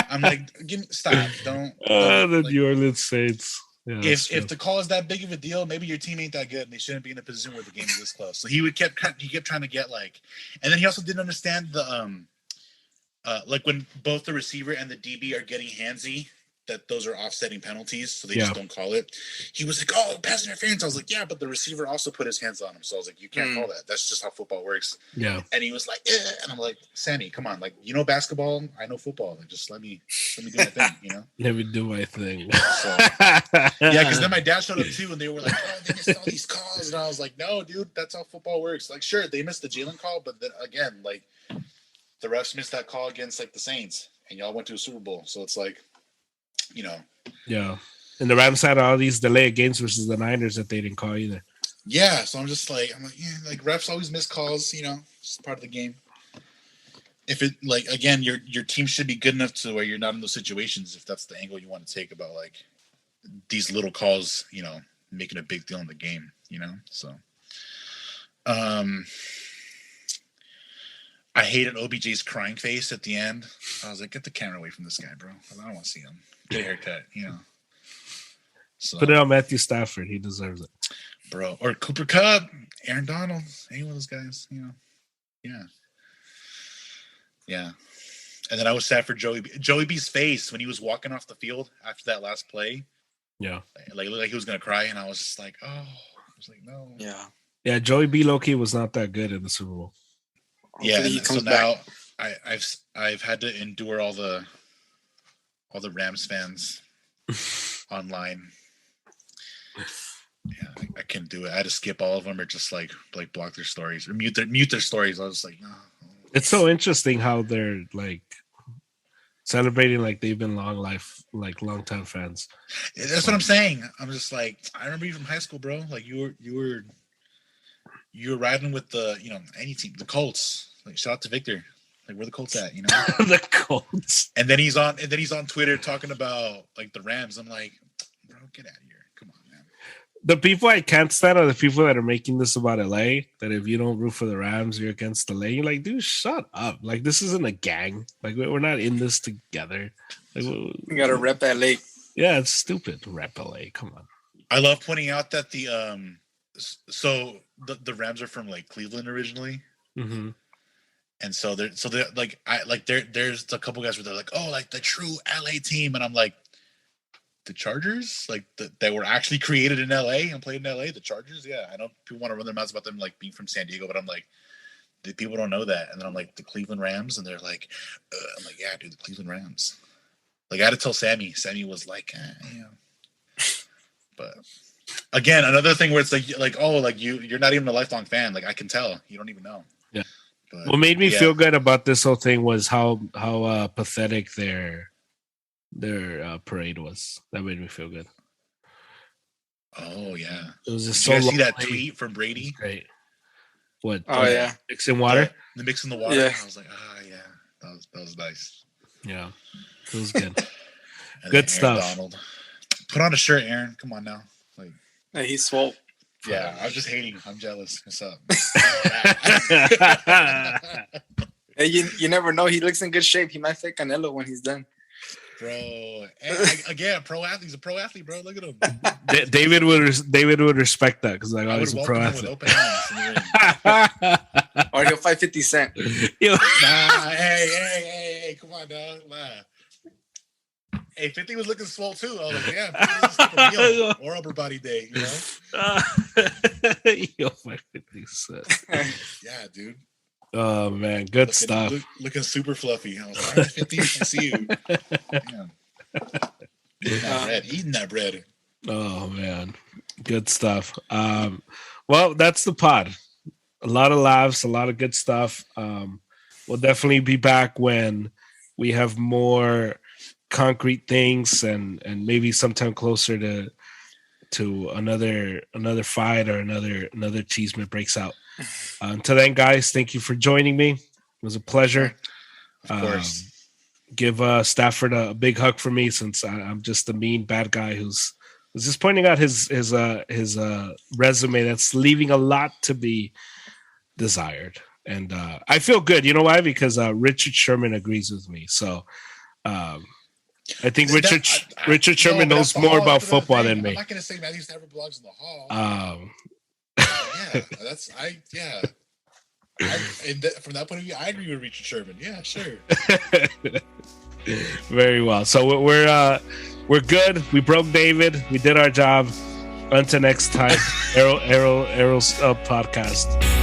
I'm like, stop, don't. The New Orleans Saints. Yeah, if the call is that big of a deal, maybe your team ain't that good and they shouldn't be in a position where the game is this close. So he kept trying to get like, and then he also didn't understand the like when both the receiver and the DB are getting handsy, that those are offsetting penalties, so they just don't call it. He was like, "Oh, pass interference." I was like, "Yeah, but the receiver also put his hands on him." So I was like, "You can't call that. That's just how football works." Yeah. And he was like, and I'm like, "Sammy, come on, like you know basketball, I know football. Like just let me do my thing, you know." Let me do my thing. So, yeah, because then my dad showed up too, and they were like, "Oh, they missed all these calls," and I was like, "No, dude, that's how football works. Like, sure, they missed the Jalen call, but then again, like the refs missed that call against like the Saints, and y'all went to a Super Bowl, so it's like." You know, yeah, and the Rams had all these delay games versus the Niners that they didn't call either. Yeah, so I'm like, yeah, like refs always miss calls. You know, it's part of the game. If it like again, your team should be good enough to where you're not in those situations. If that's the angle you want to take about like these little calls, you know, making a big deal in the game. You know, so I hated OBJ's crying face at the end. I was like, get the camera away from this guy, bro. I don't want to see him. Get a haircut, you know. So, put it on Matthew Stafford. He deserves it. Bro. Or Cooper Kupp, Aaron Donald, any one of those guys, you know. Yeah. Yeah. And then I was sad for Joey B's face when he was walking off the field after that last play. Yeah. Like it looked like he was going to cry, and I was just like, oh. I was like, no. Yeah. Yeah, Joey B. Low-key was not that good in the Super Bowl. Yeah, so now I've had to endure all the Rams fans online. Yeah, I couldn't do it. I had to skip all of them or just like block their stories or mute their stories. I was like, oh. It's so interesting how they're like celebrating like they've been long time fans. That's what I'm saying. I'm just like, I remember you from high school, bro. Like you were riding with the, you know, any team, the Colts. Like shout out to Victor. Like where the Colts at, you know? The Colts. And then he's on Twitter talking about like the Rams. I'm like, bro, get out of here. Come on, man. The people I can't stand are the people that are making this about LA. That if you don't root for the Rams, you're against LA. You're like, dude, shut up. Like this isn't a gang. Like we're not in this together. Like, we gotta rep LA. Yeah, it's stupid. Rep LA. Come on. I love pointing out that the Rams are from like Cleveland originally. Mm-hmm. And so they're like there's a couple guys where they're like, oh, like the true LA team, and I'm like, the Chargers, like that were actually created in LA and played in LA. The Chargers, yeah, I know people want to run their mouths about them like being from San Diego, but I'm like, the people don't know that. And then I'm like, the Cleveland Rams, and they're like, I'm like, yeah, dude, the Cleveland Rams. Like I had to tell Sammy. Sammy was like, yeah, but. Again, another thing where it's like oh, like you're not even a lifelong fan. Like I can tell, you don't even know. Yeah. But, what made me feel good about this whole thing was how pathetic their parade was. That made me feel good. Oh yeah, it was just Did you so guys see that lonely. tweet from Brady? Great. What? Oh yeah. Mixing water. The mix in the water. Yeah. I was like, yeah, that was nice. Yeah, it was good. And Good then Aaron stuff. Donald. Put on a shirt, Aaron. Come on now. Like, Yeah, he's swole. yeah, I was just hating. I'm jealous. What's up? Hey, you never know. He looks in good shape. He might fight Canelo when he's done. Bro, and again, pro athlete. He's a pro athlete, bro. Look at him. David would respect that because like, I oh, would he's a pro welcome him with athlete. open arms in the ring. Or he'll fight 50 Cent. Yo. Nah, hey, come on, dog. Nah. Hey, 50 was looking swole too. I was like, yeah, 50 was looking a meal or upper body day, you know? Yo, my 50 Cent. Yeah, dude. Oh man, good stuff. Looking super fluffy. I was like, all right, 50, I see you. Damn. Eating that bread. Oh man, good stuff. Well, that's the pod. A lot of laughs, a lot of good stuff. We'll definitely be back when we have more concrete things and maybe sometime closer to another fight or another achievement breaks out. Until then, guys, thank you for joining me. It was a pleasure. Of course. Give Stafford a big hug for me since I'm just a mean bad guy who's just pointing out his resume that's leaving a lot to be desired. And I feel good. You know why? Because Richard Sherman agrees with me. So I think Richard Sherman knows more about football than me. I'm not going to say Matthew Stafford belongs in the hall. From that point of view, I agree with Richard Sherman. Yeah, sure. Very well. So we're good. We broke David. We did our job. Until next time, Arrow's podcast.